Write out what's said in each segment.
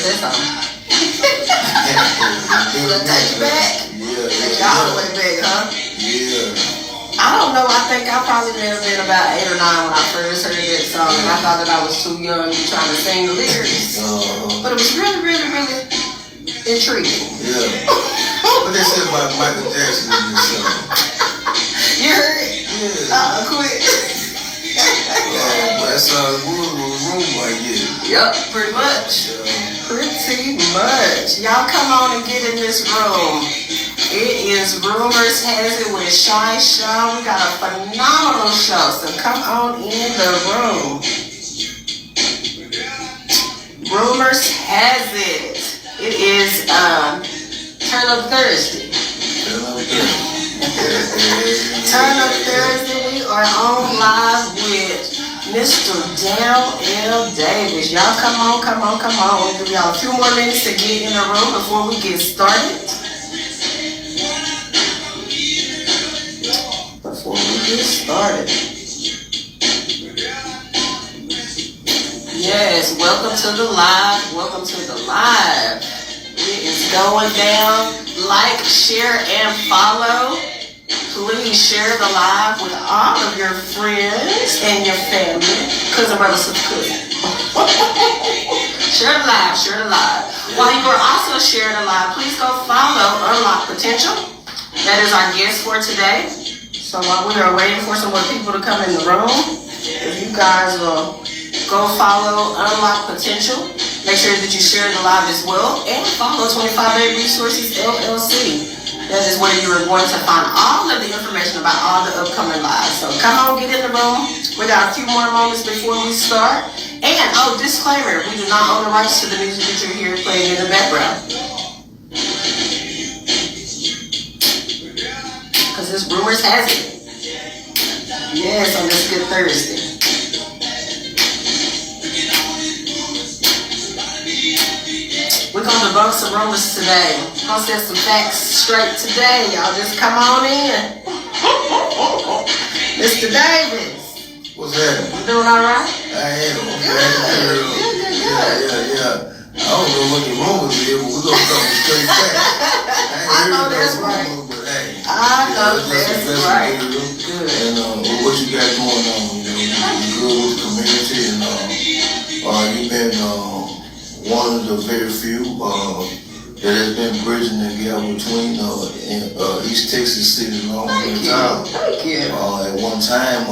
that song. It'll take you back. Take you all the way back, huh? Yeah. I don't know. I think I probably may have been about 8 or 9 when I first heard that song, and I thought that I was too young to be trying to sing the lyrics. But it was really, really, really intriguing. Yeah. What they said about Michael Jackson in this song? You heard it? Yeah. Quit. That song was room like it. Yep, pretty much. Pretty much. Y'all come on and get in this room. It is Rumors Has It with Shy Show. We got a phenomenal show, so come on in the room. Rumors Has It. It is Turn Up Thursday. Turn Up Thursday. We are on live with Mr. Daryl L. Davis. Y'all come on. We'll give y'all a few more minutes to get in the room before we get started. Yes, welcome to the live. It is going down. Like, share, and follow. Please share the live with all of your friends and your family. Cousin, brother, sister, cousin. Share the live. While you are also sharing the live, please go follow Unlock Potential. That is our guest for today. So while we are waiting for some more people to come in the room, if you guys will go follow Unlock Potential, make sure that you share the live as well, and follow 25A Resources LLC. That is where you are going to find all of the information about all the upcoming lives. So come on, get in the room. We got a few more moments before we start. And, disclaimer, we do not own the rights to the music that you're hearing playing in the background. Because this Rumors Has It. Yes, on this Good Thursday. We're going to debunk some rumors today. I'll set some facts straight today. Y'all just come on in. Mr. Davis. What's happening? You doing all right? I am. Good. Yeah. I don't know what the rumors is, but we're going to come straight back. I know that's right. I know that's right. Good. And what you got going on, you good with the community, and you've been one of the very few that has been bridging the gap between East Texas City and Long Beach Town. Thank you. At one time,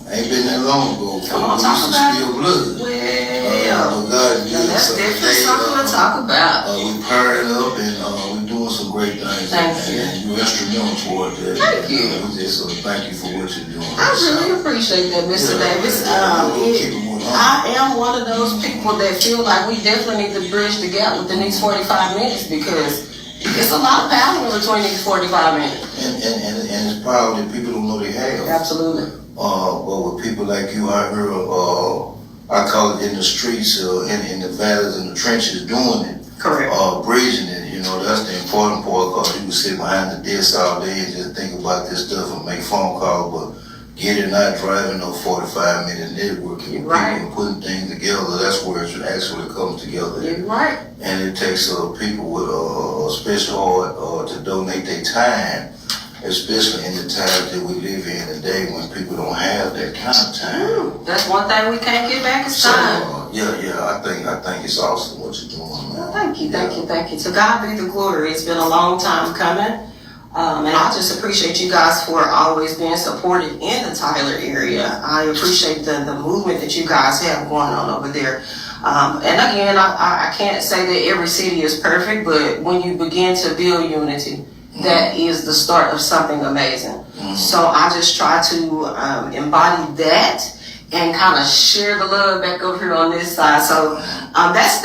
ain't been that long ago, we used to spill blood. Well, God, that's definitely something to talk about. We paired up and we're doing some great things. Thank you. And you're instrumental toward that. Thank you. So thank you for what you're doing. I really appreciate that, Mr. Davis. I am one of those people that feel like we definitely need to bridge the gap within these 45 minutes because it's a lot of power in between these 45 minutes. And it's power that people don't know they have. Absolutely. But with people like you out here, I call it in the streets, in the valleys and the trenches doing it. Correct. Bridging it, that's the important part, because you can sit behind the desk all day and just think about this stuff and make phone calls, but getting out driving no 45-minute networking, right, people putting things together, that's where it actually comes together. You're right. And it takes people with a special heart to donate their time, especially in the times that we live in today when people don't have that kind of time. That's one thing we can't get back is time. I think it's awesome what you're doing, man. Well, thank you. To God be the glory. It's been a long time coming. And I just appreciate you guys for always being supported in the Tyler area. I appreciate the movement that you guys have going on over there. And again, I can't say that every city is perfect, but when you begin to build unity, that is the start of something amazing. So I just try to embody that and kind of share the love back over here on this side. So that's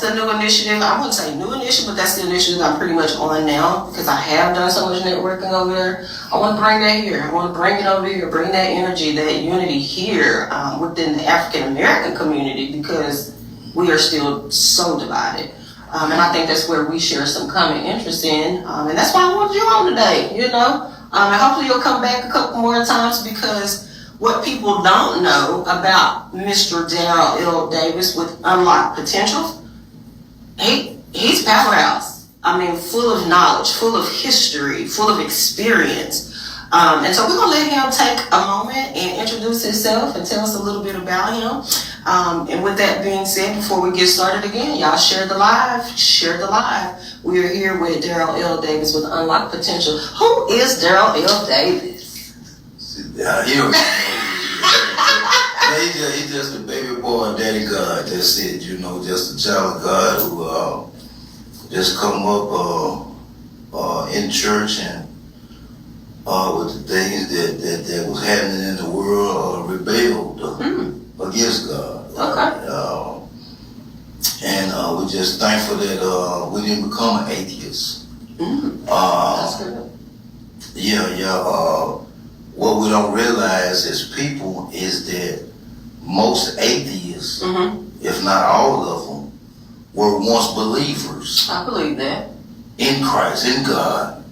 the new initiative. I wouldn't say new initiative, but that's the initiative I'm pretty much on now because I have done so much networking over there. I want to bring that here. I want to bring it over here, bring that energy, that unity here within the African American community because we are still so divided. And I think that's where we share some common interest in. And that's why I wanted you on today, And hopefully you'll come back a couple more times because what people don't know about Mr. Daryl L. Davis with Unlock Potential he's powerhouse. I mean, full of knowledge, full of history, full of experience. And so we're gonna let him take a moment and introduce himself and tell us a little bit about him. And with that being said, before we get started again, y'all share the live. We are here with Daryl L. Davis with Unlock Potential. Who is Daryl L. Davis? He's just a baby boy, daddy God. That's it, just a child of God who just come up in church and with the things that was happening in the world, rebelled against God. Okay. And we're just thankful that we didn't become an atheist. That's good. What we don't realize as people is that most atheists, if not all of them, were once believers. I believe that. In Christ, in God,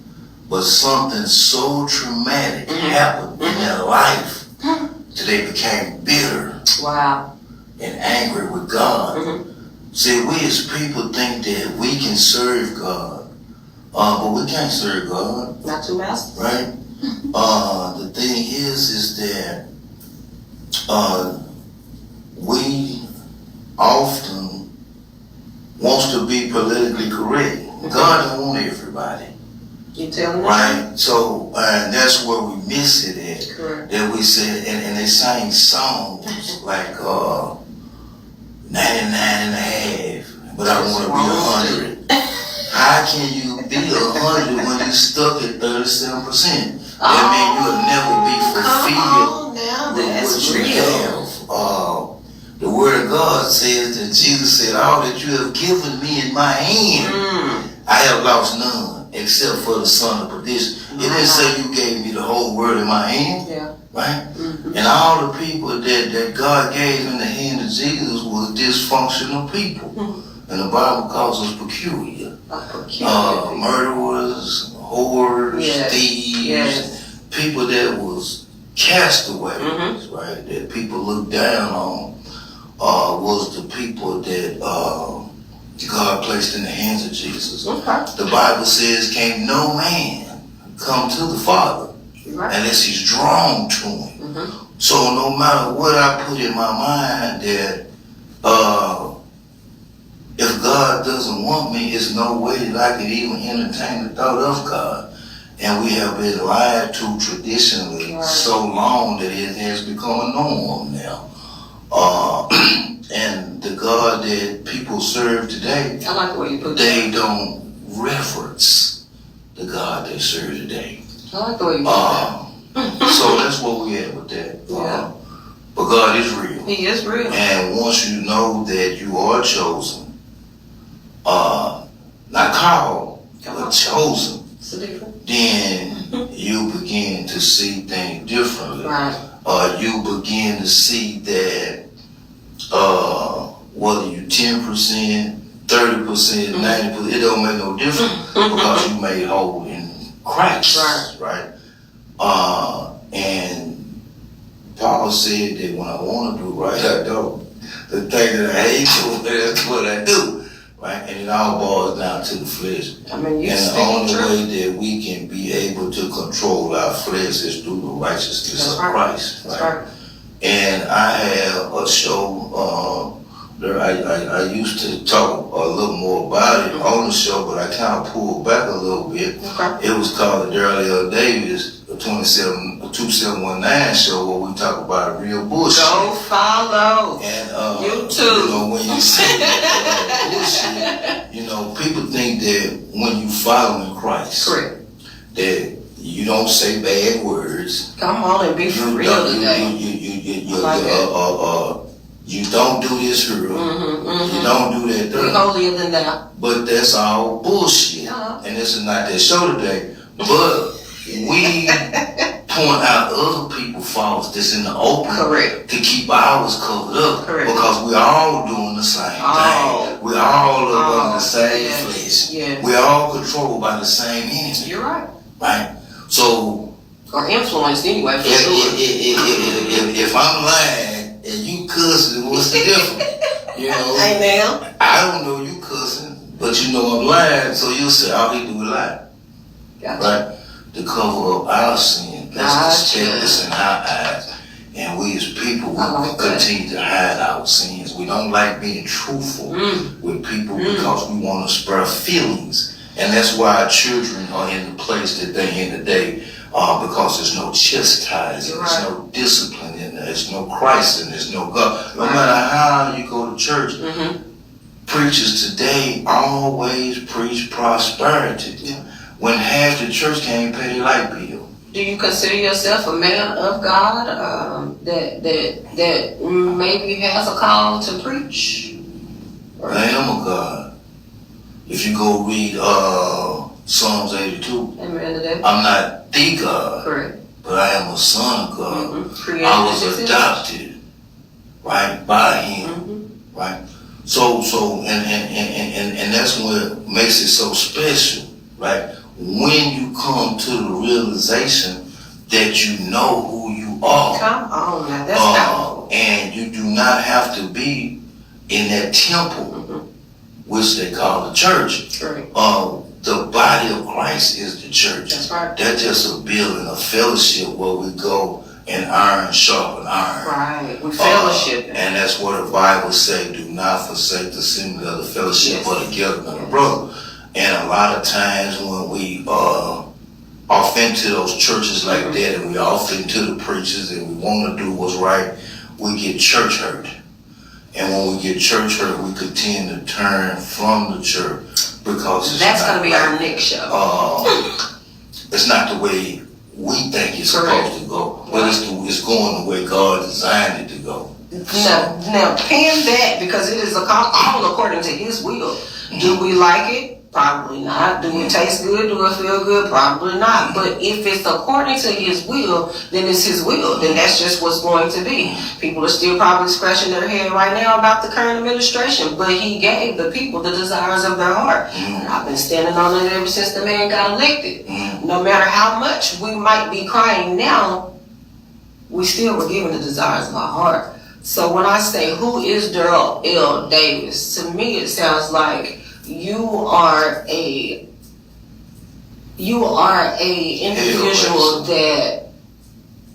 but something so traumatic happened in their life that they became bitter Wow. and angry with God. See, we as people think that we can serve God, but we can't serve God. Not too masters. Right? The thing is that we often want to be politically correct. God don't want everybody. You telling me? Right? So, and that's where we miss it at. Correct. That we said, and they sang songs like 99 and a half, but I want to be 100. How can you be 100 when you stuck at 37%? That means you'll never be fulfilled with what you have. The word of God says that Jesus said, all that you have given me in my hand, I have lost none, except for the son of perdition. It didn't say you gave me the whole world in my hand, right? And all the people that God gave in the hand of Jesus were dysfunctional people. And the Bible calls us peculiar. Murderers, whores, thieves, people that was castaways, right? That people looked down on, was the people that God placed in the hands of Jesus. The Bible says, "Can't no man come to the Father unless he's drawn to him." So no matter what I put in my mind that if God doesn't want me, there's no way that I can even entertain the thought of God. And we have been lied to traditionally so long that it has become a norm now. And the God that people serve today, I like the way you put they don't reverence the God they serve today. I like the way you put that. So that's what we had with that. But God is real. He is real. And once you know that you are chosen, not called, but chosen, then you begin to see things differently. You begin to see that whether you 10%, 30%, 90%, it don't make no difference because you made whole in Christ, right? And Paul said that when I want to do right, I don't. The thing that I hate to, that's what I do. Right? And it all boils down to the flesh. I mean, and the only way that we can be able to control our flesh is through the righteousness of Christ. Right? And I have a show, I used to talk a little more about it on the show, but I kind of pulled back a little bit. It was called the Daryl L. Davis 2719 show, where we talk about real bullshit. Go follow. And YouTube. When you say bullshit, people think that when you following Christ, that you don't say bad words. Come on and be for real today. You don't do this here. You don't do that there. We're holier than thou. But that's all bullshit. And this is not that show today. But we point out other people's faults that's in the open to keep ours covered up. Because we all doing the same thing. We all under the same flesh. We all controlled by the same enemy. You're right. Right? So, or influenced anyway, for sure. If I'm lying and you cussing, what's the difference? Hey, now. I don't know you cussing. But you know I'm lying, so you'll say all he do is lie. Gotcha. Right? To cover up our sin. That's Gotcha. the status in our eyes. And we as people like continue to hide our sins. We don't like being truthful with people because we want to spur feelings. And that's why our children are in the place that they're in today. Because there's no chastising, there's no discipline in there, there's no Christ and there's no God. No matter how you go to church, preachers today always preach prosperity. Yeah. When half the church can't pay their light bill. Do you consider yourself a man of God that maybe has a call to preach? I am a God. If you go read Psalms 82, Amen to that. I'm not the God, Correct. but I am a son of God. Created I was in his adopted, right, by Him, right. So, and that's what makes it so special, right? When you come to the realization that you know who you are. Come on, now that's powerful. And you do not have to be in that temple, which they call the church. Right. The body of Christ is the church. That's right. That's just a building, a fellowship where we go and iron sharpen iron. Right. We fellowship. And that's what the Bible say, do not forsake the assembly of the fellowship or the gathering of the brother. And a lot of times when we off into those churches like that and we off into the preachers and we want to do what's right, we get church hurt. And when we get church hurt, we continue to turn from the church because that's going to be our next show. It's not the way we think it's supposed to go, but it's going the way God designed it to go. Now pin that because it is all according to His will. Do we like it? Probably not. Do it taste good? Do it feel good? Probably not. But if it's according to His will, then it's His will. Then that's just what's going to be. People are still probably scratching their head right now about the current administration, but He gave the people the desires of their heart. And I've been standing on it ever since the man got elected. No matter how much we might be crying now, we still were given the desires of our heart. So when I say, who is Daryl L. Davis? To me, it sounds like you are a individual that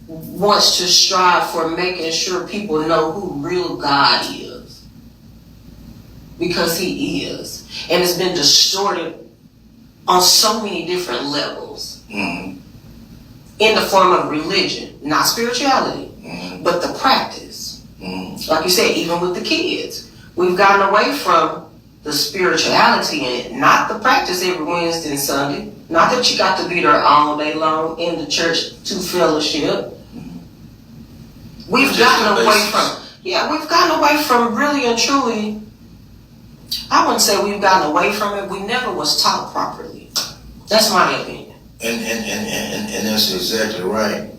wants to strive for making sure people know who real God is, because He is, and it's been distorted on so many different levels in the form of religion, not spirituality, but the practice. Like you said, even with the kids, we've gotten away from the spirituality in it, not the practice every Wednesday and Sunday. Not that you got to be there all day long in the church to fellowship. We've gotten away from really and truly. I wouldn't say we've gotten away from it. We never was taught properly. That's my opinion. And that's exactly right.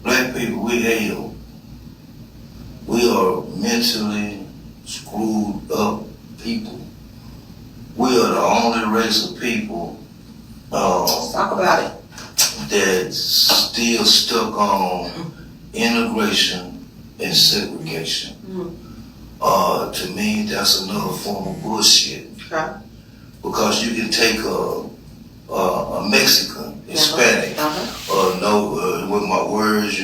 Black people, we hail. We are mentally screwed up people. We are the only race of people Let's talk about it. that's still stuck on integration and segregation. To me, that's another form of bullshit. Okay. Because you can take a Mexican, Hispanic, with my words,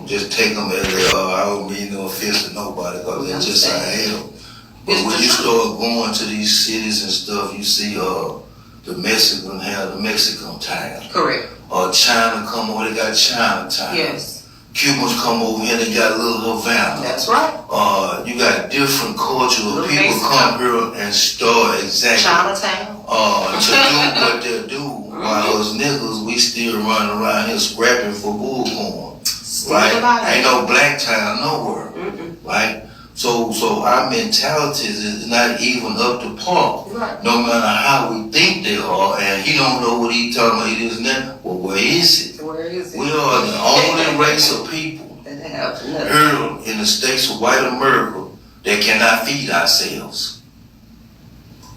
just take them as they are. I don't mean no offense to nobody because they're just how I am. But when you start going to these cities and stuff, you see the Mexican have the Mexican town. Correct. China come over, they got Chinatown. Yes. Cubans come over here, they got Little Havana. That's right. You got different cultures of Little people Mexico. come here and start exactly Chinatown. to do what they do. While us niggas, we still running around here scrapping for bullcorn. Right? Ain't no black town nowhere. Right? So our mentality is not even up to par. Right. No matter how we think they are, and he don't know what he talking about, he doesn't know. Well, where is it? Where is it? We are the only race of people that have here in the states of white America that cannot feed ourselves.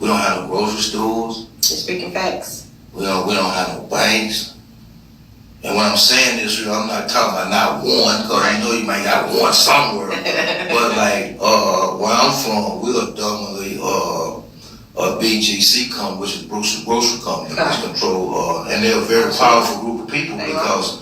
We don't have no grocery stores. You're speaking facts. We don't have no banks. And when I'm saying this, I'm not talking about not one, because I know you might got one somewhere. But like where I'm from, we're a dumb BGC company, which is Brewster Grocery Company, Okay. which control, and they're a very powerful group of people They because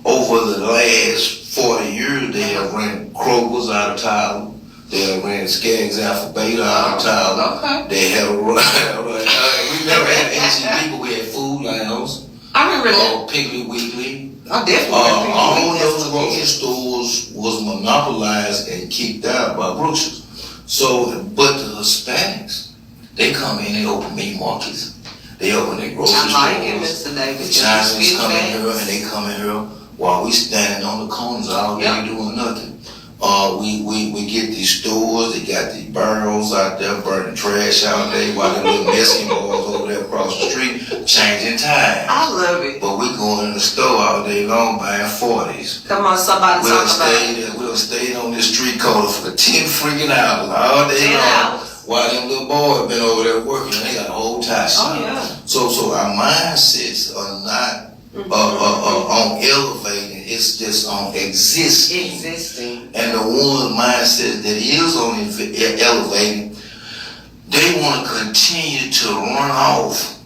over the last 40 years, they have ran Kroger's out of Tyler. They have ran Skaggs Alpha Beta out of Tyler. Okay. They have run, we never had HEB, but we had Food Lounge, I remember that. Piggly Wiggly. I definitely All remember those that. grocery stores was monopolized and kicked out by Brookshire's. So, but the Hispanics, they come in, they open meat markets. They open their grocery stores. I like it, Mr. Davis. The Chinese come in here and they come in here while we standing on the corners all day doing nothing. We get these stores, they got these barrels out there burning trash all day while the little Mexican boys over there across the street changing tires. I love it. But we going in the store all day long buying 40s. Come on, somebody We talk done about it. stayed, we done stayed on this street corner for 10 freaking hours all day 10 long. hours. While them little boys been over there working, they got a whole tie shop. Oh, yeah. So our mindsets are not on elevating, it's just on existing. And the one mindset that is on elevating, they want to continue to run off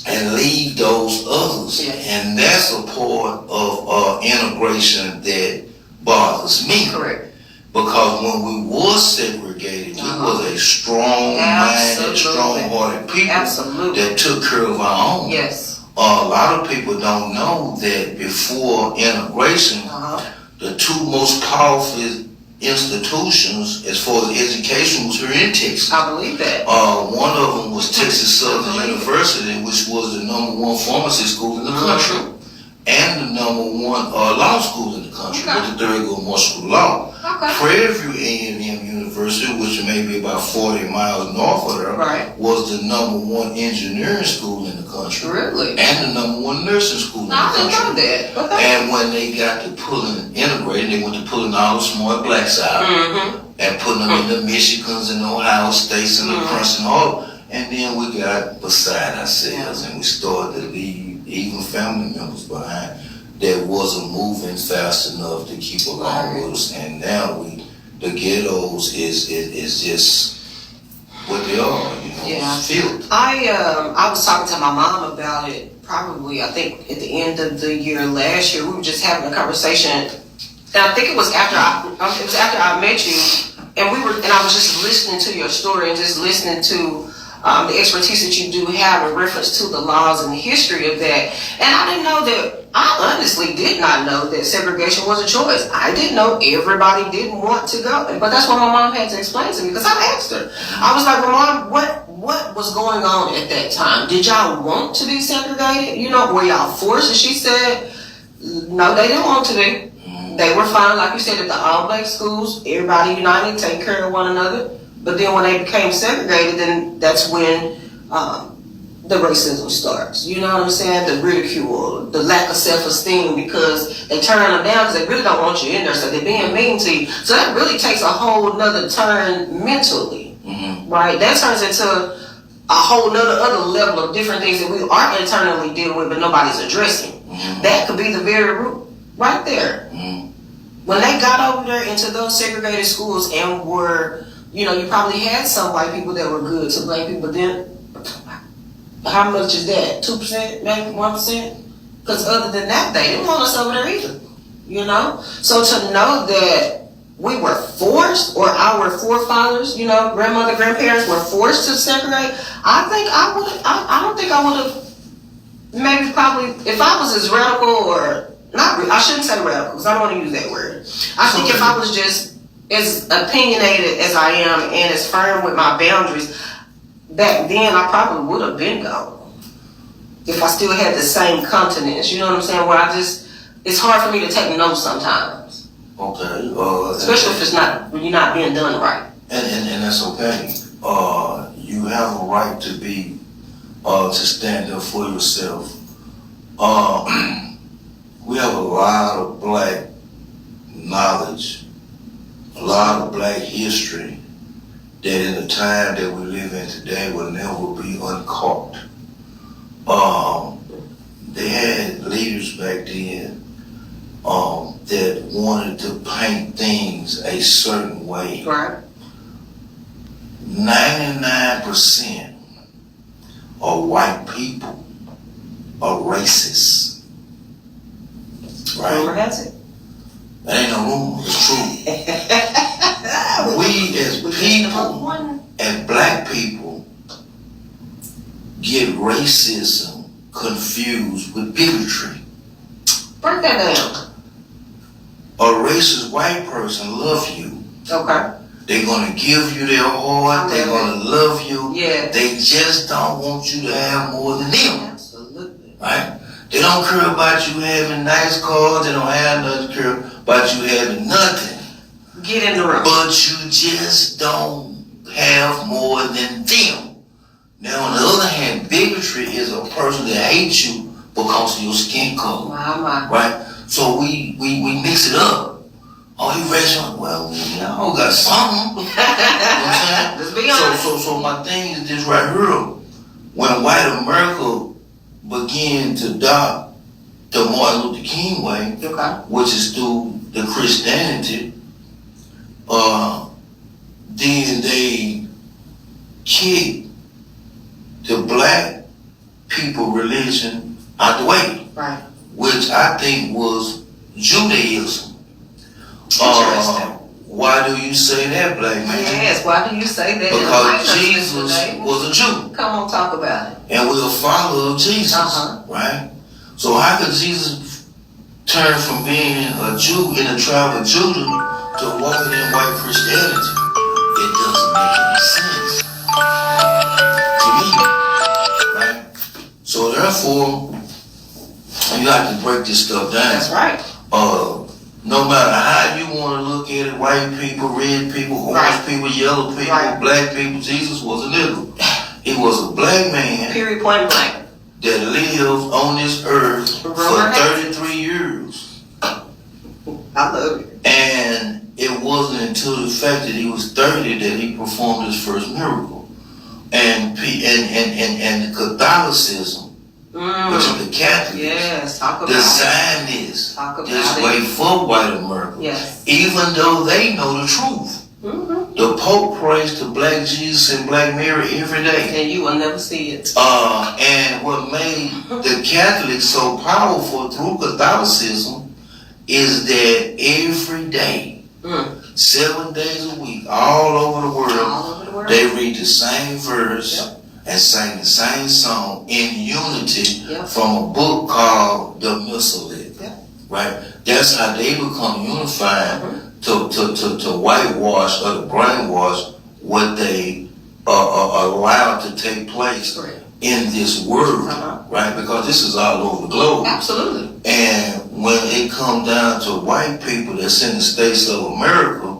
and leave those others. Yes. And that's a part of integration that bothers me. Correct. Because when we was segregated, we was a strong-minded, strong-hearted people Absolutely. that took care of our own. Yes. A lot of people don't know that before integration, the two most powerful institutions as far as education was here in Texas. I believe that. One of them was Texas Southern University, which was the #1 pharmacy school in the country, and the #1 law school in the country, with the Thurgood Marshall School of Law. Prairie View A&M University, which may be about 40 miles north of there, was the #1 engineering school in the country. Really? And the #1 nursing school in the I country. didn't know that. And when they got to pulling, integrating, they went to pulling all the smart blacks out and putting them in the Michigans and the Ohio States and the Princeton, all. And then we got beside ourselves and we started to leave even family members behind that wasn't moving fast enough to keep along with us. And now the ghettos is just what they are, it's filth. I was talking to my mom about it probably, I think at the end of the year last year. We were just having a conversation, and I think it was after I met you, and I was just listening to your story and just listening to the expertise that you do have in reference to the laws and the history of that. And I didn't know that, I honestly did not know that segregation was a choice. I didn't know everybody didn't want to go. But that's what my mom had to explain to me, because I asked her. I was like, well, Mom, what was going on at that time? Did y'all want to be segregated? Were y'all forced? And she said, no, they didn't want to be. They were fine, like you said, at the all-black schools, everybody united, take care of one another. But then when they became segregated, then that's when the racism starts. You know what I'm saying? The ridicule, the lack of self-esteem, because they turn them down because they really don't want you in there, so they're being mean to you. So that really takes a whole nother turn mentally, right? That turns into a whole nother other level of different things that we are internally dealing with, but nobody's addressing. That could be the very root right there. When they got over there into those segregated schools and were, you probably had some white people that were good to black people, but then how much is that? 2%, maybe 1%? Because other than that, they didn't want us over there either. So to know that we were forced, or our forefathers, grandmother, grandparents were forced to segregate, I don't think I would have, maybe probably, if I was as radical, or not, I shouldn't say radical because I don't want to use that word. I think if I was just as opinionated as I am and as firm with my boundaries, back then I probably would have been gone. If I still had the same continence, you know what I'm saying? Where it's hard for me to take no sometimes. Okay. Especially if you're not being done right. And that's okay. You have a right to be, to stand up for yourself. We have a lot of black knowledge, a lot of black history that in the time that we live in today will never be uncaught. They had leaders back then that wanted to paint things a certain way. Right. 99% or white people are racist. Rumor Right? has it. That ain't no rumor, it's true. We as people, as black people, get racism confused with bigotry. Break that down. A racist white person love you. Okay. They're gonna give you their heart, they're gonna love you. Yeah. They just don't want you to have more than them. Absolutely. Right? They don't care about you having nice cars, they don't have nothing care about you having nothing. Get in the room. But you just don't have more than them. Now on the other hand, bigotry is a person that hates you because of your skin color. My. Right? So we mix it up. Oh, you racist? Well, y'all got something. You know what I'm saying? Let's be honest. So my thing is this right here. When white America began to adopt the Martin Luther King way, Okay. which is through the Christianity, then they kicked the black people religion out the way, Right. which I think was Judaism. Interesting. Why do you say that, black man? Yes, why do you say that? Because Jesus was a Jew, Come on, talk about it. and we're a follower of Jesus, right? So how could Jesus turn from being a Jew in the tribe of Judah to walking in white Christianity? It doesn't make any sense to me, right? So therefore, you have to break this stuff down. That's right. No matter how you want to look at it, white people, red people, orange people, yellow people, black people, Jesus was a nigga. He was a black man Period, point blank. that lived on this earth for 33 years. I love it. And it wasn't until the fact that he was 30 that he performed his first miracle. And Catholicism, which is the Catholics, Yes, talk about designed it. this Talk about way it. for white America. Yes. Even though they know the truth. Mm-hmm. The Pope prays to black Jesus and black Mary every day. And you will never see it. And what made the Catholics so powerful through Catholicism is that every day, 7 days a week, all over the world, All over the world. they read the same verse and sing the same song in unity from a book called the Missalette. Right? That's how they become unified to whitewash or to brainwash what they allowed to take place in this world. Right? Because this is all over the globe. Absolutely. And when it comes down to white people that's in the States of America,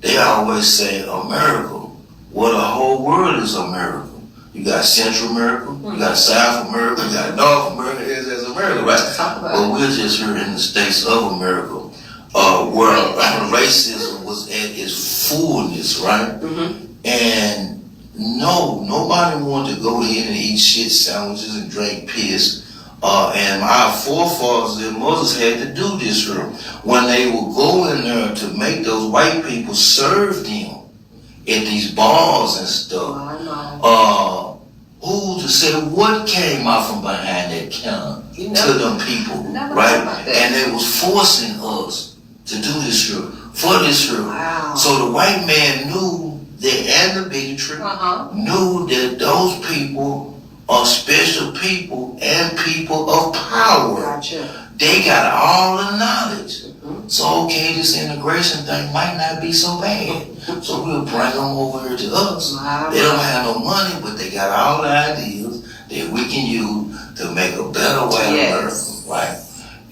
they always say America. Well, the whole world is America. You got Central America, you got South America, you got North America, it's America, right? But we're just here in the States of America, where racism was at its fullness, right? And nobody wanted to go in and eat shit sandwiches and drink piss. And our forefathers and mothers had to do this here. When they would go in there to make those white people serve them at these bars and stuff, who to say what came out from behind that counter to them people, right? And they was forcing us to do this here, for this here. Wow. So the white man knew that, and the bigotry, knew that those people are special people and people of power. Gotcha. They got all the knowledge. So okay, this integration thing might not be so bad. So we'll bring them over here to us. They don't have no money, but they got all the ideas that we can use to make a better way of America, right?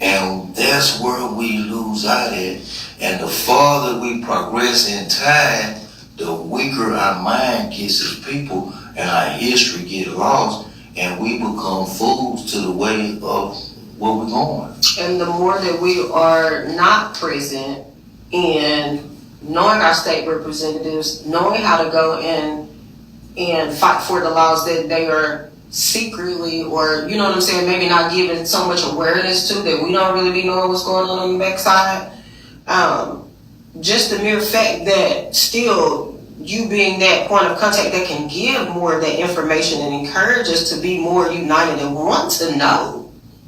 And that's where we lose out at. And the farther we progress in time, the weaker our mind gets as people, and our history get lost, and we become fools to the way of where we're going. And the more that we are not present in knowing our state representatives, knowing how to go in and fight for the laws that they are secretly, or you know what I'm saying, maybe not giving so much awareness to, that we don't really be knowing what's going on the backside. Just the mere fact that still you being that point of contact that can give more of that information and encourage us to be more united and want to know.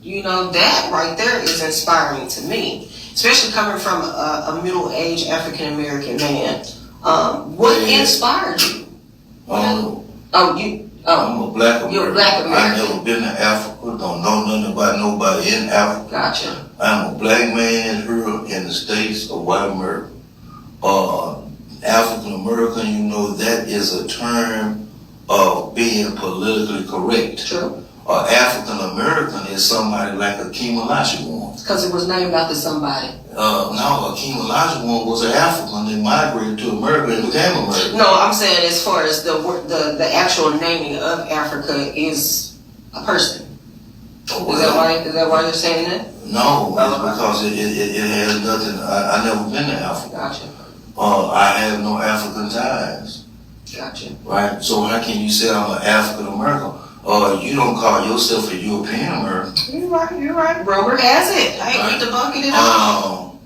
That right there is inspiring to me, especially coming from a middle-aged African-American man. What inspired you? I'm a black American. You're a black American. I never been to Africa, don't know nothing about nobody in Africa. Gotcha. I'm a black man here in the States of white America. African American, that is a term of being politically correct. True. African American is somebody like Akeem Olajuwon. Because it was named after somebody. No, Akeem Olajuwon was an African that migrated to America and became American. No, I'm saying as far as the actual naming of Africa is a person. Is that why you're saying that? No, it's because it has nothing. I never been to Africa. Gotcha. I have no African ties. Gotcha. Right? So how can you say I'm an African American? You don't call yourself a European American. You're right. Rumor has it. I ain't debunking it all.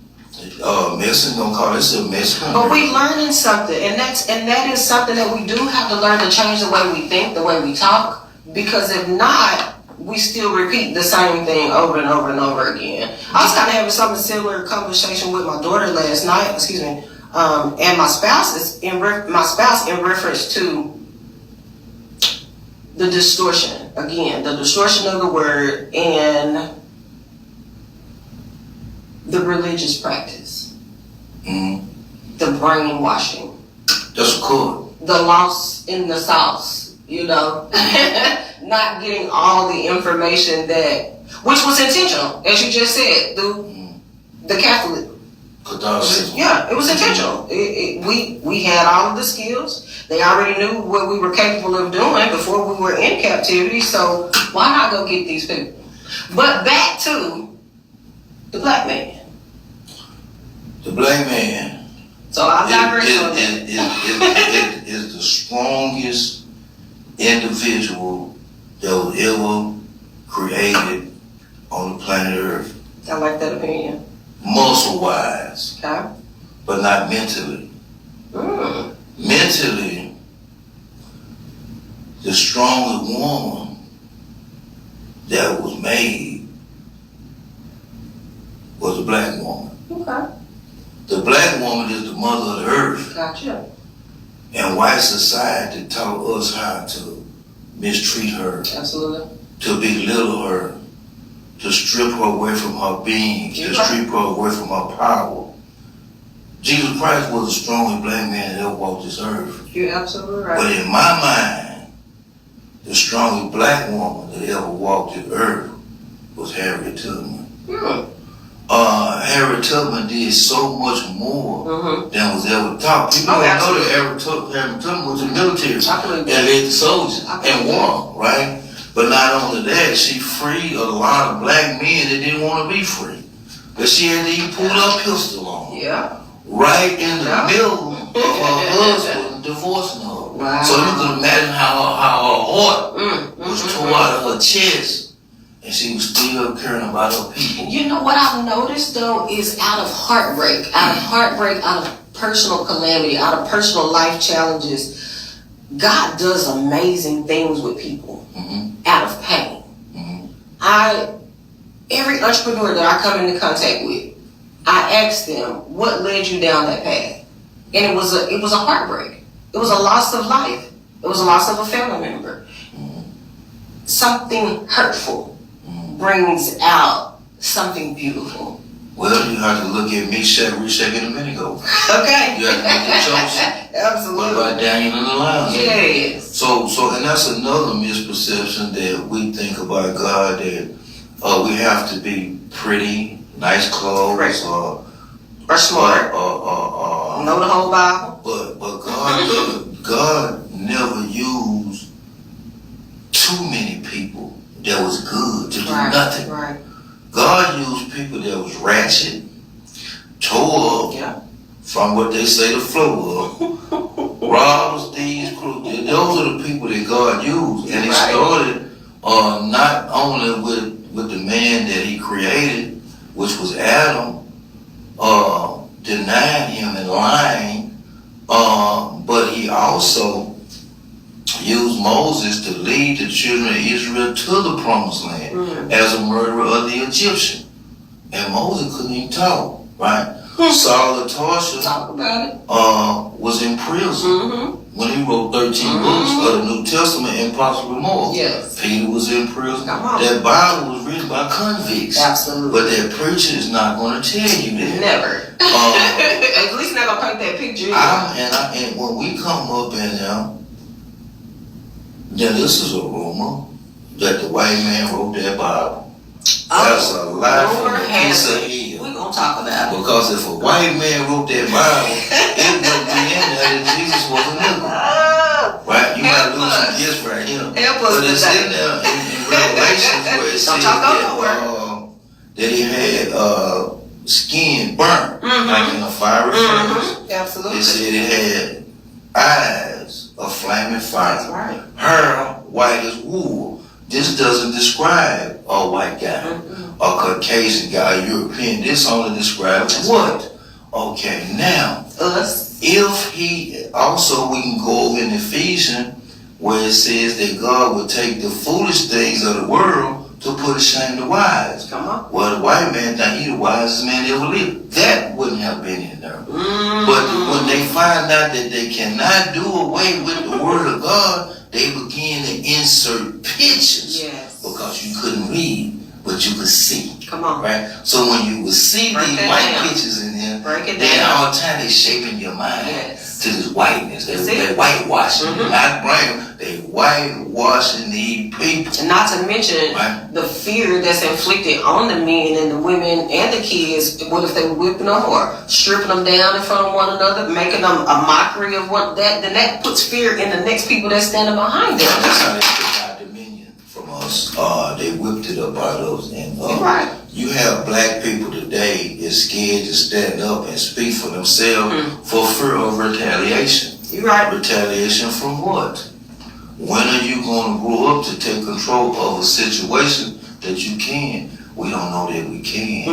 Mexican don't call themselves Mexican. But we learning something, and that is something that we do have to learn to change the way we think, the way we talk. Because if not, we still repeat the same thing over and over and over again. I was kind of having something similar conversation with my daughter last night. Excuse me. And my spouse in reference to the distortion, again, the distortion of the word and the religious practice, the brainwashing, that's cool. the loss in the sauce, not getting all the information which was intentional, as you just said, through the Catholic. Yeah, it was intentional. We had all of the skills. They already knew what we were capable of doing before we were in captivity, so why not go get these people? But back to the black man. The black man. So I'll digress on that. Is the strongest individual that was ever created on the planet Earth. I like that opinion. Muscle-wise, Okay. but not mentally. Mentally, the strongest woman that was made was a black woman. Okay. The black woman is the mother of the earth. Gotcha. And white society taught us how to mistreat her, Absolutely. to belittle her, to strip her away from her being, to strip her away from her power. Jesus Christ was the strongest black man that ever walked this earth. You're absolutely right. But in my mind, the strongest black woman that ever walked the earth was Harriet Tubman. Harriet Tubman did so much more than was ever taught. People don't know that Harriet Tubman was in the military and led the soldiers and won, right? But not only that, she freed a lot of black men that didn't want to be free. But she had to even pull her pistol on. Yeah. Right in the middle of her husband divorcing her. Wow. So you can imagine how her heart was tore out of her chest, and she was still caring about her people. You know what I've noticed though is out of heartbreak, out of personal calamity, out of personal life challenges, God does amazing things with people out of pain. Every entrepreneur that I come into contact with, I ask them, what led you down that path? And it was a heartbreak. It was a loss of life. It was a loss of a family member. Something hurtful brings out something beautiful. Well, you have to look at Meshach, Reshach, and Abednego. Okay. You have to look at Joseph. Absolutely. What about Daniel and the lions? Yes. So, and that's another misperception that we think about God, that we have to be pretty, nice clothes, or smart. Know the whole Bible. But God never used too many people that was good to do nothing. Right. God used people that was ratchet, tore up from what they say the flow of, robbers, thieves, crooks. Those are the people that God used, and He started not only with the man that He created, which was Adam, denying Him and lying, but he also used Moses to lead the children of Israel to the promised land as a murderer of the Egyptian. And Moses couldn't even talk, right? Saul of Tarsus Talk about it. was in prison when he wrote 13 books of the New Testament and possibly more. Yes. Peter was in prison. Come on. That Bible was written by convicts. Absolutely. But that preacher is not going to tell you that. Never. At least not gonna paint that picture. And when we come up in there, then this is a rumor that the white man wrote that Bible. That's a lie from a piece of hell. We're gonna talk about it. Because if a white man wrote that Bible, it would be in there that Jesus was a nigga. Right? You might lose some gifts right here. Help us But it's today. in there in Revelations where it says that he had skin burnt like in a fiery furnace. Absolutely. It said it had eyes of flaming fire. That's right. Hair white as wool. This doesn't describe a white guy, a Caucasian guy, a European. This only describes what? Okay, now, Us. if he, also we can go over in Ephesians where it says that God would take the foolish things of the world to put to shame the wise. Come on. Well, the white man think he the wisest man ever lived. That wouldn't have been in there. But when they find out that they cannot do away with the word of God, they begin to insert pictures. Yes. Because you couldn't read, but you could see. Come on. Right? So when you would see Break these that white down. pictures in here, Break it then down. all the time they shaping your mind Yes. to this whiteness. That's They it. whitewashing, not brown. They whitewashing these people. And not to mention Right. the fear that's inflicted on the men and the women and the kids. What if they were whipping them or stripping them down in front of one another, making them a mockery of what that? Then that puts fear in the next people that's standing behind them. That's how they took our dominion from us. They whipped it up out of us. And Right. you have black people today is scared to stand up and speak for themselves for fear of retaliation. You right. Retaliation from what? When are you going to grow up to take control of a situation that you can? We don't know that we can.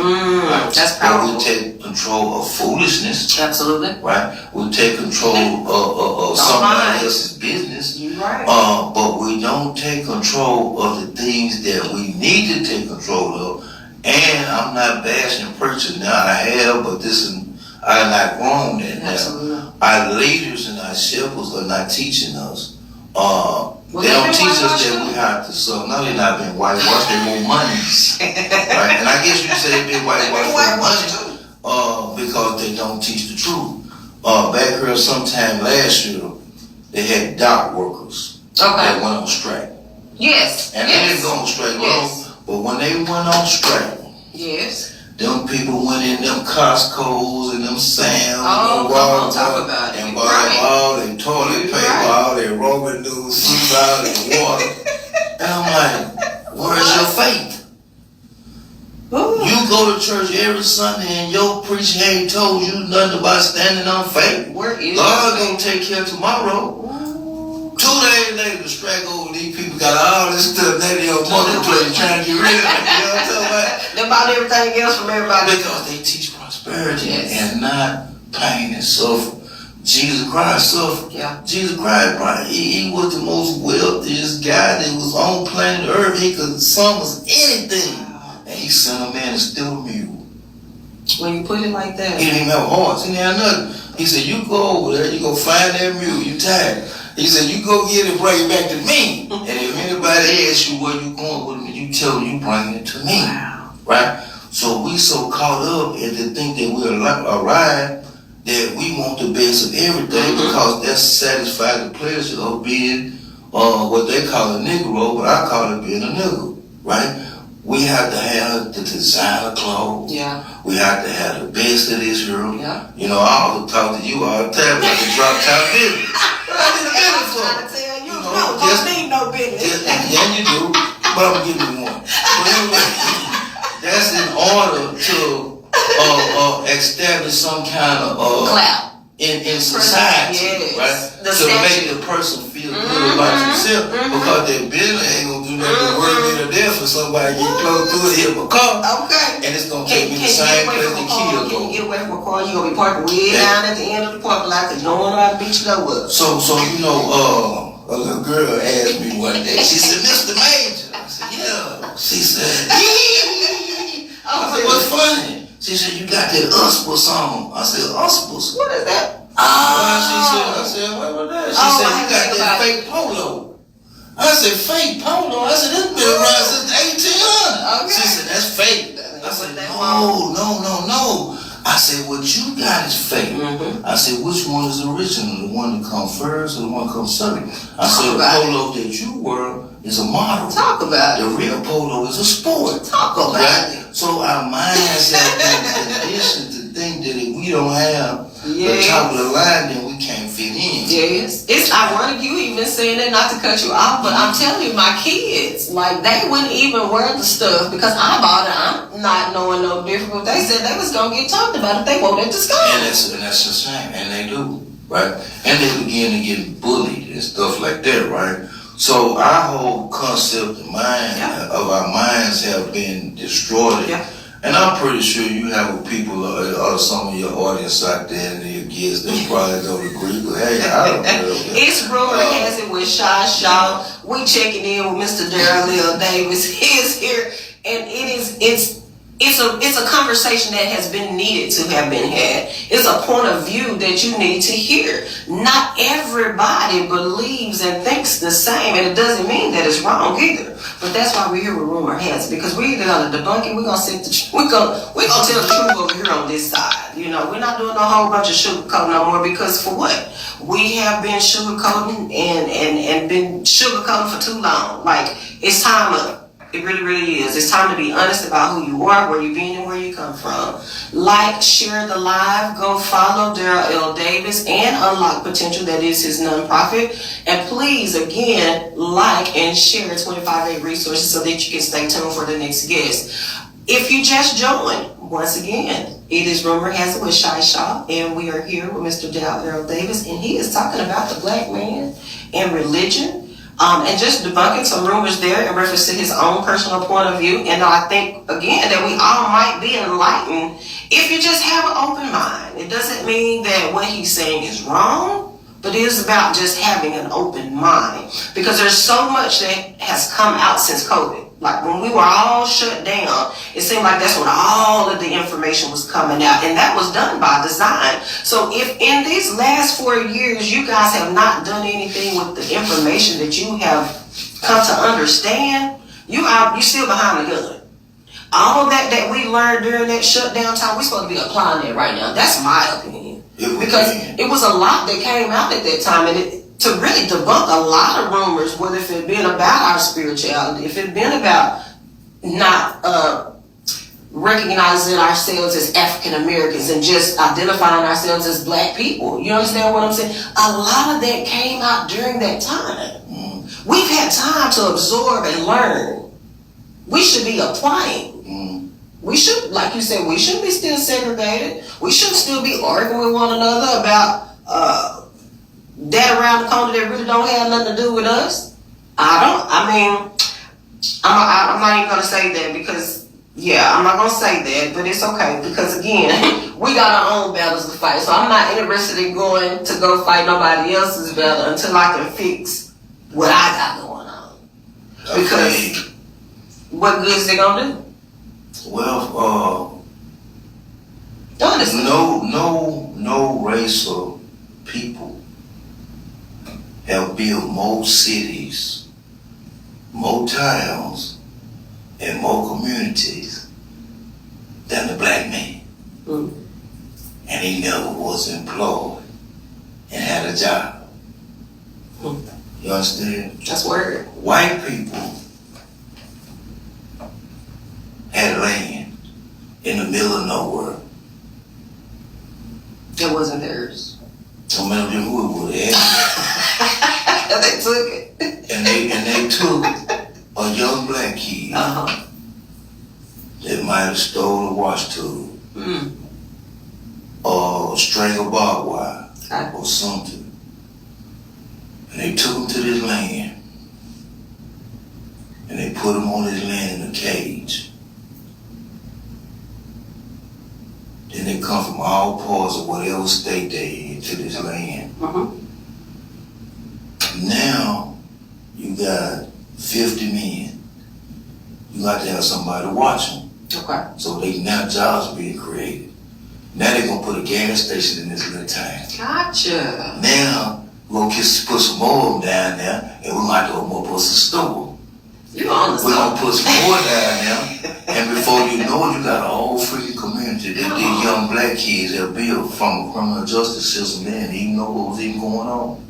That's But powerful. we take control of foolishness, Absolutely. right? We take control of somebody else's business. You right. But we don't take control of the things that we need to take control of. And I'm not bashing preachers now. I have, but I'm not grown in now. Absolutely. Our leaders and our shepherds are not teaching us. They they've don't been teach us whitewashed that too. we have to suffer. No, they're not been whitewashed. They want monies, right? And I guess you say they've been whitewashed for money, because they don't teach the truth. Back here sometime last year, they had dock workers that Okay. went on strike. Yes. And they didn't go on strike long, but when they went on strike, Yes. them people went in them Costco's and them Sam's Oh, and come on, talk about it. and You bought right. all their toilet You paper, right. all their Roman noodles, soup, all their water. And I'm like, where's your faith? Ooh. You go to church every Sunday and your preacher ain't told you nothing about standing on faith. Where is God your gonna take care of tomorrow. 2 days later, the strike over, these people got all this stuff that they on marketplace trying to get rid of it. You know what I'm talking about? They bought everything else from everybody. Because they teach prosperity Yes. and not pain and suffering. Jesus Christ suffered. Yeah. Jesus Christ, right, he was the most wealthiest guy that was on planet Earth. He could summons anything. And he sent a man to steal a mule. When you put it like that. He didn't even have a horse. He didn't have nothing. He said, you go over there, you go find that mule, you tired. He said, you go get it, bring it back to me. And if anybody asks you where you going with it, you tell them you bring it to me. Wow. Right? So we so caught up in to think that we're arrived that we want the best of everything because that satisfies the pleasure of being what they call a Negro, but I call it being a nigger. Right? We have to have the designer clothes. Yeah. We have to have the best of this world. Yeah. You know, I also talk to you all the time about the drop top business. What I need a business for? I'm trying to tell you, You know, no, just- don't need no business. Yeah, you do, but I'm gonna give you one. But anyway, that's in order to establish some kind of Clout. in society, Yes. right? The To make statue. the person feel good about themselves, because they Billy ain't gonna do nothing to work me to death for somebody get close to it, hit my car, Okay. and it's gonna take me the same place to kill. Can you get away from a car? You gonna be parking way down at the end of the parking lot because you don't want nobody to beat you up. So you know, a little girl asked me one day. She said, "Mr. Major." I said, "Yeah." She said, I said, "What's funny?" She said, "You got that Uspel song." I said, "Uspels?" What is that? I said, "What was that?" She Oh, said, I "You got think that about fake polo." I said, "Fake polo?" I said, "This been around since 1800. Okay. She said, "That's fake." I said, That No. I said, "What you got is fake." Mhm. I said, "Which one is original? The one that comes first or the one that comes second?" I said, "The about it. polo that you wear is a model. Talk about The it. real polo is a sport." Talk about Right? it. So our minds have been conditioned to think that if we don't have the Yes. top of the line, then we can't fit in. Yes. It's ironic you even saying that, not to cut you off, but I'm telling you, my kids, like, they wouldn't even wear the stuff because I bought it. I'm not knowing no different, but they said they was gonna get talked about if they wore it to school. And that's the same, and they do, right? And they begin to get bullied and stuff like that, right? So our whole concept of mind, Yeah. of our minds have been destroyed. Yeah. And I'm pretty sure you have people or some of your audience out there and your kids that probably don't agree, but hey, I don't know. It's rumor has it with Shy Shaw. We checking in with Mr. Darrell Davis. He is here, and it's a conversation that has been needed to have been had. It's a point of view that you need to hear. Not everybody believes and thinks the same, and it doesn't mean that it's wrong either. But that's why we're here with rumor has it, because we're either gonna debunk it, we're gonna tell the truth over here on this side. You know, we're not doing a whole bunch of sugarcoating no more, because for what? We have been sugarcoating and been sugarcoating for too long. Like, it's time up. It really, really is. It's time to be honest about who you are, where you've been, and where you come from. Like, share the live, go follow Darrell L. Davis and Unlock Potential, that is his nonprofit. And please, again, like and share 25-day resources so that you can stay tuned for the next guest. If you just joined, once again, it is Rumor Has It with Shy Shaw, and we are here with Mr. Darrell L. Davis, and he is talking about the black man and religion. And just debunking some rumors there in reference to his own personal point of view. And I think, again, that we all might be enlightened if you just have an open mind. It doesn't mean that what he's saying is wrong, but it is about just having an open mind. Because there's so much that has come out since COVID. Like, when we were all shut down, it seemed like that's when all of the information was coming out. And that was done by design. So if in these last 4 years you guys have not done anything with the information that you have come to understand, you're still behind the gun. All that we learned during that shutdown time, we're supposed to be applying that right now. That's my opinion. Because it was a lot that came out at that time, and to really debunk a lot of rumors, whether if it been about our spirituality, if it been about not recognizing ourselves as African Americans and just identifying ourselves as black people. You understand what I'm saying? A lot of that came out during that time. We've had time to absorb and learn. We should be applying. We should, like you said, we shouldn't be still segregated. We shouldn't still be arguing with one another about that around the corner that really don't have nothing to do with us. I'm not even gonna say that because, I'm not gonna say that, but it's okay because again, we got our own battles to fight. So I'm not interested in going to go fight nobody else's battle until I can fix what I got going on. Because what good is it gonna do? Well, Honestly. no race or people have built more cities, more towns, and more communities than the black man. And he never was employed and had a job. You understand? That's word. White people had land in the middle of nowhere. It wasn't theirs. No matter who it was. They took it. And they took a young black kid that might have stole a wash tool or a string of barbed wire Okay. or something. And they took him to this land. And they put him on this land in a cage. Then they come from all parts of whatever state they in to this land. Now, you got 50 men. You got to have somebody to watch them. Okay. So now jobs are being created. Now they're going to put a gas station in this little town. Gotcha. Now, we're going to put some more of them down there, and we're going to have to open up us a store. You on the We're going to put some more down there, and before you know it, you got a whole freaking community that these young black kids have built from the criminal justice system. They didn't even know what was even going on.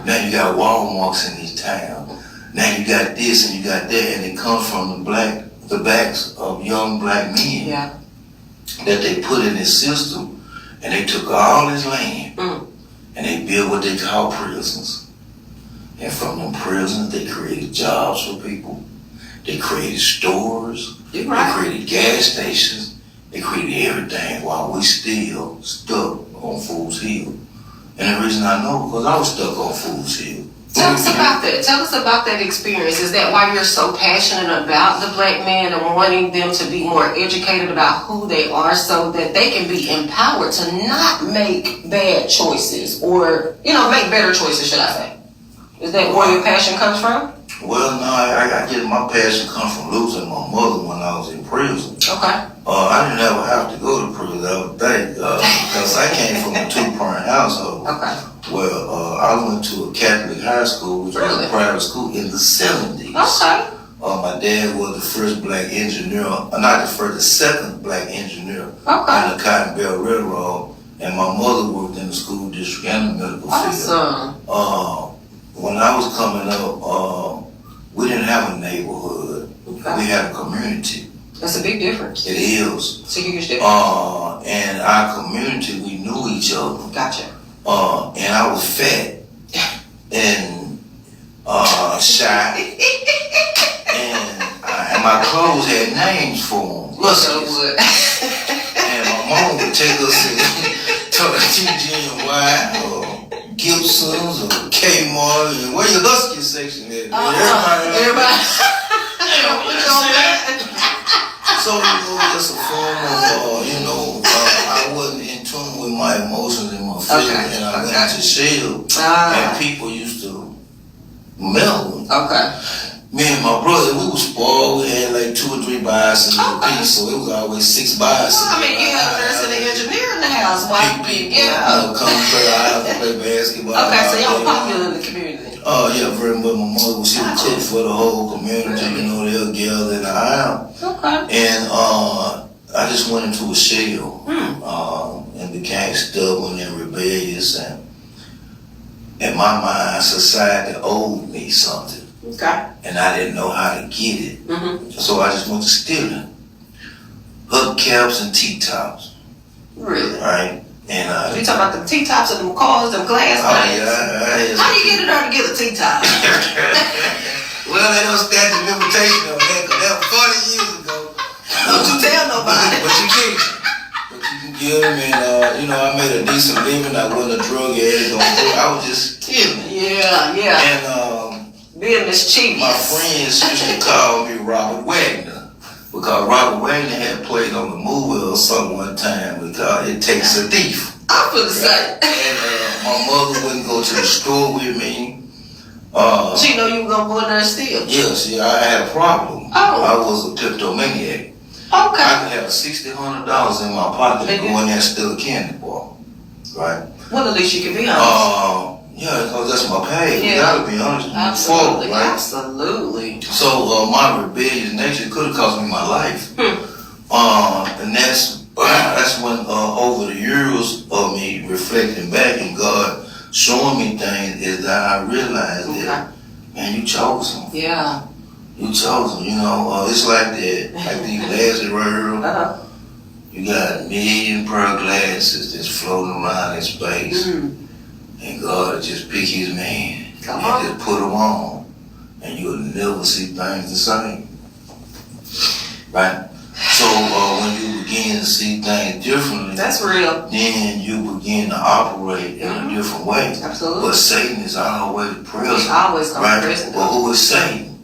Now you got Walmarts in these towns. Now you got this and you got that, and it comes from the backs of young black men that they put in this system, and they took all this land and they built what they call prisons. And from them prisons, they created jobs for people. They created stores. You're right. They created gas stations. They created everything while we still stuck on Fool's Hill. And the reason I know, because I was stuck on Fool's Hill. Tell us about that. Tell us about that experience. Is that why you're so passionate about the black man and wanting them to be more educated about who they are so that they can be empowered to not make bad choices or, make better choices, should I say? Is that where your passion comes from? Well, no, I get my passion come from losing my mother when I was in prison. Okay. I didn't ever have to go to prison, I would think, because I came from a two-parent household. Okay. Well, I went to a Catholic high school, which was a private school in the 70s. Okay. My dad was the first black engineer, not the first, the second black engineer in Okay. the Cotton Belt Railroad, and my mother worked in the school district and the medical field. Awesome. When I was coming up, we didn't have a neighborhood. Okay. We had a community. That's a big difference. It is. It's a huge difference. And our community, we knew each other. Gotcha. And I was fat and shy. And my clothes had names for them. And my mom would take us to the TGNY or Gibson's or Kmart and where your Husky section is. Everybody. So, it's a form of, I wasn't in tune with my emotions and my feelings, and I went to shell, and people used to melt. Okay. Me and my brother, we was spoiled. We had like 2 or 3 bicycles a piece, so it was always 6 bicycles. Well, you had a nurse and an engineer in the house. People, come play our house, play basketball. Okay, so y'all popular in the community. Oh, yeah, very much. My mother was here to cook for the whole community. They'll gather in the house. Okay. And I just went into a shell and became stubborn and rebellious. And in my mind, society owed me something. Okay. And I didn't know how to get it. Mm-hmm. So I just went to stealing. Hubcaps and T-tops. Really? Right? And you talking about the T-tops and them cars, them glass plates? How you get it there to get a T-top? Well, they don't stand the limitation of that, because that was 40 years ago. Don't you tell nobody. But you can. But you can get them, and I made a decent living. I wasn't a drug addict. I was just killing. Yeah. And being mischievous. my friends used to call me Robert Wagner, because Robert Wagner had played on the movie or something one time, because It Takes a Thief. I feel the same. And my mother wouldn't go to the store with me. She know you were gonna go in there and steal. Yes, I had a problem. Oh. I was a kleptomaniac. Okay. I could have $60, $100 in my pocket and go in there and steal a candy bar. Right? Well, at least you can be honest. Yeah, because that's my pay. Yeah. You gotta be honest. Absolutely. Right? Absolutely. So my rebellious nature could have cost me my life. And that's when over the years of me reflecting back and God showing me things is that I realized that, man, you chose him. Yeah. You chose him, it's like that. Like these glasses right here. You got million pair of glasses that's floating around in space. And God just pick his man and just put him on. And you'll never see things the same. Right? So when you begin to see things differently, That's real. then you begin to operate in a different way. Absolutely. But Satan is always He's present, always gonna right? be present. But who is Satan?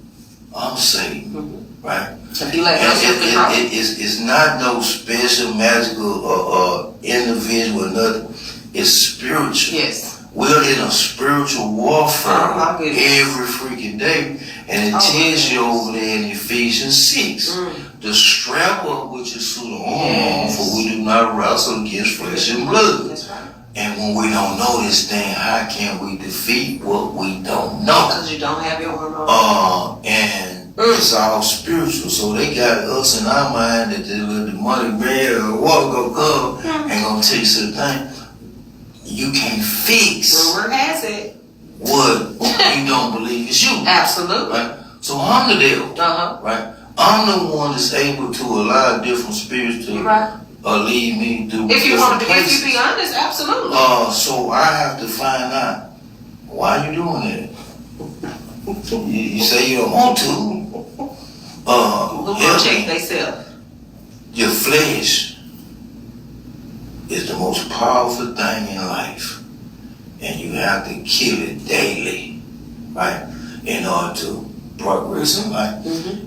I'm Satan, right? If you let And us get control. it's not no special, magical, individual, or nothing. It's spiritual. Yes. We're in a spiritual warfare Oh, my goodness. every freaking day. And it Oh, my tells you goodness. over there in Ephesians 6, the strap up which is suit of armor, Yes. for we do not wrestle against flesh and blood. That's right. And when we don't know this thing, how can we defeat what we don't know? Because you don't have your armor on. And it's all spiritual. So they got us in our mind that the money man or what gonna come and gonna tell you something. You can't fix Rumor has it. what you don't believe is you. Absolutely. Right? So I'm the devil, Uh-huh. right? I'm the one that's able to allow different spirits to You're right. lead me through If you different want to be, if places. you be honest, absolutely. So I have to find out why you doing that. You say you don't want to. Look help on check me. theyself. Your flesh is the most powerful thing in life, and you have to kill it daily, right? In order to progress in life.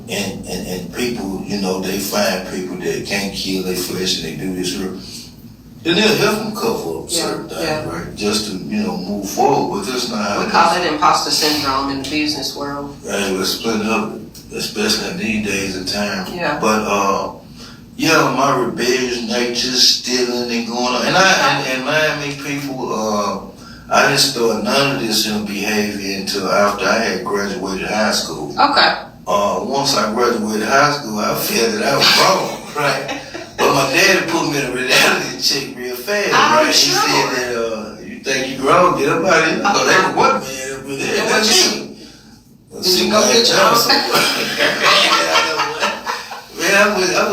And people, they find people that can't kill their flesh and they do this work. And they'll help them cover up certain things, right? Just to, move forward, but that's not how We call it imposter syndrome in the business world. Right, there's plenty of it, especially in these days and time. Yeah. But, my rebellious nature stealing and going on. And Miami people, I didn't start none of this in behavior until after I had graduated high school. Okay. Once I graduated high school, I felt that I was wrong, right? But my daddy put me in a reality check real fast, I'm right? sure. He said that, you think you grown, get up out of here. Oh, that's what man up in there. What That's you me. Did you go get your own? Man, I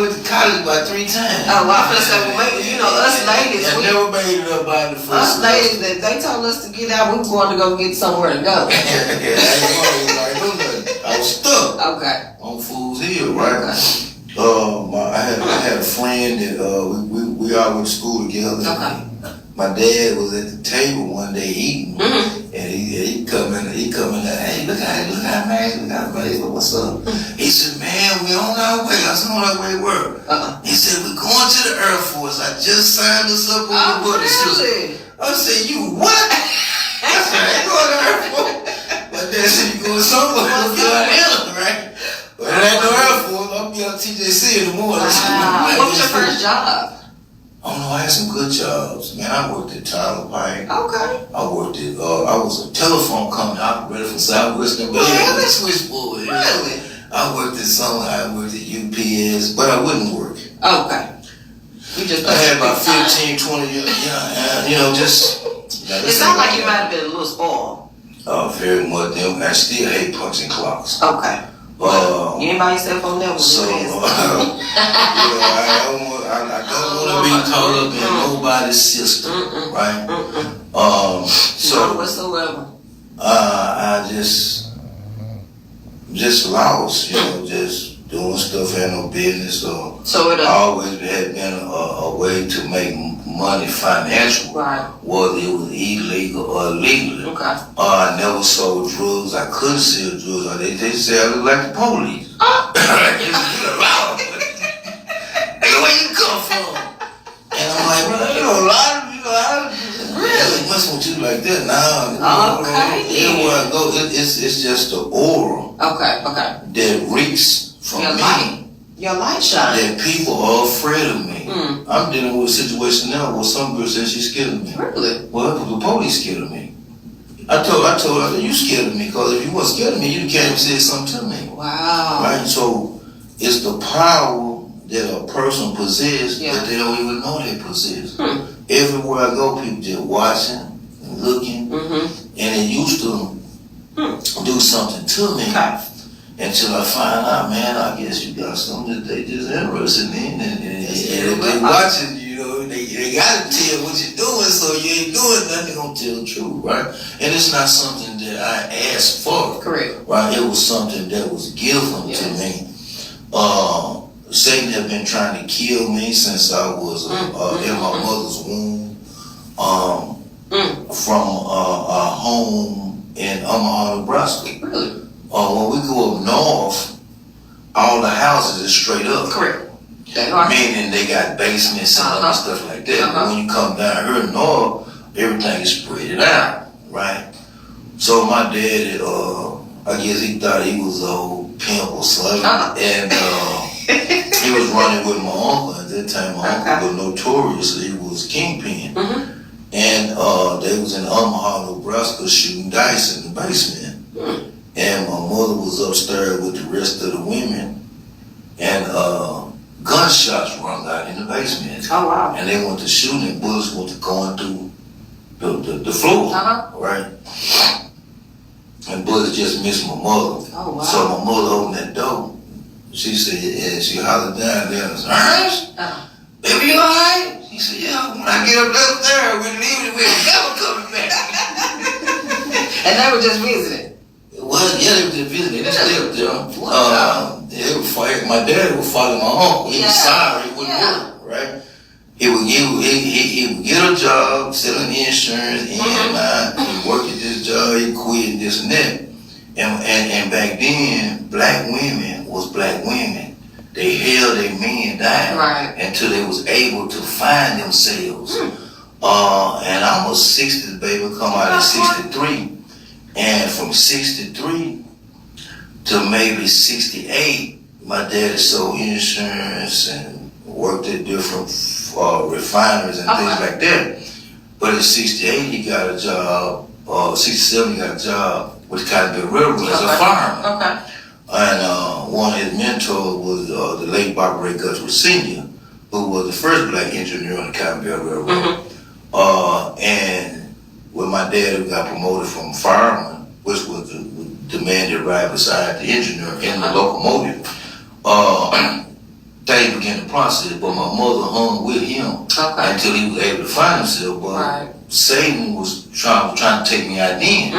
went to college about 3 times. Oh, well, I feel so, us ladies, I never made it up out of the first. us ladies, that they told us to get out, we were going to go get somewhere to go. I was stuck Okay. on Fool's Hill, right? Okay. I had a friend that we all went to school together. Okay. My dad was at the table one day eating, Mm-hmm. and he come in, hey, look how married, what's up? He said, man, we on our way. I said, on our way where? He said, we're going to the Air Force. I just signed us up on the book. really? I said, you what? I said, I ain't going to the Air Force. My dad said, you going somewhere? I'm going to Atlanta, right? But I ain't no Air Force. I'm going to TJC in the morning. Wow. What was your first job? Oh no, I had some good jobs. Man, I worked at Tyler Pike. Okay. I worked at, I was a telephone company operator for Southwestern Bay. Really? Switchboard. Really? I worked at I worked at UPS, but I wouldn't work. Okay. You just I had about 15, 20 years, just. It sounds like you might have been a little spoiled. Very much. I still hate punching clocks. Okay. You ain't by yourself on that one. So, I don't want to be caught up in nobody's system, right? So whatsoever. I just lost, just doing stuff had no business. So it I always had been a way to make money financial, right. whether it was illegal or legal. Okay. I never sold drugs. I couldn't sell drugs. They say I look like the police. Where you come from? And I'm like, well, a lot of really messing with you like that now. Okay. Everywhere I go, it's just the aura Okay. that reeks from Your me. light. Your light shine. That people are afraid of me. I'm dealing with a situation now where some girl says she's scared of me. Really? Well, the police scared of me. I told her, you scared of me, because if you weren't scared of me, you came and said something to me. Wow. Right? So it's the power that a person possesses that they don't even know they possess. Everywhere I go, people just watching and looking, and it used to do something to me. Okay. Until I find out, man, I guess you got something that they just interested in, and if they watching, they gotta tell what you're doing, so you ain't doing nothing, gonna tell the truth, right? And it's not something that I asked for. Correct. Right? It was something that was given to me. Satan had been trying to kill me since I was in my mother's womb. From a home in Omaha, Nebraska. Really? When we go up north, all the houses is straight up. Correct. They are. Meaning they got basements and stuff like that. But when you come down here north, everything is spread out, right? So my daddy, I guess he thought he was an old pimp or something, and he was running with my uncle at that time. My uncle was notorious; he was kingpin, and they was in Omaha, Nebraska, shooting dice in the basement, and my mother was upstairs with the rest of the women, and gunshots rung out in the basement. Oh wow! And they went to shooting, and bullets went to going through the floor, right? And bullets just missed my mother. Oh wow! So my mother opened that door. She said, and she hollered down there and said, "Ernest, baby, you alright?" He said, "Yeah, when I get up there, we're leaving, we're never coming back." And they were just visiting. Well, yeah, they were just visiting. They still there. They were fighting. My dad would follow my uncle. He was sorry, he wouldn't work, right? He would get a job selling insurance, and he worked at this job, he quit and this and that. And back then, black women was black women. They held their men down until they was able to find themselves. And I was 60, baby, come out in 63. And from 63 to maybe 68, my daddy sold insurance and worked at different refineries and things like that. But in 68, he got a job, 67, he got a job with Cottonville Railroad as a fireman. And one of his mentors was the late Bobby Ray Guthrie Sr., who was the first black engineer on the Cottonville Railroad. And when my dad got promoted from fireman, which was the man that ride beside the engineer in the locomotive, things began to process, but my mother hung with him until he was able to find himself. But Satan was trying to take me out then.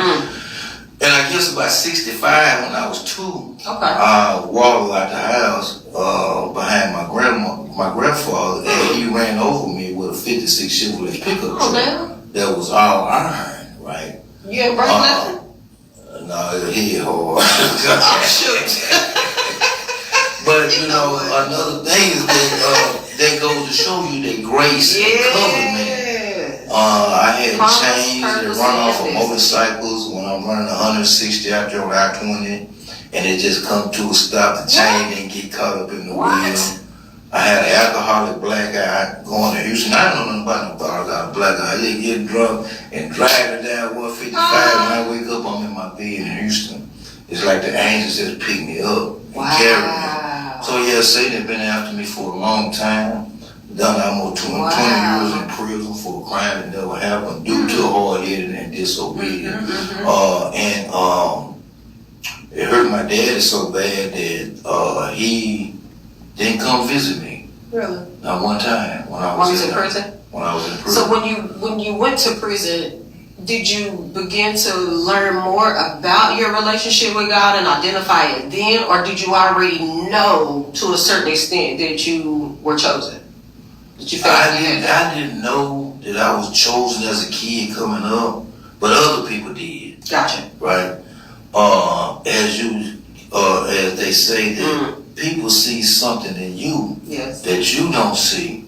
And I guess about 65, when I was 2, I waddled out the house behind my grandfather, and he ran over me with a 56 Chevrolet pickup truck that was all iron, right? You ain't break nothing? No, it hit hard. But you know, another thing is that goes to show you that grace and covenant. I had chains that run off of motorcycles when I'm running 160 out there on I-20, and it just come to a stop. The chain didn't get caught up in the wheel. I had an alcoholic black eye going to Houston. I don't know nothing about no bar. I got a black eye. I just get drunk and driving down 155. When I wake up, I'm in my bed in Houston. It's like the angels just pick me up and carry me. So yeah, Satan had been after me for a long time. Done almost 20 years in prison for a crime that never happened due to hard-headed and disobedient. It hurt my daddy so bad that he didn't come visit me. Really? Not one time when I was in prison. When I was in prison. So when you went to prison, did you begin to learn more about your relationship with God and identify it then, or did you already know to a certain extent that you were chosen? I didn't know that I was chosen as a kid coming up, but other people did. Gotcha. Right? As they say that people see something in you that you don't see,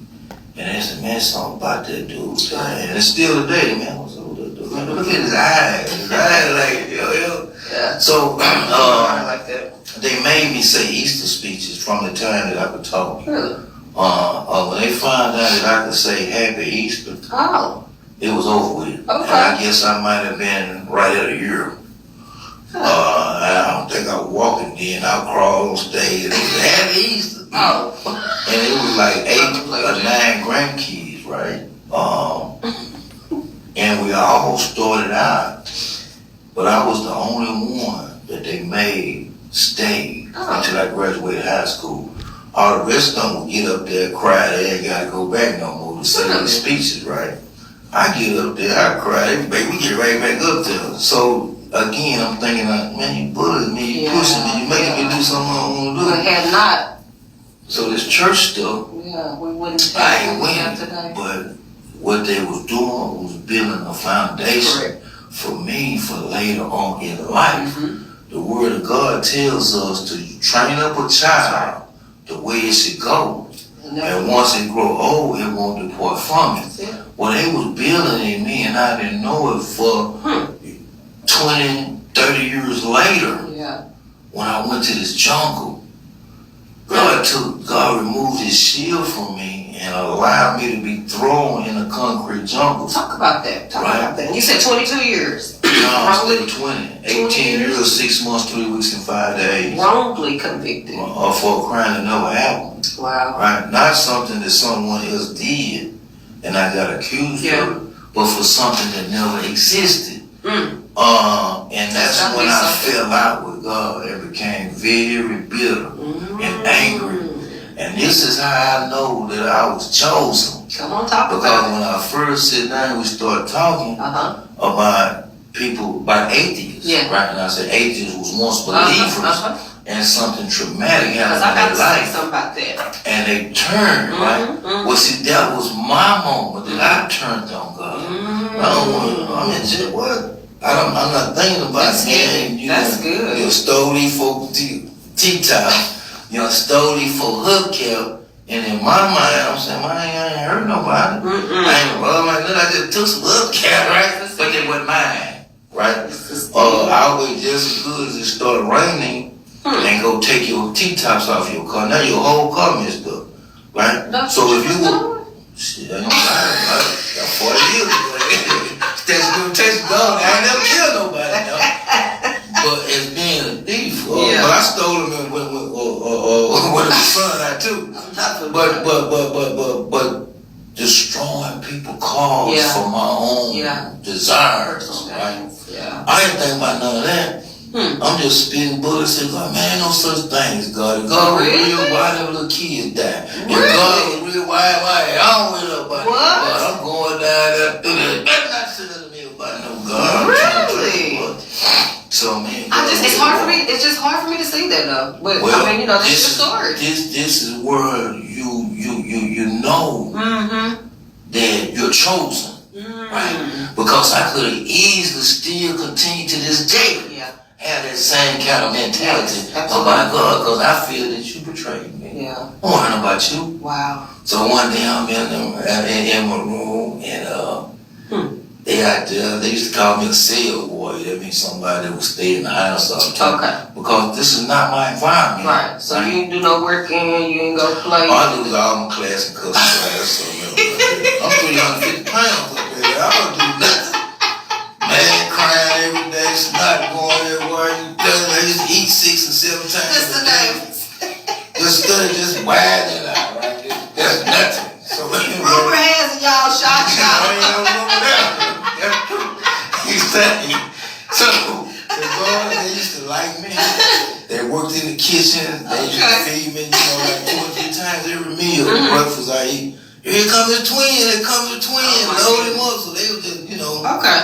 and they say, man, something about that dude. And it's still today, man. Look at his eyes. His eyes like, Yeah. So, I like that. they made me say Easter speeches from the time that I could talk. Really? When they found out that I could say Happy Easter, it was over with. And I guess I might have been right at a year. I don't think I was walking then. I crawled on stage and it was Happy Easter. And it was like 8 or 9 grandkids, right? And we all started out, but I was the only one that they made stay until I graduated high school. All the rest of them would get up there, cry, they ain't gotta go back no more to say these speeches, right? I get up there, I cry, baby, we get right back up there. So again, I'm thinking, man, you bullying me, you pushing me, you making me do something I don't want to do. But had not So this church stuff, Yeah, we wouldn't I have ain't what we have winning, today. but what they was doing was building a foundation Correct. for me for later on in life. Mhm. The word of God tells us to train up a child the way it should go. And once it grow old, it won't depart from it. That's it. Well, they was building in me and I didn't know it for 20, 30 years later Yeah. when I went to this jungle. God removed his shield from me and allowed me to be thrown in a concrete jungle. Talk about that. Talk Right. about that. And you said 22 years. No, I'm Wrongly- still 20. 18 years, 6 months, 3 weeks, and 5 days. Wrongly convicted. For a crime that never happened. Wow. Right? Not something that someone else did and I got accused Yeah. of, but for something that never existed. Mm. And that's That'd when be I something. fell out with God and became very bitter and angry. And this is how I know that I was chosen. Come on, talk Because about it. when I first sit down, we start talking Uh-huh. about people, about atheists. Yeah. Right? And I said atheists was once believers Uh-huh. and something traumatic Because happened I in got their to say life. something about that. And they turned, right? Mhm. Well, see, that was my moment that I turned on God. I don't want, I mean, just what? I'm not thinking about That's getting, good. That's good. You stole these for T-top, stole these for hubcap, and in my mind, I'm saying, I ain't hurt nobody. I ain't robbed my gun, I just took some hubcap, right? But they wasn't mine, right? I wait just as good as it started raining and go take your T-tops off your car. Now your whole car messed up, right? That's So what if you you was were, shit, I got 40 years ago. Statute of limitation gone. I ain't never killed nobody, But as being a thief, Yeah. but I stole them with the son I too. But destroying people cause Yeah. for my own Yeah. desires, Personal right? things. Yeah. I ain't think about none of that. I'm just spitting bullets and God, man, ain't no such thing as God. If God was Really? real, why them little kids die? If Really? God was real, why I don't wait up about What? God. I'm going down there through that. Better not say that to me about no God. Really? So man, It's hard for me. It's just hard for me to see that though. But I mean, that's this the story. This is where you know Mm-hmm. that you're chosen, right? Because I could have easily still continued to this day. Yeah. Have that same kind of mentality Yes, absolutely. about God, because I feel that you betrayed me. Yeah. I want to know about you. Wow. So one day I'm in my room and they out there, they used to call me a cell boy. That means somebody that would stay in the house all the time. Okay. Because this is not my environment. Right. So you ain't do no work in. You ain't go play. All I do is all my class and cuss class. So, I'm 350 pounds up there. I don't do nothing. Man, crying every day, snot going everywhere. I used to eat 6 and 7 times Just a the day. names. Just widening out, right? That's nothing. So Rubber hands and y'all shot. That's true. He's saying. So the girls, they used to like me. They worked in the kitchen. They used to feed me, like 2 or 3 times every meal. Breakfast I eat. Here comes the twin. Here comes the twin. Load him up. So they were just, Okay.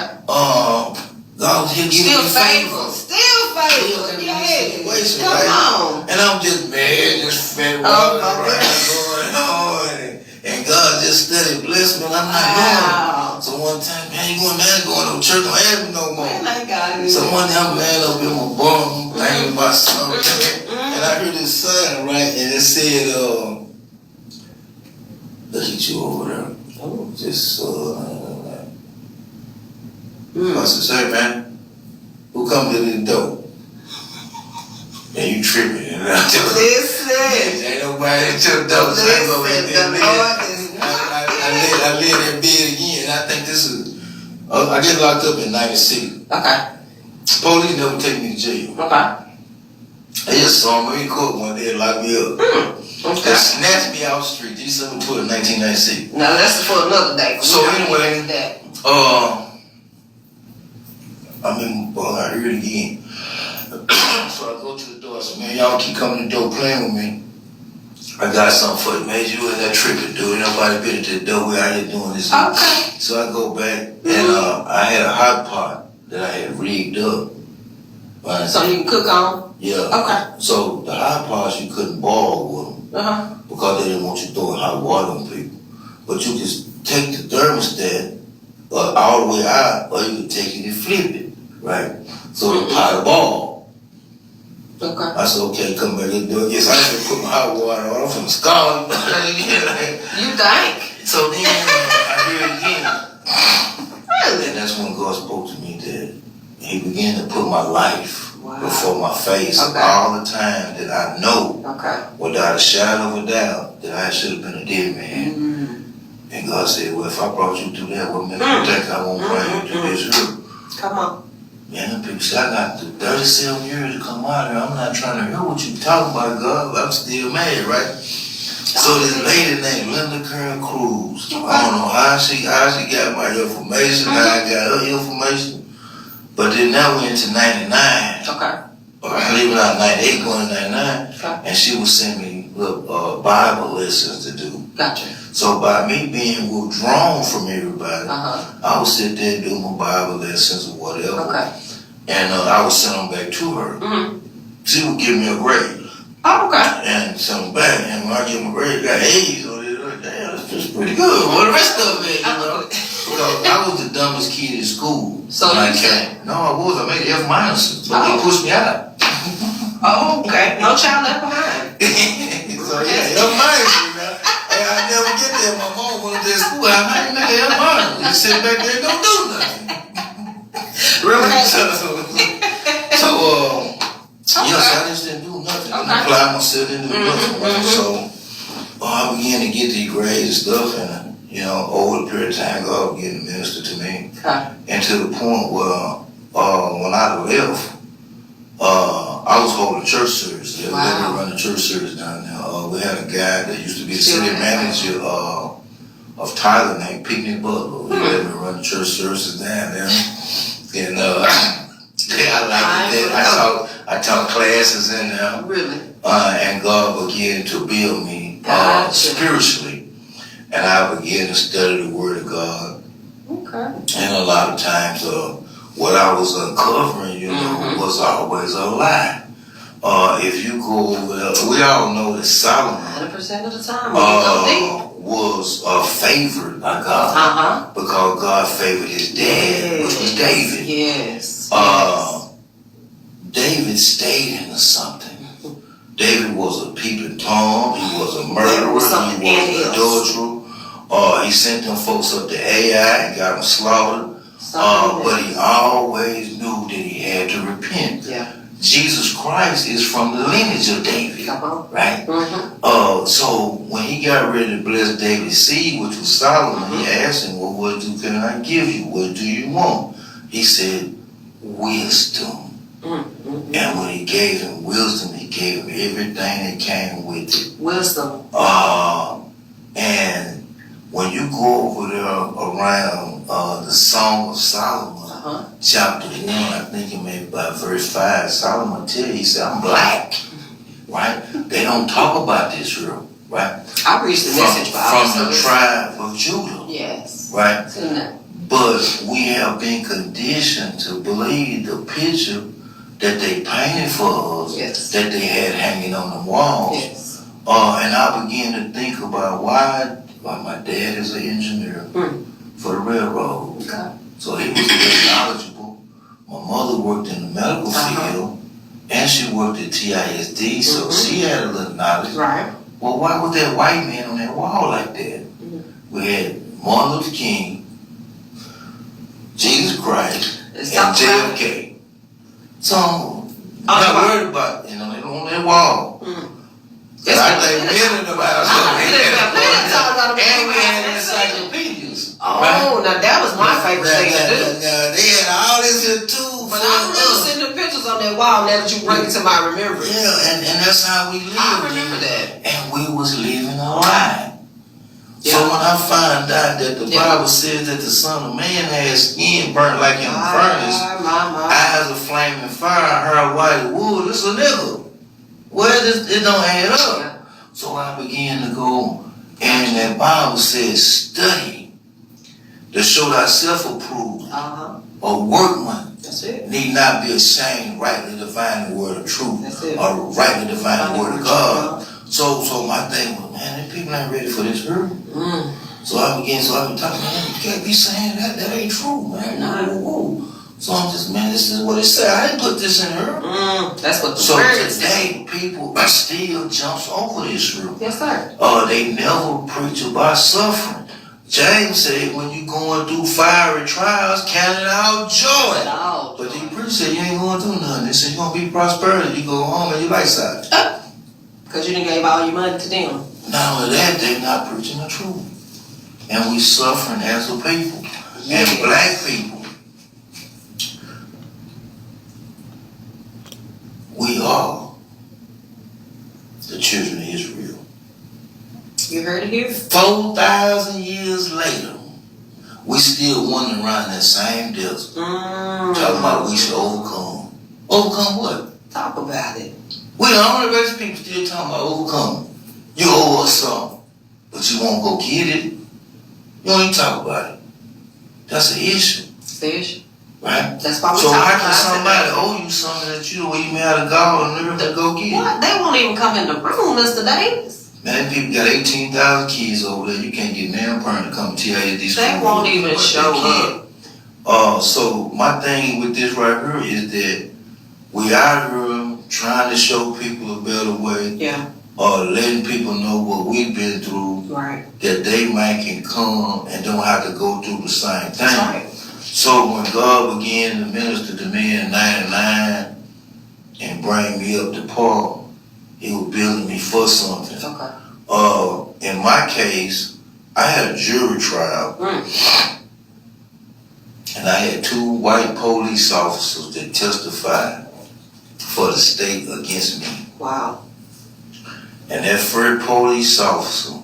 God was here giving Still me faithful. favor. Still faithful. Still Yeah. situation, Come right? on. And I'm just mad, just fed walking around going on. And God just steady blessed me and I'm not doing it. So one time, man, you going mad going to church, don't ask me no more. Man, I got it. So one day I'm laying up in my bum, thinking about something. And I heard this sign, right? And it said, look at you over there. Just, I said, hey man, who come to this door? And you tripping. And I tell Listen. ain't nobody to the door. So I go in there. I lay in that bed again. I think this is, I get locked up in 96. Okay. Police never take me to jail. Okay. They just saw me in court one day and locked me up. They Okay. snatched me out the street, December 12, 1996. Now that's for another day. So anyway, that. I'm in, I heard it again. So I go to the door, I said, man, y'all keep coming to the door playing with me. I got something for you, man. You in that tripping, dude. Nobody been at the door. We out here doing this. Okay. So I go back, and I had a hot pot that I had rigged up. Right? So you can cook on? Yeah. Okay. So the hot pots, you couldn't boil with them. because they didn't want you throwing hot water on people. But you can take the thermostat all the way out, or you can take it and flip it, right? So the pot boil. Okay. I said, okay, come back and do it. Yes, I had to put my hot water on. I'm from the scald. You think? So then I hear it again. Really? And that's when God spoke to me that He began to put my life before my face all the time that I know without a shadow of a doubt that I should have been a dead man. And God said, well, if I brought you through that, what makes you think I won't bring you through this route? Come on. Man, them people say I got through 37 years to come out here. I'm not trying to hear what you talking about, God. I'm still mad, right? So this lady named Linda Kern Cruz, I don't know how she got my information, how I got her information. But then that went to 99. Okay. Leaving out 98, going to 99. Okay. And she was sending me little Bible lessons to do. Gotcha. So by me being withdrawn from everybody, Uh-huh. I would sit there and do my Bible lessons or whatever. Okay. And I would send them back to her. Mm-hmm. She would give me a grade. Oh, okay. And send them back. And when I give them a grade, I got A's on it. Like, damn, that's just pretty good. What the rest of it, you know? I was the dumbest kid in school. So when I you came. No, I was. I made F minuses. But they pushed me out. Oh, okay. No child left behind. So yeah, F minuses, man. Hey, I never get there. My mom went to school. I might make F minuses. You sit back there and don't do nothing. Really? Yes, I just didn't do nothing. I didn't apply myself, didn't do nothing. So I began to get these grades and stuff, and over the period of time, God began to minister to me. And to the point where when I left, I was holding church service. They let me run the church service down there. We had a guy that used to be the city manager of Tyler named Picnic Butler. He let me run the church services down there. And I liked it. I taught classes in there. Really? And God began to build me spiritually. And I began to study the Word of God. Okay. And a lot of times, what I was uncovering, was always a lie. If you go over there, we all know that Solomon 100% of the time when you go deep. Was favored by God because God favored his dad, which was David. Yes. David stayed into something. David was a peeping Tom. He was a murderer. He was an adulterer. He sent them folks up to Ai and got them slaughtered. But he always knew that he had to repent. Yeah. Jesus Christ is from the lineage of David, right? So when he got ready to bless David's seed, which was Solomon, he asked him, well, what can I give you? What do you want? He said, wisdom. And when he gave him wisdom, he gave him everything that came with it. Wisdom. And when you go over there around the Song of Solomon, chapter 1, I think it may be by verse 5, Solomon tell you, he said, I'm black, right? They don't talk about this here, right? I preached the message from the tribe of Judah. Yes. Right? But we have been conditioned to believe the picture that they painted for us, that they had hanging on the walls. Yes. And I began to think about why my dad is an engineer for the railroad. So he was very knowledgeable. My mother worked in the medical field, and she worked at TISD, so she had a little knowledge. Right. Well, why was that white man on that wall like that? We had Martin Luther King, Jesus Christ, and JFK. So, I'm not worried about, on that wall. I think men in the house. And we had encyclopedias. Oh, now that was my favorite thing to do. They had all this here too. But I remember seeing the pictures on that wall now that you bring it to my remembrance. Yeah, and that's how we lived. I remember that. And we was living a lie. So when I find out that the Bible says that the Son of Man has skin burnt like in a furnace, eyes of flaming fire, hair white as wool, it's a nigga. Well, it don't add up. So I began to go, and that Bible says, study to show thyself approved, a workman. That's it. Need not be ashamed, rightly divine the word of truth, That's it. or rightly divine the word of God. So my thing was, man, these people ain't ready for this hurt. So I been talking, man, you can't be saying that ain't true, man. No. So I'm just, man, this is what it said. I didn't put this in her. That's what the So word today, people still jumps over this route. Yes, sir. They never preach about suffering. James said, when you going through fiery trials, count it all joy. But the preacher said, you ain't going through nothing. He said, you're going to be prosperity. You go home and your lights out. Because you didn't give all your money to them. Not only that, they're not preaching the truth. And we suffering as a people. Yes. And black people, we are the children of Israel. You heard it here? 4,000 years later, we still wandering around that same desert. Talking about we should overcome. Overcome what? Talk about it. We the only race of people still talking about overcoming. You owe us something, but you won't go get it. You don't even talk about it. That's an issue. Fish. Right? That's why we So talk how about can somebody it. owe you something that you don't even have the gall and nerve to go get? What? They won't even come in the room, Mr. Davis. Man, people got 18,000 kids over there. You can't get damn parent to come tell you these They people won't even what show they up. So my thing with this right here is that we out here trying to show people a better way. Yeah. Letting people know what we've been through. Right. That they might can come and don't have to go through the same thing. That's right. So when God began to minister to me in 99 and bring me up to par, He was building me for something. Okay. In my case, I had a jury trial. And I had 2 white police officers that testified for the state against me. Wow. And that first police officer,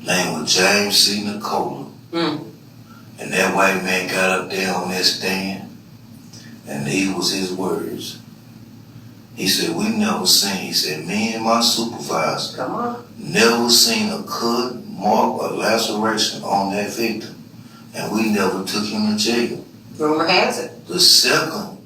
name was James C. Nicola. And that white man got up there on that stand, and these was his words. He said, we never seen, he said, me and my supervisor Come on. never seen a cut, mark, or laceration on that victim. And we never took him to jail. Rumor has it. The second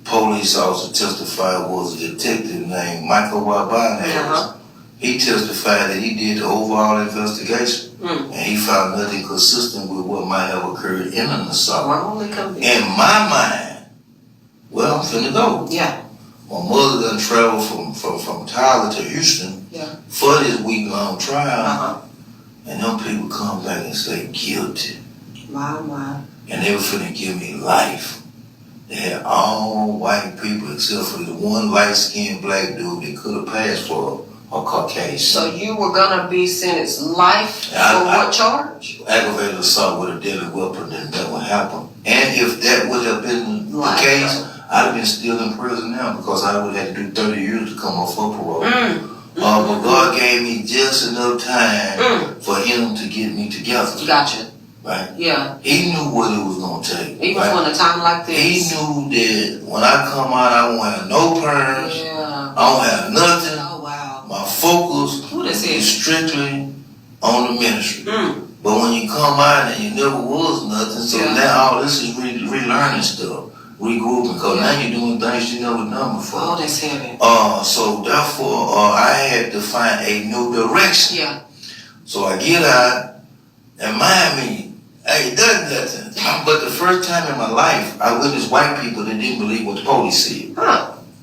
police officer testified was a detective named Michael Wabana. He testified that he did the overall investigation. And he found nothing consistent with what might have occurred in an assault. Wrongly convicted. In my mind, well, I'm finna go. Yeah. My mother done traveled from Tyler to Houston for this week-long trial. And them people come back and say guilty. My. And they were finna give me life. They had all white people except for the one light-skinned black dude that could have passed for a Caucasian. So you were gonna be sentenced life for what charge? Aggravated assault with a deadly weapon, then that would happen. And if that would have been the case, I'd have been still in prison now because I would have had to do 30 years to come off for parole. But God gave me just enough time for Him to get me together. Gotcha. Right? Yeah. He knew what it was going to take. Even for a time like this. He knew that when I come out, I won't have no perms. Yeah. I don't have nothing. Oh, wow. My focus is strictly on the ministry. But when you come out and you never was nothing, so now all this is relearning stuff, regrouping, because now you're doing things you never done before. Oh, that's heavy. So therefore, I had to find a new direction. Yeah. So I get out, and mind me, I ain't done nothing. But the first time in my life, I witnessed white people that didn't believe what the police said.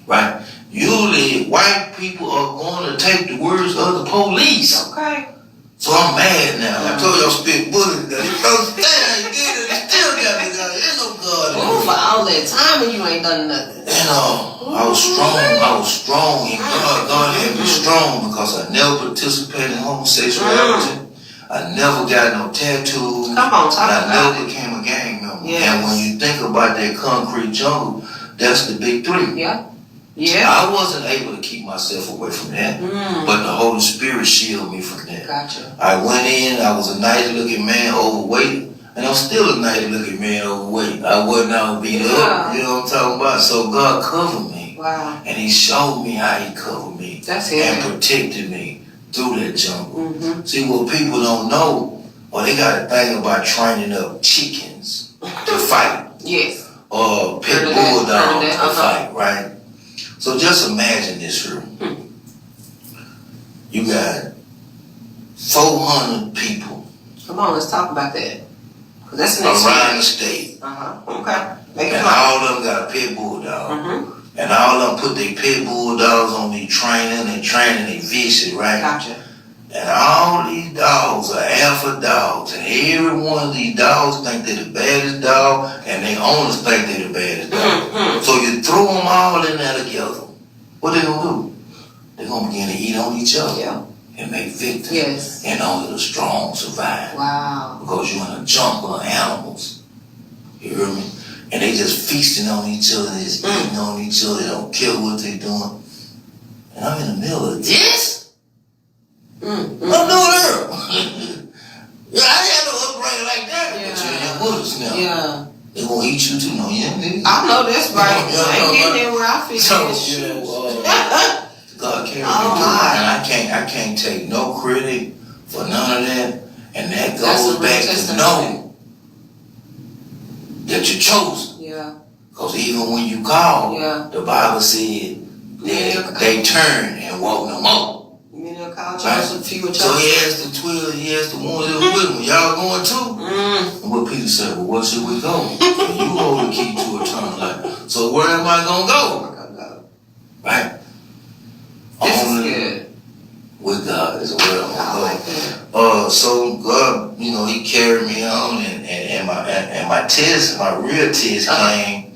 Right? Usually, white people are going to take the words of the police. Okay. So I'm mad now. I told y'all spit bullet today. You still got me down. Ain't no God. Oh, for all that time and you ain't done nothing. And I was strong. And God had me strong because I never participated in homosexuality. I never got no tattoos. Come on, talk and I about never became a gang member. Yes. And when you think about that concrete jungle, that's the big 3. Yeah. Yeah. I wasn't able to keep myself away from that, but the Holy Spirit shielded me from that. Gotcha. I went in, I was a nice looking man, overweight, and I'm still a nice looking man, overweight. I wasn't out beat up, you know what I'm talking about? So God covered me. Wow. And He showed me how He covered me. That's it. And protected me through that jungle. See, what people don't know, or they got a thing about training up chickens to fight. Yes. Or pit bulldogs to fight, right? So just imagine this here. You got 400 people Come on, let's talk about that. 'Cause that's the next around the state, Okay. Make it and fly. all of them got a pit bull dog. And all of them put their pit bull dogs on their training, they vicious, right? Gotcha. And all these dogs are alpha dogs, and every one of these dogs think they're the baddest dog, and they owners think they're the baddest dog. So you throw them all in there together, what they gonna do? They're gonna begin to eat on each other Yeah. and make victims. Yes. And only the strong survive. Wow. Because you're in a jungle of animals. You hear me? And they just feasting on each other, they just eating on each other, they don't care what they doing. And I'm in the middle of this. I'm doing her. Yeah, I had no upbringing like that. Yeah. But you're in the woods now. Yeah. They gonna eat you too, no? Yeah, nigga. I know that's right. Yeah, I ain't getting there where I fit So, in. you know, God carry me Oh, through, my. and I can't take no credit for none of that. And that That's goes a real back to testimony. know that you're chosen. Yeah. Cause even when you call, Yeah. the Bible said that they turn and walk no more. Many are called, Right. chosen, few are So chosen. he asked the 12, he asked the ones that were with him, y'all going too? And what Peter said, well, where should we go? And you hold the key to eternal life. So where am I gonna go? Right? This is Only good. with God is where I'm I gonna like that. go. So God, you know, he carried me on, and my test, my real test came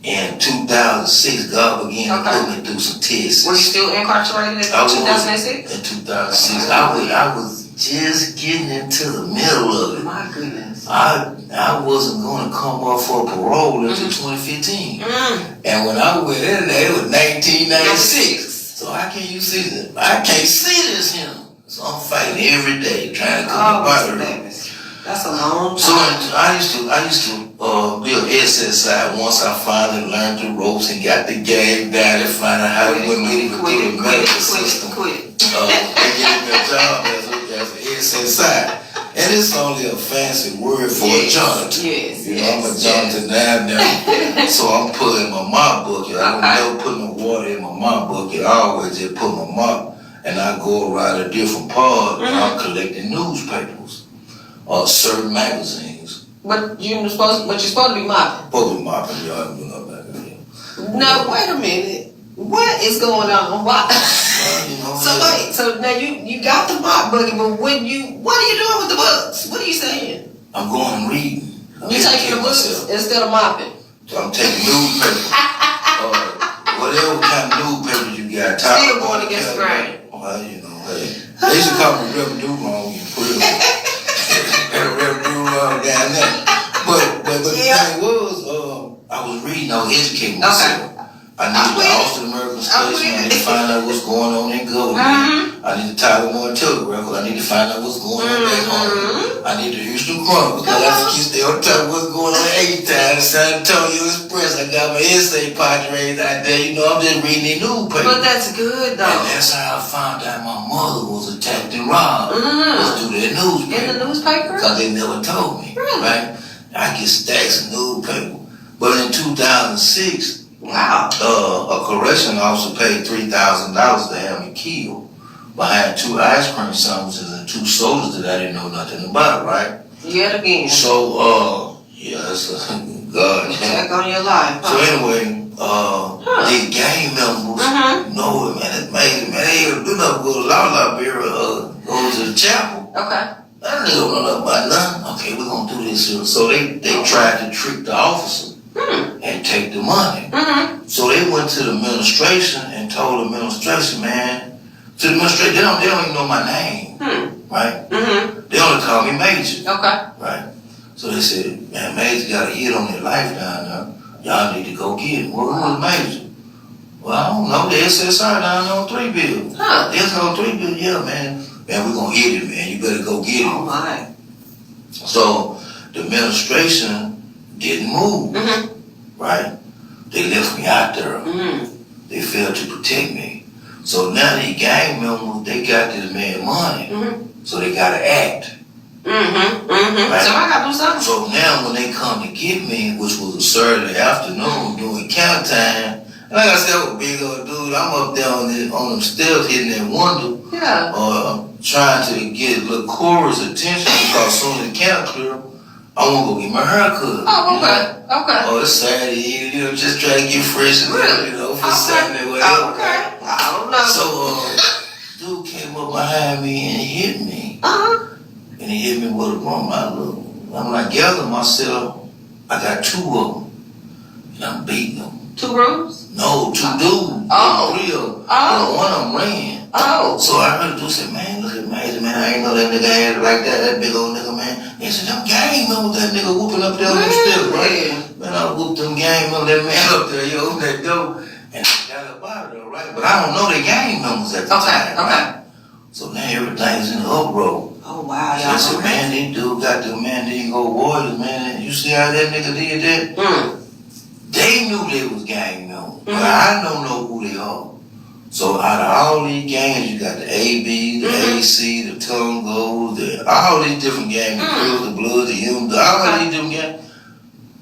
in 2006. God began to put me through some tests. Were you still incarcerated in I was 2006? in 2006. I was just getting into the middle of it. My goodness. I wasn't going to come off for parole until 2015. And when I went in there, it was 1996. So how can you see this? I can't see this here. So I'm fighting every day trying to come Oh, up. Mr. Davis. That's a long time. So I used to be an SSI once I finally learned the ropes and got the game down and find out how to maneuver through the medical system. Quit. They gave me a job as an SSI. And it's only a fancy word for a janitor. Yes, You know, I'm a janitor now. So I'm pulling my mop bucket. I don't never put no water in my mop bucket. I always just put my mop and I go around a different part and I'm collecting newspapers or certain magazines. But you're supposed to be mopping. Probably mopping, y'all ain't doing nothing back there. No, wait a minute. What is going on? Why? You know, So wait, so now you got the mop bucket, but what are you doing with the books? What are you saying? I'm going and reading. You taking the books instead of mopping? So I'm taking newspapers. Whatever kind of newspapers you got. Still going against the grain. Well, you know, hey. They used to call me Revenue Wrong in prison. Revenue Wrong down there. But the thing was, I was reading, I was educating myself. I needed the Austin American Station. I need to find out what's going on in government. I need the Title I Telegram because I need to find out what's going on back home. I need the Houston Chronicle because I have to stay on top of what's going on in H-Town, San Antonio Express. I got my essay Padres out there. You know, I'm just reading the newspaper. But that's good though. And that's how I found out my mother was attacked and robbed. Was through that newspaper. In the newspaper? Because they never told me. Really? Right? I get stacks of newspaper. But in 2006, Wow. a correction officer paid $3,000 to have me killed behind 2 ice cream sandwiches and 2 sodas that I didn't know nothing about, right? Yet again. So, yeah, that's God. Check on your life. So anyway, these gang members know it, man. It's amazing, man. They ain't do nothing with a law library, go to the chapel. Okay. I didn't know nothing about nothing. Okay, we're gonna do this here. So they tried to trick the officer and take the money. So they went to the administration and told the administration, man, to the administration, they don't even know my name, right? They only call me Major, Okay. right? So they said, man, Major got a hit on their life down there. Y'all need to go get him. Well, who was Major? Well, I don't know. The SSI down there on 3 bill. It's on 3 bill, yeah, man. Man, we're gonna hit him, man. You better go get him. Oh my. So the administration didn't move, right? They left me out there. They failed to protect me. So now they gang members, they got this man money. So they gotta act. Right? So I gotta do something. So now when they come to get me, which was a Saturday afternoon during count time, Like I said, I'm a big old dude. I'm up there on them stairs hitting that window, Yeah. trying to get little Corey's attention because as soon as the camp clear, I want to go get my hair cut. Oh, okay. Okay. Oh, it's Saturday evening, just try to get fresh and Really? for Saturday, whatever. Okay. I don't know. So, dude came up behind me and he hit me. And he hit me with a broom. When I gathered myself, I got 2 of them. And I'm beating them. 2 rooms? No, 2 dudes. Oh. 3 of them. Oh. One of them ran. Oh. So I heard the dude say, man, look at me, man. I ain't know that nigga had it like that big old nigga, man. He said, them gang members, that nigga whooping up there on the stairs, right? Man, I whooped them gang members, that man up there, yo, opened that door. And I got up out of there, right? But I don't know they gang members at the time, right? So now everything's in the uproar. Oh, wow. I said, man, these dude got the man, they go warriors, man. You see how that nigga did that? They knew they was gang members, but I don't know who they are. So out of all these gangs, you got the AB, the AC, the Tungos, all these different gangs, the Crips, the Bloods, the M, all these different gangs.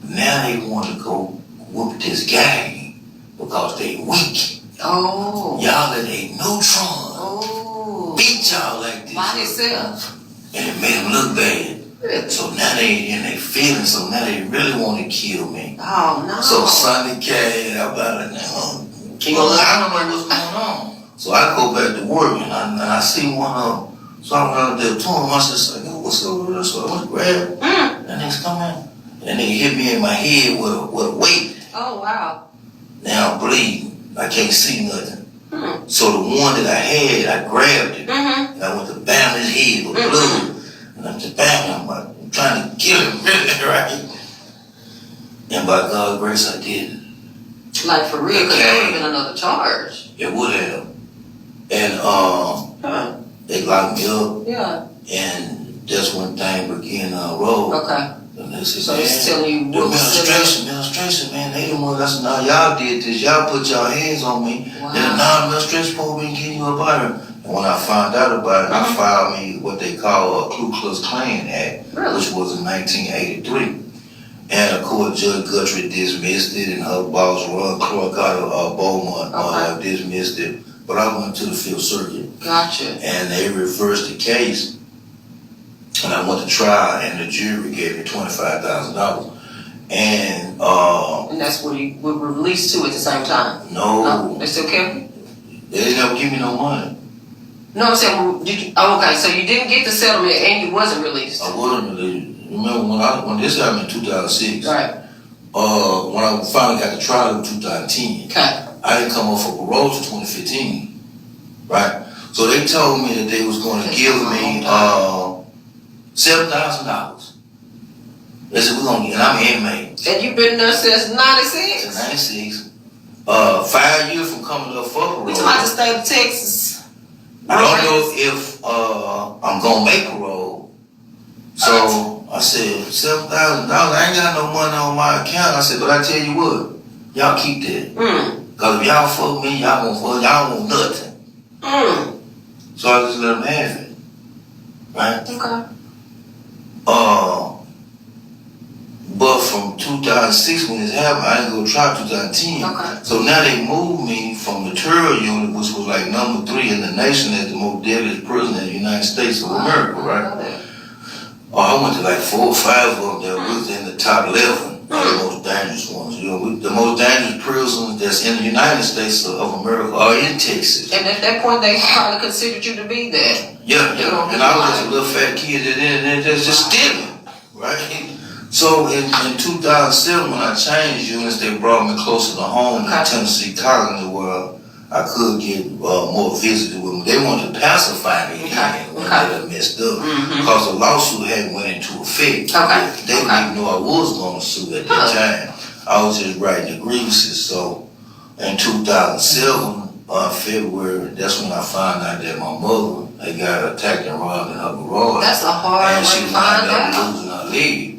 Now they want to go whoop this gang because they weak. Oh. Y'all that ain't neutron. Oh. Beat y'all like this. By themselves. And it made them look bad. Really? So now they in their feelings, so now they really want to kill me. Oh, no. So Sunday came, I'm about it now. Well, I don't know what's going on. So I go back to work and I see one of them. So I went out there to him. I said, yo, what's up with this? So I went to grab him. And he's coming. And they hit me in my head with a weight. Oh, wow. Now I'm bleeding. I can't see nothing. So the one that I had, I grabbed it. And I went to bam his head with blood. And I'm just bam, I'm trying to kill him, really, right? And by God's grace, I did it. Like, for real, because there would have been another charge. It would have. And they locked me up. Yeah. And that's when things began to roll. Okay. And they said, So it's telling you the what was administration, man, they the ones that's now y'all did this, y'all put y'all hands on me. Wow. And the non-administration supposed to be getting you up out of here. And when I found out about it, I filed me what they call a Ku Klux Klan Act, which was in 1983. And of course, Judge Guthrie dismissed it, and her boss, Ron Clark out of Beaumont, dismissed it. But I went to the Fifth Circuit. Gotcha. And they reversed the case. And I went to trial, and the jury gave me $25,000. And that's what you were released to at the same time? No. They still kept you? They didn't ever give me no money. No, I'm saying, okay, so you didn't get the settlement and you wasn't released? I wasn't released. Remember when this happened in 2006? Right. When I finally got the trial in 2010. Okay. I didn't come off for parole till 2015. Right? So they told me that they was going to give me $7,000. They said, we're going to get, and I'm an inmate. And you've been there since 96? Since 96. 5 years from coming up for parole. We talking about the state of Texas. I don't know if I'm going to make parole. So I said, $7,000. I ain't got no money on my account. I said, but I tell you what, y'all keep that. Because if y'all fuck me, y'all want nothing. So I just let them have it. Right? Okay. But from 2006 when this happened, I didn't go to trial 2010. Okay. So now they moved me from the Terror Unit, which was like number 3 in the nation as the most deadliest prison in the United States of America, right? I went to like 4 or 5 of them that was in the top 11 of the most dangerous ones. You know, the most dangerous prisons that's in the United States of America are in Texas. And at that point, they probably considered you to be there. Yeah. And I was just a little fat kid that just stealing, right? So in 2007, when I changed units, they brought me closer to home in Tennessee Colony where I could get more visited with them. They wanted to pacify me again when they had messed up because the lawsuit hadn't went into effect. They didn't even know I was going to sue at that time. I was just writing the grievances. So in 2007, February, that's when I found out that my mother had got attacked and robbed in her garage. That's a hard way to find out. And she was losing her leg.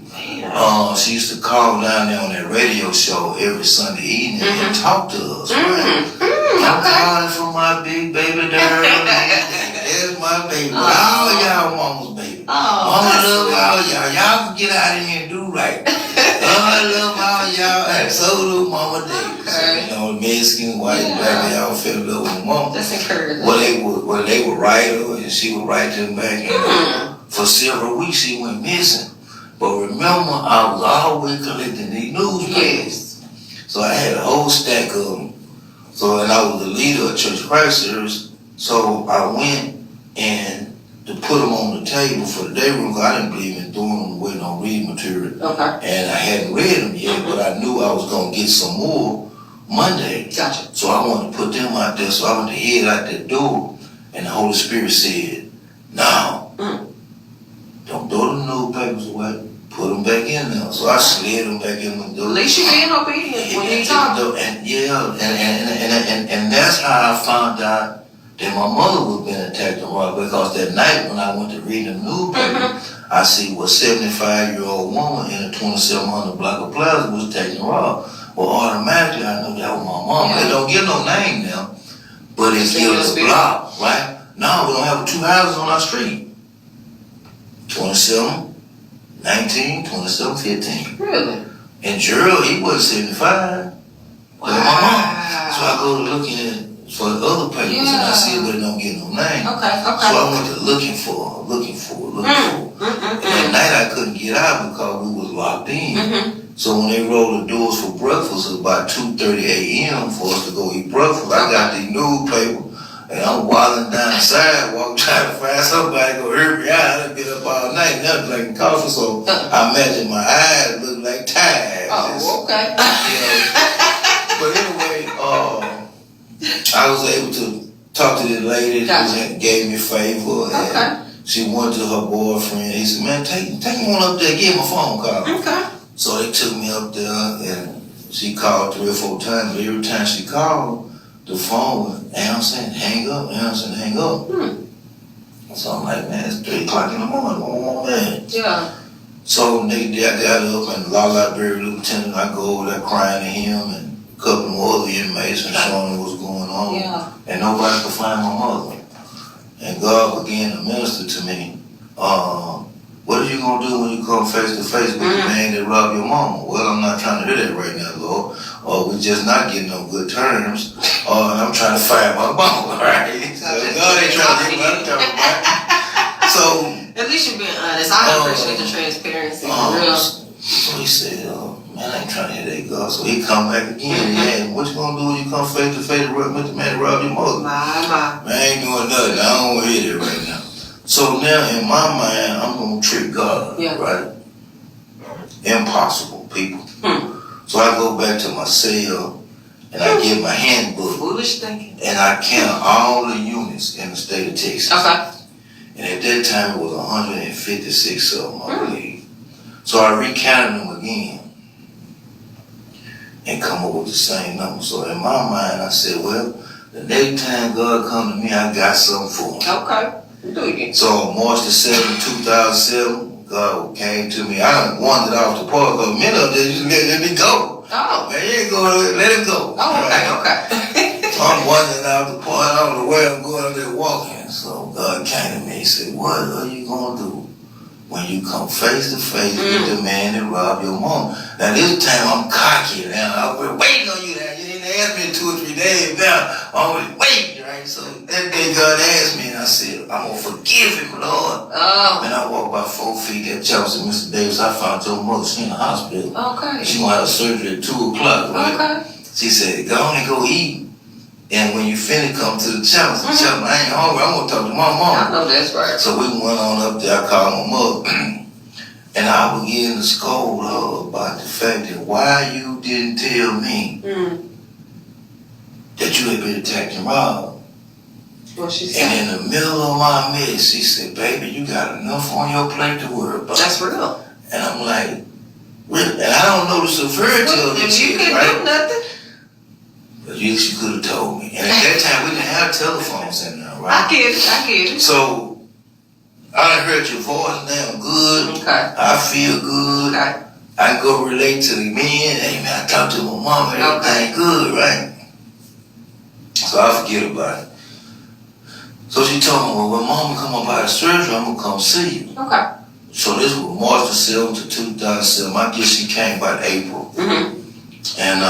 She used to call down there on that radio show every Sunday evening and talk to us, right? I'm calling for my big baby girl. There's my baby. All y'all mama's baby. Mama love all y'all. Y'all can get out of here and do right. I love all y'all. And so do Mama Davis. So, you know, Mexican, white, black, they all fell in love with my mom. That's encouraging. Well, they would write her, and she would write them back. And for several weeks, she went missing. But remember, I was always collecting these newspapers. So I had a whole stack of them. So, and I was the leader of Church of Christ service. So I went and to put them on the table for the day room, because I didn't believe in doing them waiting on reading material. Okay. And I hadn't read them yet, but I knew I was going to get some more Monday. Gotcha. So I wanted to put them out there. So I went to head out that door, and the Holy Spirit said, "Now, don't throw the newspapers away. Put them back in there." So I slid them back in the door. At least you being obedient when you talk. And that's how I found out that my mother was being attacked and robbed, because that night when I went to read the newspaper, I see what 75-year-old woman in a 2700 block of Plaza was taken robbed. Well, automatically I knew that was my mom. Yeah. They don't get no name now, but it's still a block, right? Now we don't have 2 houses on our street. 27, 19, 27, 15. Really? And Gerald, he was 75. Wow. My mom. So I go to looking for the other papers, and I see that they don't get no name. Okay. So I went to looking for her. And that night I couldn't get out because we was locked in. So when they rolled the doors for breakfast, it was about 2:30 a.m. for us to go eat breakfast. I got the newspaper, and I'm wilding down the sidewalk trying to find somebody to go hurt me out. I've been up all night, nothing drinking coffee, so I imagine my eyes look like tired. Oh, okay. But anyway, I was able to talk to this lady who gave me favor, and she went to her boyfriend. He said, "Man, take me on up there, give him a phone call." Okay. So they took me up there, and she called 3 or 4 times. But every time she called, the phone would answer and hang up, answer and hang up. So I'm like, man, it's 3 o'clock in the morning. Oh, man. Yeah. So I got up, and Lala Berry Lieutenant, I go over there crying to him, and a couple more other inmates, and showing them what's going on. Yeah. And nobody could find my mother. And God began to minister to me. What are you going to do when you come face to face with the man that robbed your mama? Well, I'm not trying to hear that right now, Lord. We're just not getting on good terms. And I'm trying to find my mama, right? So God ain't trying to get my terms, right? So, at least you're being honest. I appreciate the transparency. So he said, man, I ain't trying to hear that, God. So he come back again. Yeah, what you going to do when you come face to face with the man that robbed your mother? My. Man, I ain't doing nothing. I don't want to hear that right now. So now in my mind, I'm going to trick God, right? Impossible, people. So I go back to my cell, and I get my handbook. Foolish thinking. And I count all the units in the state of Texas. Okay. And at that time, it was 156 of them, I believe. So I recounted them again and come up with the same number. So in my mind, I said, well, the next time God come to me, I got something for him. Okay. Do it. So on March the 7th, 2007, God came to me. I done wandered off the park, because many of them just let me go. Oh. Man, you ain't going, let him go. Oh, okay. So I'm wandering out the park. I don't know where I'm going, I'm there walking. So God came to me and said, what are you going to do when you come face to face with the man that robbed your mom? Now this time I'm cocky now. I've been waiting on you now. You didn't ask me 2 or 3 days now. I'm always waiting, right? So that day God asked me, and I said, I'm going to forgive him, Lord. Oh. And I walked by 4 feet at Chelsea, Mr. Davis. I found your mother. She in the hospital. Okay. She gonna have surgery at 2 o'clock, right? Okay. She said, go on and go eat. And when you finish, come to the challenge. I ain't hungry. I'm gonna talk to my mom. I know that's right. So we went on up there. I called my mother, and I began to scold her about the fact that why you didn't tell me that you had been attacked and robbed. What she said. And in the middle of my mess, she said, "Baby, you got enough on your plate to worry about." That's real. And I'm like, really? And I don't know the severity of it. You couldn't do nothing. But you could have told me. And at that time, we didn't have telephones in there, right? I get it. So, I done heard your voice now. I'm good. Okay. I feel good. Okay. I can go relate to the men. Hey, man, I talked to my mom. Everything good, right? So I forget about it. So she told me, well, when mama come up out of surgery, I'm going to come see you. Okay. So this was March the 7th to 2007. I guess she came about April. And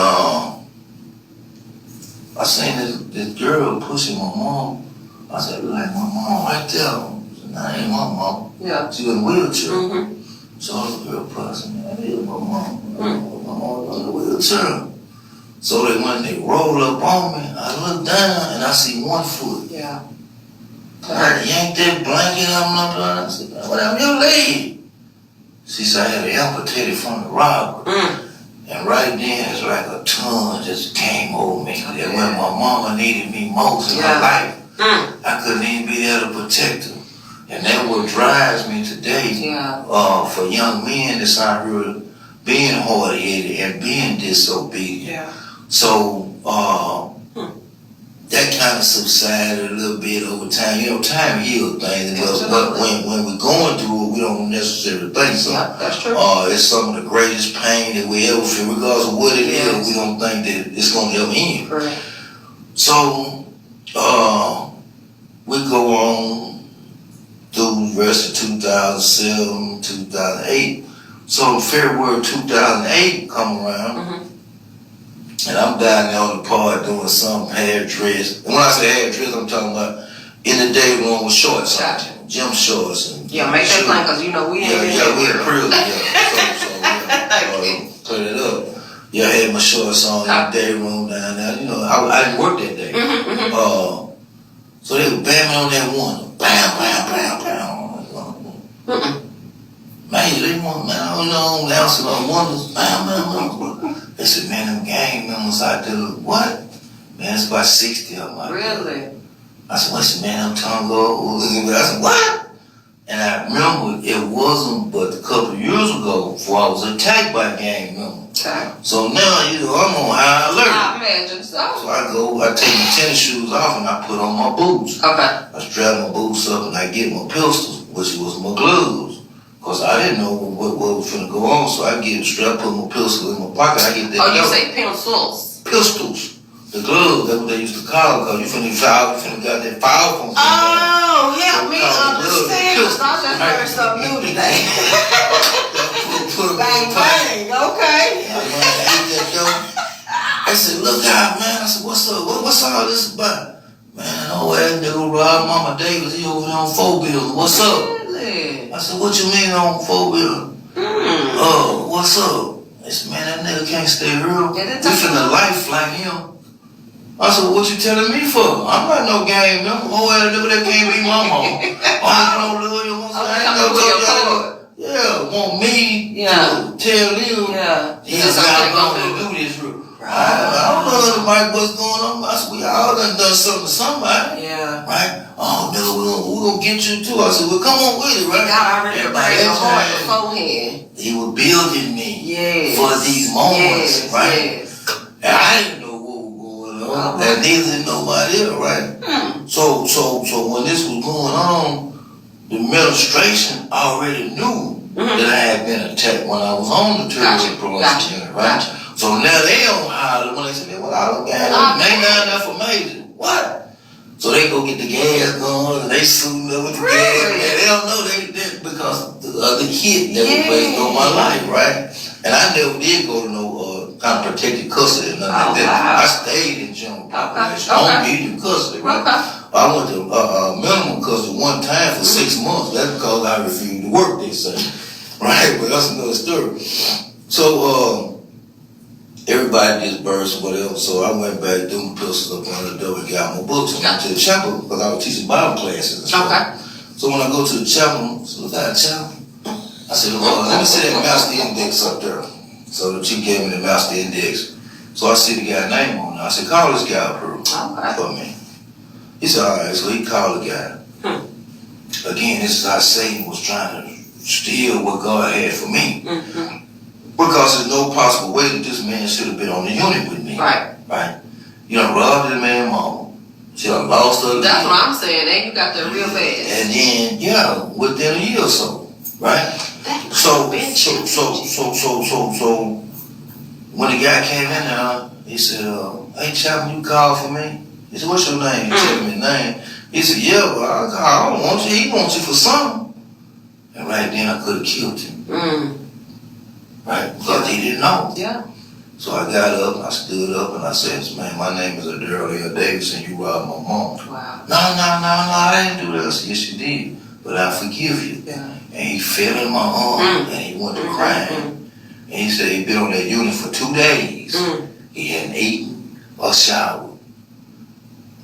I seen this girl pushing my mom. I said, like my mom right there. I said, nah, that ain't my mom. Yeah. She was in a wheelchair. Mm-hmm. So the girl pushing me. That is my mom. My mom was in a wheelchair. So that when they roll up on me, I look down and I see one foot. Yeah. I yanked that blanket up and I said, what happened to your leg? She said, I had it amputated from the robbery. And right then, it's like a ton just came over me. That when my mama needed me most in her life, I couldn't even be there to protect her. And that what drives me today, for young men that's out here being hard-headed and being disobedient. Yeah. So, that kind of subsided a little bit over time. You know, time heals things, but when we're going through it, we don't necessarily think so. Yeah, that's true. It's some of the greatest pain that we ever feel, regardless of what it is. We don't think that it's going to ever end. Correct. So, we go on through the rest of 2007, 2008. So February 2008 come around. And I'm down there on the part doing some hairdress. And when I say hairdress, I'm talking about in the day room with shorts on, gym shorts. And make that plain, because you know we ain't we in prison. So cut it up. I had my shorts on in the day room down there. You know, I didn't work that day. So they were bamming on that one. Bam, bam, bam, bam. Man, they want, man, I don't know, announcing on wonders. Bam, bam, bam. They said, man, them gang members out there, what? Man, it's about 60 of them out there. Really? I said, what's the man, I'm telling go. I said, what? And I remember it wasn't but a couple of years ago before I was attacked by a gang member. Okay. So now, you know, I'm on high alert. I imagine so. So I take my tennis shoes off and I put on my boots. Okay. I strap my boots up and I get my pistols, which was my gloves. Cause I didn't know what was finna go on, so I get strapped, put my pistol in my pocket. I get that. Oh, you say pencils? Pistols. The gloves, that's what they used to call it, cause you finna got that foul from. Oh, help me understand, cause I just learned something new today. Bang, bang, okay. I said, look out, man. I said, what's up? What's all this about? Man, no way, nigga rob Mama Davis. He over there on 4 bills. What's up? I said, what you mean on 4 bills? What's up? I said, man, that nigga can't stay real. We finna life like him. I said, what you telling me for? I'm not no game member. Whole ass nigga that can't be my mama. Want me to tell them he's not gonna do this. I don't know Mike, what's going on. I said, we all done something to somebody. Yeah. Right? Oh, nigga, we gonna get you too. I said, well, come on with it, right? God already prepared your heart beforehand. He was building me for these moments, right? And I didn't know what was going on. And neither did nobody else, right? So when this was going on, the administration already knew that I had been attacked when I was on the terrorist prevention unit, right? So now they don't holler when they say, well, I don't gas, they not enough for major. What? So they go get the gas guns and they suiting up with the gas. And they don't know they did because of the hit that was placed on my life, right? And I never did go to no kind of protected custody or nothing like that. I stayed in general population. I don't need in custody, right? I went to minimum custody one time for 6 months. That's because I refused to work, they say. Right? But that's another story. So, everybody dispersed or whatever, so I went back, threw my pistols up under the door and got my books and went to the chapel because I was teaching Bible classes and stuff. Okay. So when I go to the chapel, I said, look at the chapel. I said, let me see that master index up there. So the chief gave me the master index. So I see the guy's name on it. I said, call this guy up here for me. He said, all right, so he called the guy. Again, this is how Satan was trying to steal what God had for me. Because there's no possible way that this man should have been on the unit with me. Right? You done robbed this man's mama. She done lost her. That's what I'm saying. And you got there real fast. And then, within a year or so. Right? So when the guy came in there, he said, hey, Chapman, you called for me? He said, what's your name? He told me his name. He said, yeah, but I don't want you. He wants you for something. And right then I could have killed him. Right? Because he didn't know. So I got up, I stood up, and I said, man, my name is Daryl L. Davis, and you robbed my mom. Wow. No, I didn't do that. I said, yes, you did, but I forgive you. Yeah. And he fell in my arm, and he went to crying. And he said he'd been on that unit for 2 days. He hadn't eaten or showered.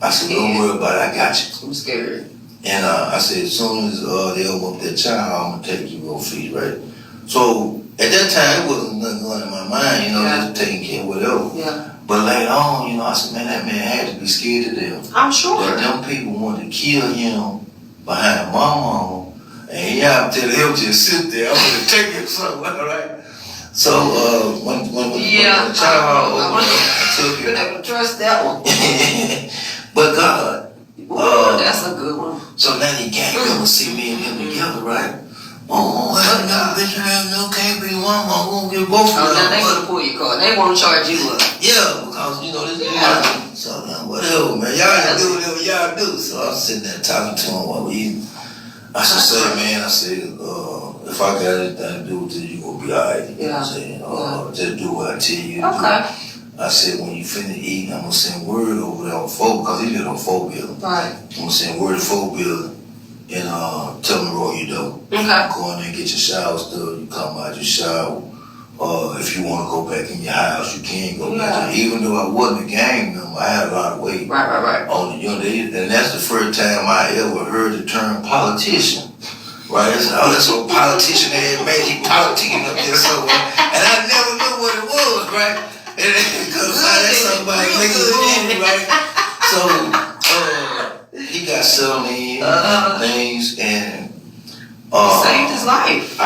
I said, don't worry about it, I got you. I'm scared. And I said, as soon as they open up that child, I'm gonna take you to go feed, right? So at that time, it wasn't nothing going in my mind, just taking care of whatever. Yeah. But later on, I said, man, that man had to be scared to death. I'm sure. That them people wanted to kill him behind my mama. And I'm telling him just sit there, I'm gonna take him somewhere, right? So when the child opened up, I took You him. never trust that one. But God, That's a good one. so now he can't come see me and him together, right? Oh, well, God, bitch, you can't be one, I'm gonna get both of Oh, now they them. gonna pull your card. They wanna charge you up. Yeah, because this is mine. So now whatever, man, y'all can do whatever y'all do. So I'm sitting there talking to him while we eating. I said, say, man, if I got anything to do with it, you gonna be alright. You know what I'm saying? Just do what I tell you to do. Okay. I said, when you finish eating, I'm gonna send word over there on 4, because he lived on 4 building. Right. I'm gonna send word to 4 building and tell them to roll you dough. Okay. Go in there and get your shower stuff. You come out, you shower. If you want to go back in your house, you can go back. Even though I wasn't a gang member, I had a lot of weight. Right. On the and that's the first time I ever heard the term politician. Right? I said, that's what a politician had made. He politicking up there somewhere. And I never knew what it was, right? Because that's something about making money, right? So he got settled in things, and saved his life.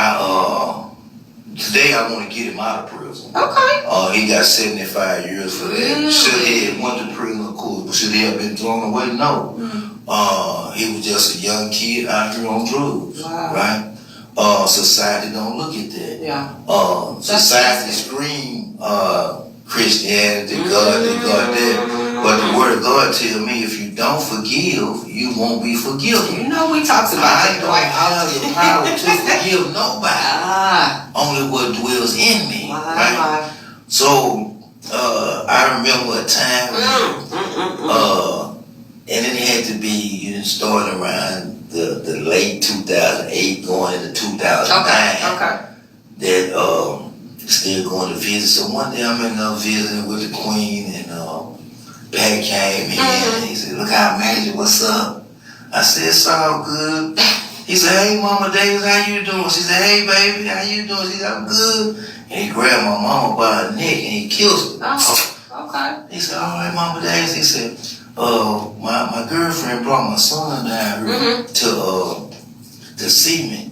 Today I want to get him out of prison. Okay. He got 75 years for that. Really? Should he have went to prison, of course, but should he have been thrown away? No. He was just a young kid out here on drugs, right? Society don't look at that. Yeah. Society scream Christianity, God, that. But the word of God tell me if you don't forgive, you won't be forgiven. You know we talked about I that don't quite have often. the power to forgive nobody. Only what dwells in me, right? So I remember a time, and it had to be starting around the late 2008, going into 2009. Okay. That still going to visit. So one day I'm in there visiting with the Queen, and Pat came in and he said, look how Magic, what's up? I said, it's all good. He said, hey, Mama Davis, how you doing? She said, hey, baby, how you doing? She said, I'm good. And he grabbed my mama by her neck and he kissed her. Oh, okay. He said, all right, Mama Davis. He said, my girlfriend brought my son down here to see me.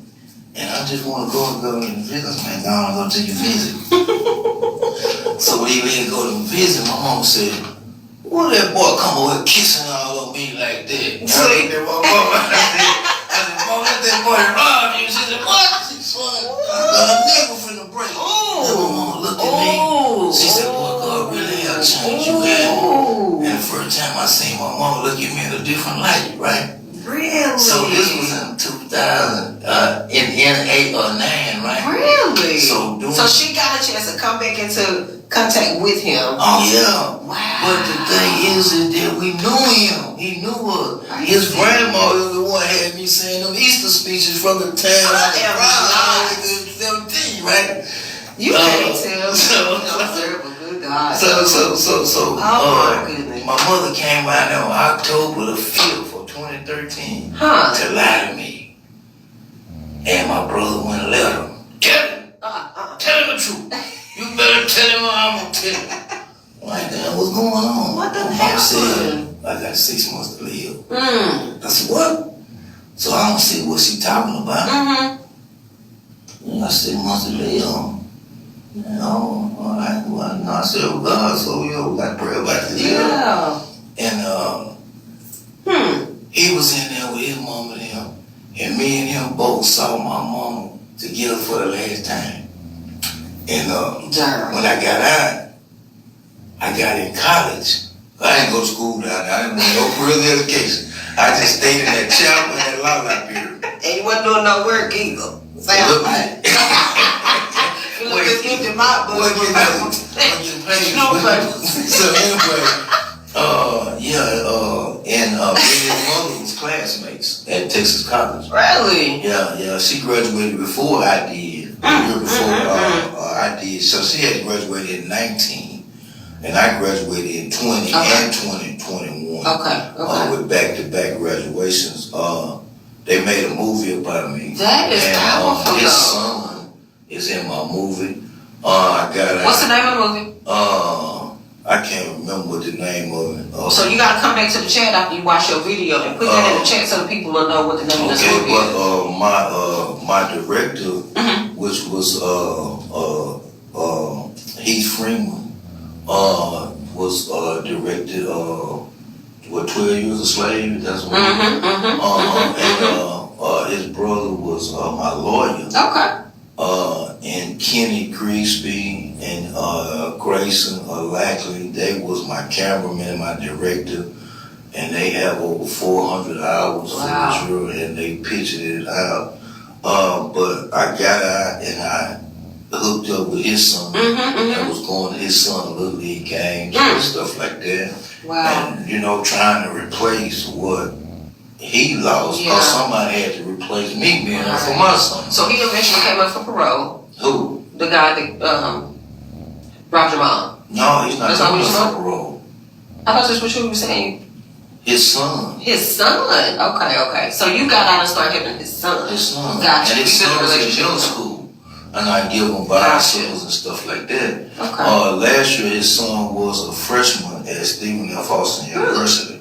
And I just want to go and visit. I said, man, go on, go to your visit. So when he let me go to visit, my mom said, why that boy come over here kissing all on me like that? I looked at my mama. I said, Mom, let that boy rob you. She said, what? She said, a nigga finna break. And my mama looked at me. She said, boy, God really have changed you, man. And the first time I seen my mama look at me in a different light, right? Really? So this was in 2000, in 8 or 9, right? Really? So she got a chance to come back into contact with him. Oh yeah. Wow. But the thing is that we knew him. He knew us. His grandma was the one had me saying them Easter speeches from the time I was 17, right? You can't tell. Serve a good God. So my goodness. My mother came out on October the 5th of 2013 to lie to me. And my brother went and let him. Tell him the truth. You better tell him or I'm gonna tell him. Like, damn, what's going on? What the My hell? mom said, I got 6 months to live. Mm. I said, what? So I don't see what she talking about. Mm-hmm. I got 6 months to live. You know, all right. Well, no, I said, well, God, so, we got to pray about this. Yeah. And he was in there with his mama and him. And me and him both saw my mama together for the last time. And when I got out, I got in college. I didn't go to school down there. I didn't want no further education. I just stayed in that chapel and that law library. And you wasn't doing no work either. Sounds like. You look just empty my book. Well, you paid. No, but So anyway, and me and his mother was classmates at Texas College. really? Yeah, she graduated before I did. A year before I did. So she had graduated in 19, and I graduated in 20 and 2021. Okay. With back-to-back graduations. They made a movie about me. That is powerful, His though. son is in my movie. What's the name of the movie? I can't remember what the name of it. So you gotta come back to the chat after you watch your video and put that in the chat so the people will know what the name of this movie is. My director, which was Heath Freeman, was directed 12 Years a Slave. That's what. And his brother was my lawyer. Okay. And Kenny Griesby and Grayson Lackley, they was my cameraman, my director, and they have over 400 hours for the show, and they pitched it out. But I got out and I hooked up with his son. I was going to his son little league games and stuff like that. Wow. And trying to replace what he lost, because somebody had to replace me being there for my son. So he eventually came up for parole. Who? The guy that Roger Mom. No, he's not That's not coming what you up for parole. I thought that's what you were saying. His son. His son. Okay. So you got out and started helping his son. His son. Gotcha. And his son was in relationship. middle school. And I give him bicycles and stuff like that. Okay. Last year his son was a freshman at Stephen F. Austin University.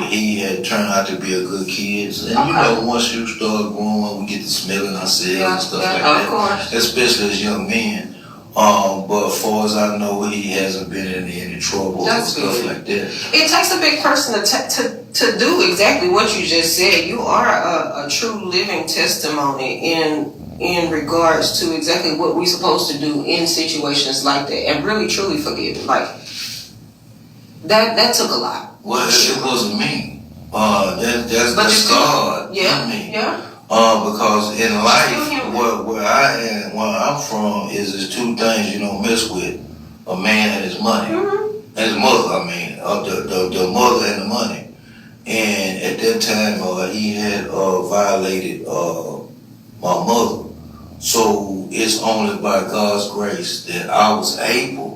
He had turned out to be a good kid. And once you start growing, we get to smelling ourselves and stuff like that. Of course. Especially as young men. But as far as I know, he hasn't been in any trouble and stuff like that. It takes a big person to do exactly what you just said. You are a true living testimony in regards to exactly what we're supposed to do in situations like that, and really truly forgive. Like that took a lot. Well, it wasn't me. That's God. Yeah. Me. Yeah. Because in life, where I'm from, is there's two things you don't mess with: a man and his money, and his mother. The mother and the money. And at that time, he had violated my mother. So it's only by God's grace that I was able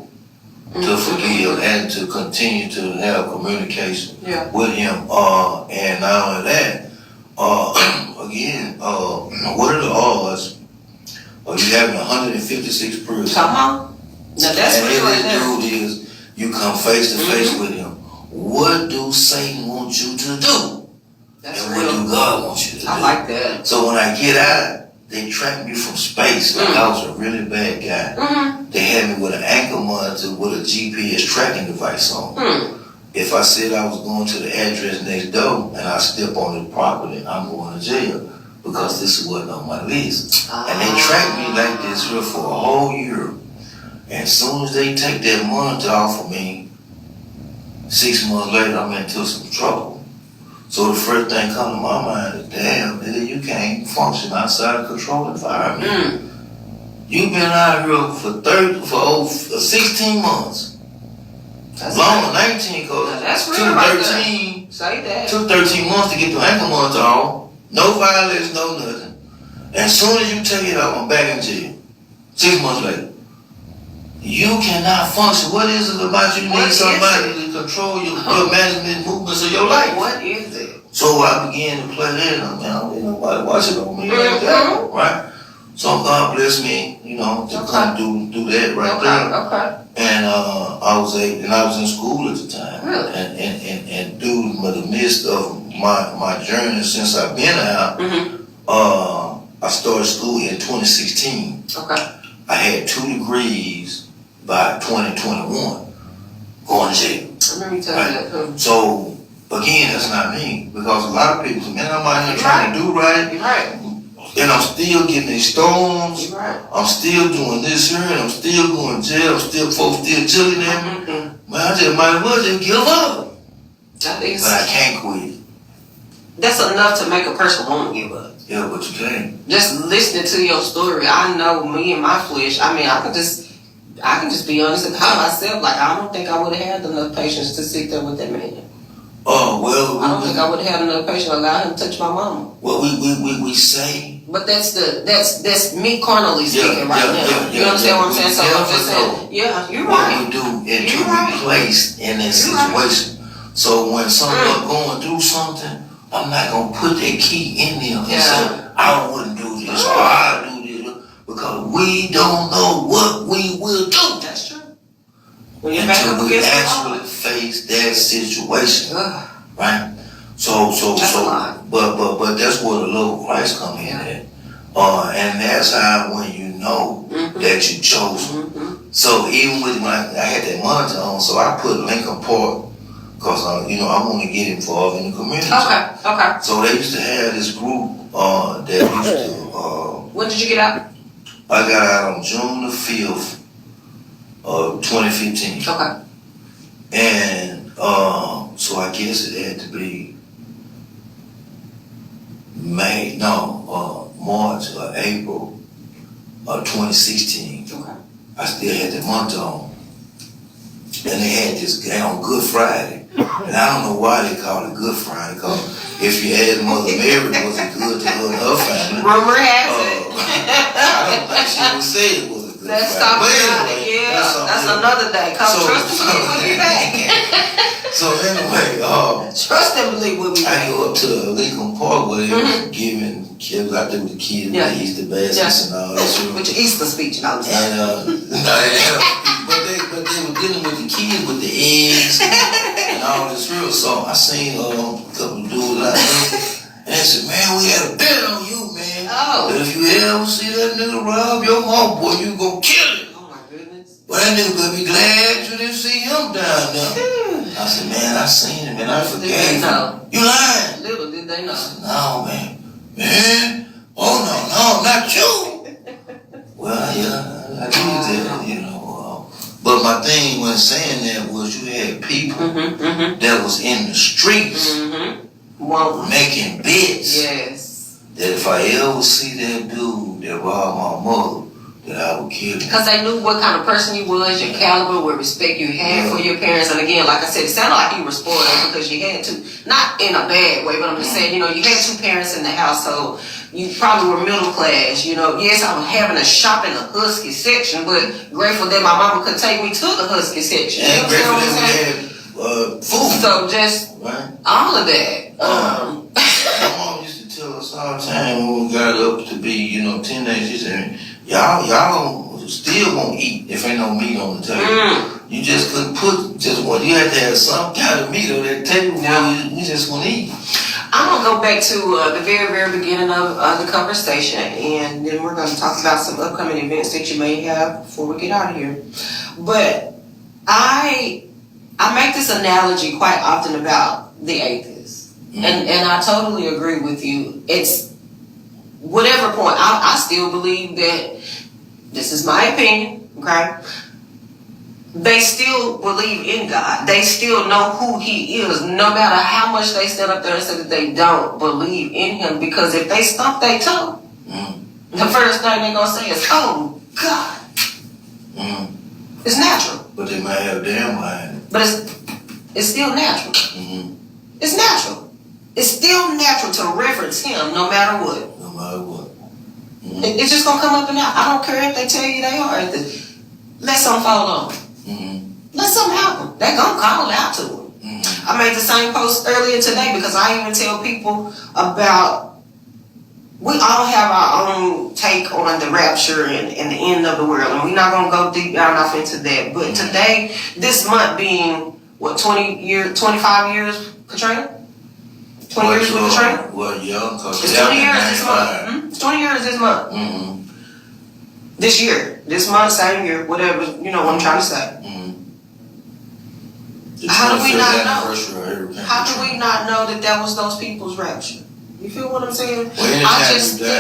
to forgive and to continue to have communication with him. And not only that. Again, what are the odds of you having 156 prisoners? Come on. Now that's and real right this there. dude is, you come face to face with him. What do Satan want you to do? That's and real. what do God want you to do? I like that. So when I get out, they track me from space. Like I was a really bad guy. They had me with an ankle monitor with a GPS tracking device on. If I said I was going to the address next door and I step on the property, I'm going to jail because this wasn't on my list. And they tracked me like this here for a whole year. And as soon as they take that monitor off of me, 6 months later, I'm into some trouble. So the first thing come to my mind is, damn, nigga, you can't function outside a controlled environment. You've been out here for over 16 months. That's Longer, 19, because that's took real right 13, Say that. took 13 months to get the ankle monitor off. No violence, no nothing. And as soon as you take it out, I'm back in jail. 6 months later. You cannot function. What is it about you need somebody to control your management movements of your life? What is it? So I began to play that, and ain't nobody watching on me like that, right? So God bless me, to come do that right there. Okay. And I was in school at the time. Really? And through the midst of my journey since I've been out, I started school in 2016. Okay. I had 2 degrees by 2021 going to jail. I remember you telling me that too. So again, that's not me, because a lot of people say, man, I'm out here trying to do right. You're right. And I'm still getting these storms. You're right. I'm still doing this here, and I'm still going to jail. Folks still chilling at me. Man, I just might as well just give up. That is. But I can't quit. That's enough to make a person want to give up. Yeah, but you can't. Just listening to your story, I know me and my flesh. I mean, I can just be honest about myself. Like, I don't think I would have had enough patience to sit there with that man. Oh, well. I don't think I would have had enough patience to allow him to touch my mama. Well, we say. But that's me carnally speaking right now. You understand what I'm saying? So I'm just saying, yeah, you're what right. we do and to You're right. be placed in that You're right. situation. So when someone going through something, I'm not gonna put that key in them and say, I wouldn't do this or I do this, because we don't know what we will do. That's true. When you're back up Until we against the wall. actually face that situation, Ugh. right? So, That's a lot. but that's where the love of Christ come in at. And that's how when you know that you chosen. So even with when I had that monitor on, so I put Lincoln Park because I want to get involved in the community. Okay. So they used to have this group that used to. When did you get out? I got out on June the 5th of 2015. Okay. And so I guess it had to be March or April of 2016. Okay. I still had the monitor on. And they had this guy on Good Friday. And I don't know why they call it Good Friday, because if you add Mother Mary wasn't good to her and her family. Rumor has it. I don't think she would say it was a Good Let's Friday. talk But about anyway, it. Yeah, that's another day. Come trust and believe we'll be back. So anyway, Trust and believe we'll be I back. go up to Lincoln Park where they was giving kids out there with the kids, Yeah. the Easter baskets and all that shit. With your Easter speech, you know what I'm saying? And but they were dealing with the kids with the eggs and all this real. So I seen a couple of dudes out there, and they said, "Man, we had a bet on you, man. Oh. That if you ever see that nigga rob your mom, boy, you gon' kill him. Oh my goodness. Well, that nigga better be glad you didn't see him down there." I said, "Man, I seen him, and I forgave him." No. You lying? Little did they know. No, man. Oh, no, not you. Well, yeah, I did that, but my thing when saying that was you had people that was in the streets making bets Yes. that if I ever see that dude that robbed my mother, that I would kill him. Because they knew what kind of person you was, your caliber, what respect you had for your parents. And again, like I said, it sounded like you were spoiled because you had to. Not in a bad way, but I'm just saying, you had two parents in the household. You probably were middle class, Yes, I was having to shop in the Husky section, but grateful that my mama could take me to the Husky section. And grateful what I'm that saying? we had food. So just Right? all of that. My mom used to tell us all the time when we got up to be, teenagers, and y'all still won't eat if ain't no meat on the table. You just couldn't put just one. You had to have some kind of meat on that table. We just won't eat. I'm going to go back to the very, very beginning of the conversation, and then we're going to talk about some upcoming events that you may have before we get out of here. But I make this analogy quite often about the atheists, and I totally agree with you. It's whatever point, I still believe that, this is my opinion, okay? They still believe in God. They still know who He is, no matter how much they stand up there and say that they don't believe in Him. Because if they stump their toe, the first thing they're going to say is, "Oh, God." It's natural. But they might have damn mind. But it's still natural. It's natural. It's still natural to reverence Him no matter what. No matter what. It's just going to come up and out. I don't care if they tell you they are atheists. Let something fall on. Let something happen. They're going to call out to it. I made the same post earlier today because I even tell people about, we all have our own take on the rapture and the end of the world. And we're not going to go deep down off into that. But today, this month being, 25 years, Katrina? 20 years with Katrina? Well, yeah. It's 20 years this month. It's 20 years this month. This year. This month, same year, whatever, what I'm trying to say. How do we not know? How do we not know that was those people's rapture? You feel what I'm saying? Well, I just think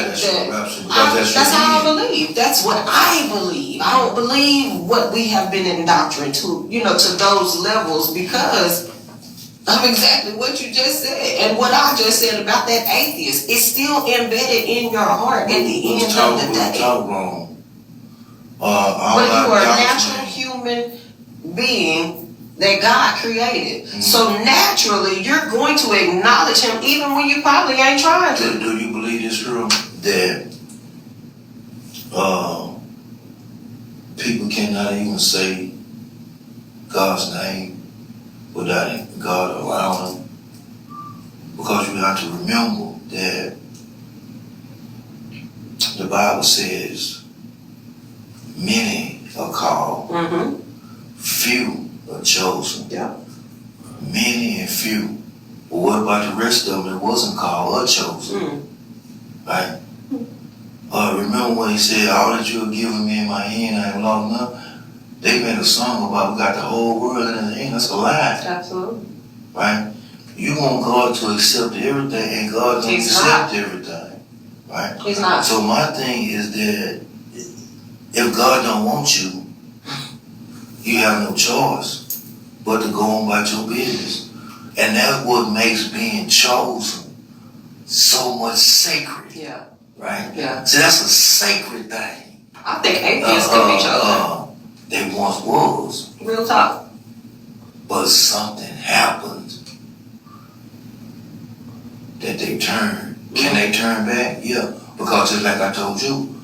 that's how I believe. That's what I believe. I don't believe what we have been indoctrinated to, to those levels, because of exactly what you just said and what I just said about that atheist. It's still embedded in your heart at the end of the day. Talk wrong. But you are a natural human being that God created. Mm-hmm. So naturally, you're going to acknowledge him even when you probably ain't trying to. Do you believe this, girl? That people cannot even say God's name without God allowing them? Because you have to remember that the Bible says many are called, few are chosen. Yeah. Many and few. But what about the rest of them that wasn't called or chosen? Right? Remember when he said, all that you have given me in my hand, I have lost none? They made a song about we got the whole world in his hand. That's a lie. Absolutely. Right? You want God to accept everything, and God don't He's accept everything. Right? He's not. So my thing is that if God don't want you, you have no choice but to go on about your business. And that's what makes being chosen so much sacred. Yeah. Right? Yeah. See, that's a sacred thing. I think atheists can be chosen. They once was, Real talk. but something happened that they turned. Can they turn back? Yeah. Because just like I told you,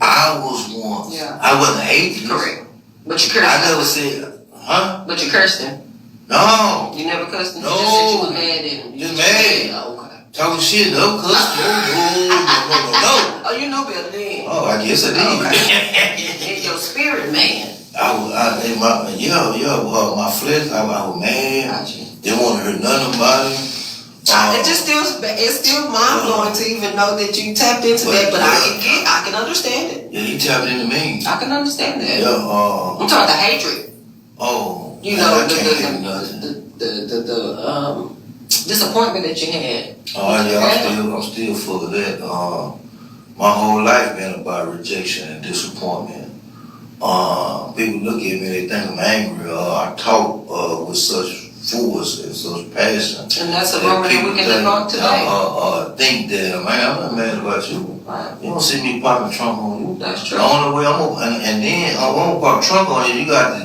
I was once. Yeah. I wasn't atheist. Correct. But you cursed I him. never said, huh? But you cursed him. No. You never cursed him. No. You just said you were mad at him. Just mad. Oh, okay. Talking shit, no, cuz. No. Oh, you know better than. Oh, I guess I did. Okay. In your spirit, man. My flesh, I was mad. Gotcha. Didn't want to hear nothing about it. It's still mind blowing to even know that you tapped into that, but I can understand it. Yeah, he tapped into me. I can understand that. Yeah, I'm talking about the hatred. Oh, You know, I can't get nothing. the disappointment that you had. Oh yeah, I'm still full of that. My whole life been about rejection and disappointment. People look at me, they think I'm angry. I talk with such force and such passion. And that's a moment that we can live on today. Think that, man, I'm not mad about you. Right. You don't see me popping trunk on you. That's true. The only way I'm gonna, and then I won't pop trunk on you. You got to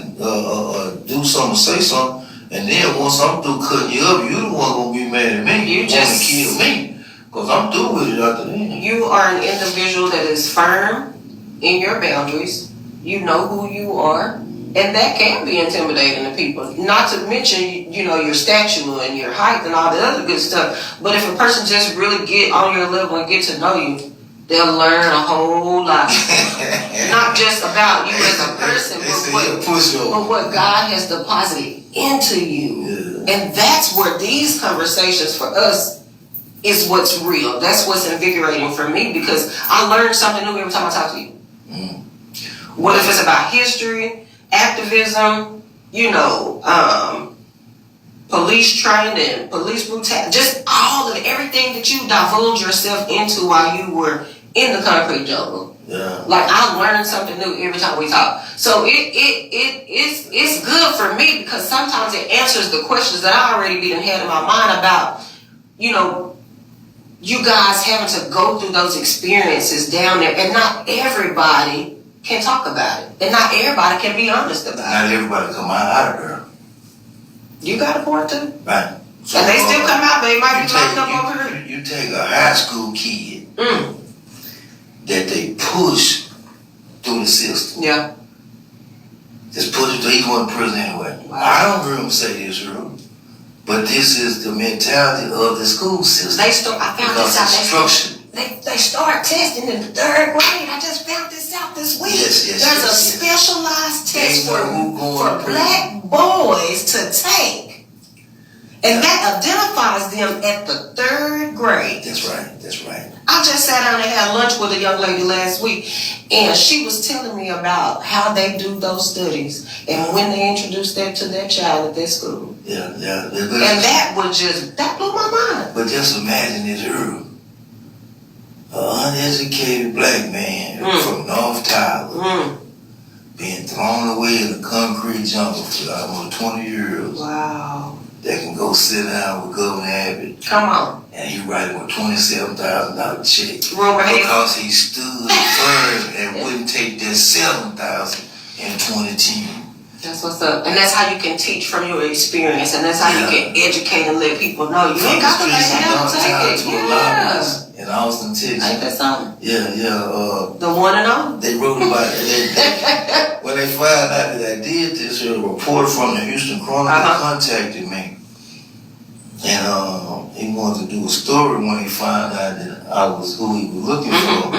do something, say something, and then once I'm through cutting you up, you the one gonna be mad at me. You want just to kill me, cause I'm through with it after then. You are an individual that is firm in your boundaries. You know who you are, and that can be intimidating to people. Not to mention, your stature and your height and all the other good stuff. But if a person just really get on your level and get to know you, they'll learn a whole lot. Not just about you as a person, but what God has deposited into you. Yeah. And that's where these conversations for us is what's real. That's what's invigorating for me, because I learn something new every time I talk to you. What if it's about history, activism, police training, police brutality, just everything that you divulged yourself into while you were in the concrete jungle. Yeah. Like, I learn something new every time we talk. So it's good for me, because sometimes it answers the questions that I already had in my mind about, you guys having to go through those experiences down there, and not everybody can talk about it, and not everybody can be honest about it. Not everybody come out of there. You got a point too. Right. So, And they still come out, they might be locked up over here. You take a high school kid that they push through the system. Yeah. Just push it through. He's going to prison anyway. Wow. I don't hear him say this, Drew. But this is the mentality of the school system. I found this out. Instruction. They start testing in the 3rd grade. I just found this out this week. Yes. There's a specialized test They know who going for to black boys to take. And that identifies them at the 3rd grade. That's right. I just sat down and had lunch with a young lady last week, and she was telling me about how they do those studies and when they introduce that to their child at their school. Yeah. And that blew my mind. But just imagine this, Drew. An uneducated black man from North Tyler being thrown away in the concrete jungle for almost 20 years. Wow. That can go sit down with Governor Abbott. Come on. And he write him a $27,000 check. Rumor has Because he stood firm and wouldn't take that $7,000 in 2010. That's what's up. And that's how you can teach from your experience. And that's how you can educate and let people know. You ain't got to let them take it. Yeah. In Austin, Texas. Ain't that something? Yeah. The one and only. They wrote about it. When they found out that I did this, a reporter from the Houston Chronicle contacted me. And he wanted to do a story when he found out that I was who he was looking for.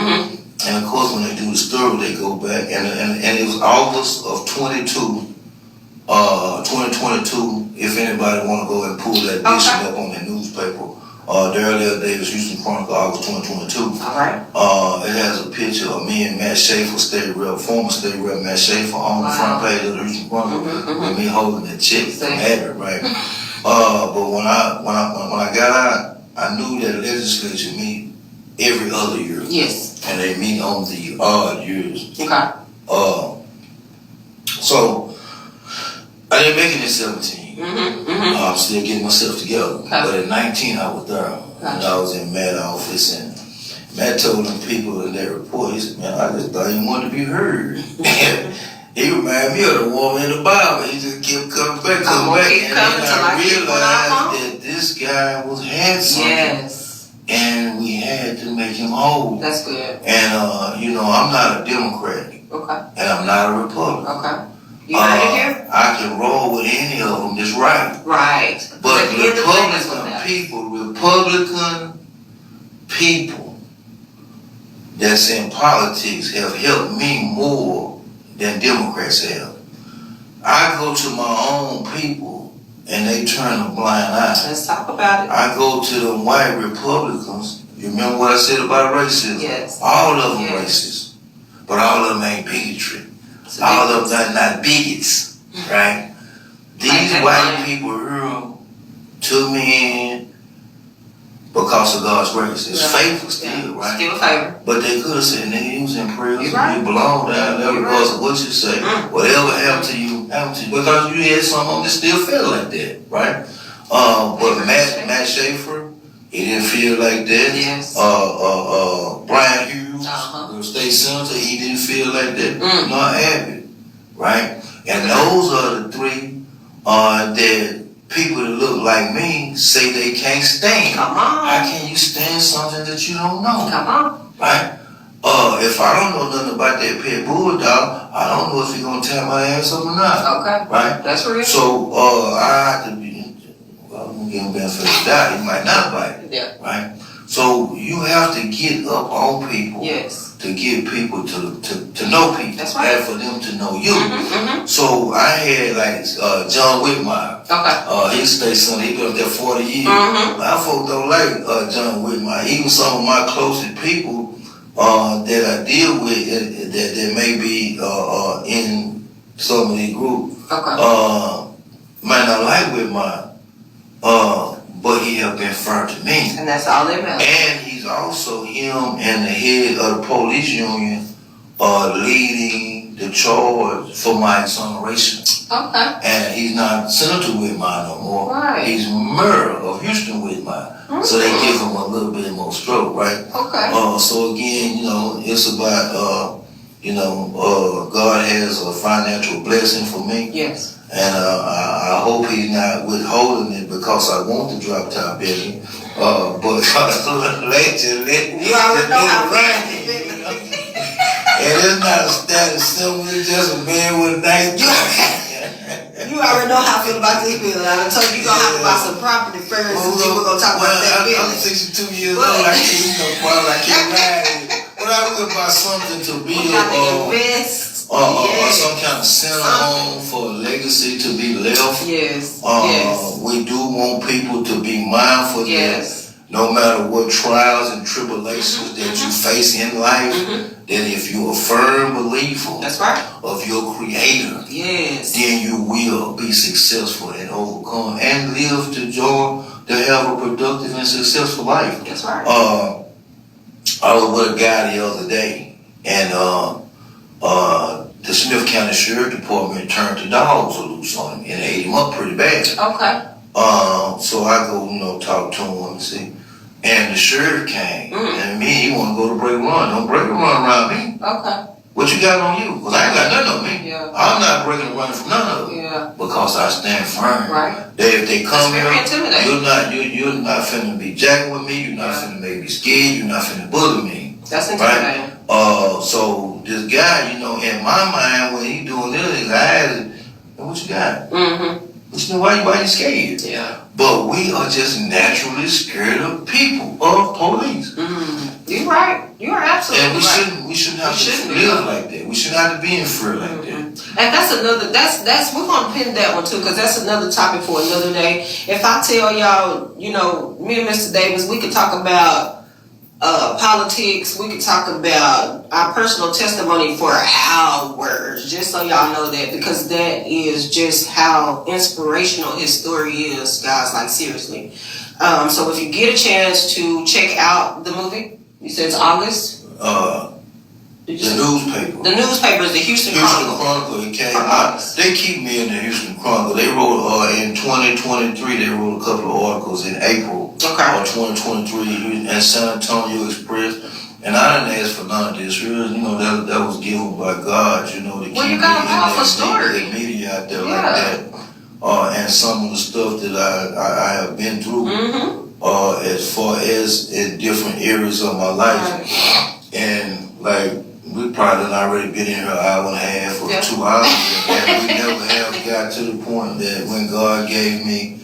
And of course, when they do the story, they go back. And it was August of 2022. If anybody want to go and pull that edition up on the newspaper. Daryl Davis, Houston Chronicle, August 2022. All right. It has a picture of me and Matt Schaefer, former state rep Matt Schaefer, on the front page of the Houston Chronicle, with me holding the check from Abbott, right? But when I got out, I knew that the legislature meet every other year. Yes. And they meet on the odd years. Okay. So I didn't make it in 17. I'm still getting myself together. Okay. But at 19, I was there. And I was in Matt's office, and Matt told them people in that report, he said, man, I just thought he wanted to be heard. He reminded me of the woman in the Bible. He just kept coming back. And then I realized that this guy was handsome. Yes. And we had to make him whole. That's good. And, I'm not a Democrat. Okay. And I'm not a Republican. Okay. You heard it here? I can roll with any of them that's right. Right. But Republican people that's in politics have helped me more than Democrats have. I go to my own people and they turn a blind eye. Let's talk about it. I go to the white Republicans. You remember what I said about racism? Yes. All of them racist. But all of them ain't bigotry. All of them not bigots, right? These white people here took me in because of God's grace. It's faithful still, right? Still favor. But they could have said, nigga, he was in prison. Right. You belong down there because of what you say. Whatever happened to you, happened to you. Because you had some of them that still feel like that, right? But Matt Schaefer, he didn't feel like that. Yes. Brian Hughes, the state senator, he didn't feel like that. Nor Abbott, right? And those are the three that people that look like me say they can't stand. Come on. How can you stand something that you don't know? Come on. Right? If I don't know nothing about that pit bulldog, I don't know if he's gonna tear my ass up or not. Okay. Right? That's real. So I have to be. I'm gonna give him benefit of the doubt. He might not bite. Yeah. Right? So you have to get up on people. Yes. To get people to know people. That's right. And for them to know you. So I had like John Whitmire. Okay. He's state senator. He been up there 40 years. My folks don't like John Whitmire. Even some of my closest people that I deal with that may be in some of these groups might not like Whitmire, but he have been firm to me. And that's all that matters. And he's also him and the head of the police union leading the charge for my exoneration. Okay. And he's not Senator Whitmire no more. Right. He's mayor of Houston Whitmire. So they give him a little bit more stroke, right? Okay. So again, it's about, God has a financial blessing for me. Yes. And I hope he's not withholding it because I want to drop top billion. But you already know how fast it is. And it's not a status symbol, it's just a man with a nice You already know how I feel about this bill. I told you gonna have to buy some property first, and then we're gonna talk about that bill. I'm 62 years old, I can't ride it. But I would buy something to build invest. Or some kind of center home for a legacy to be left. Yes. We do want people to be mindful that no matter what trials and tribulations that you face in life, that if you're a firm believer of your Creator, then you will be successful and overcome and live to have a productive and successful life. That's right. I was with a guy the other day, and the Smith County Sheriff Department turned the dogs loose on him and ate him up pretty bad. Okay. So I go, talk to him and see. And the sheriff came, and me, he want to go to break and run. Don't break and run around me. Okay. What you got on you? Because I ain't got nothing on me. Yeah. I'm not breaking and running from none of them. Yeah. Because I stand firm. Right. If they come That's very here, intimidating. you're not finna be jacking with me. You're not finna make me scared. You're not finna bully me. That's intimidating. So this guy, in my mind, when he doing this, his eyes, what you got? Mm-hmm. Why you scared? Yeah. But we are just naturally scared of people, of police. You're right. You're absolutely And right. we shouldn't have to be. live like that. We shouldn't have to be in fear like that. And that's another, we're gonna pin that one too, because that's another topic for another day. If I tell y'all, me and Mr. Davis, we could talk about politics, we could talk about our personal testimony for hours, just so y'all know that, because that is just how inspirational his story is, guys, like seriously. So if you get a chance to check out the movie, you said it's August? The newspaper. The newspaper is the Houston Houston Chronicle. Chronicle, it came out. They keep me in the Houston Chronicle. They wrote, in 2023, they wrote a couple of articles in April of 2023 in San Antonio Express. And I didn't ask for none of this. That was given by God, to keep me in that media out there like that. And some of the stuff that I have been through, as far as in different areas of my life. And like, we probably done already been in here an hour and a half or 2 hours, and we never have got to the point that when God gave me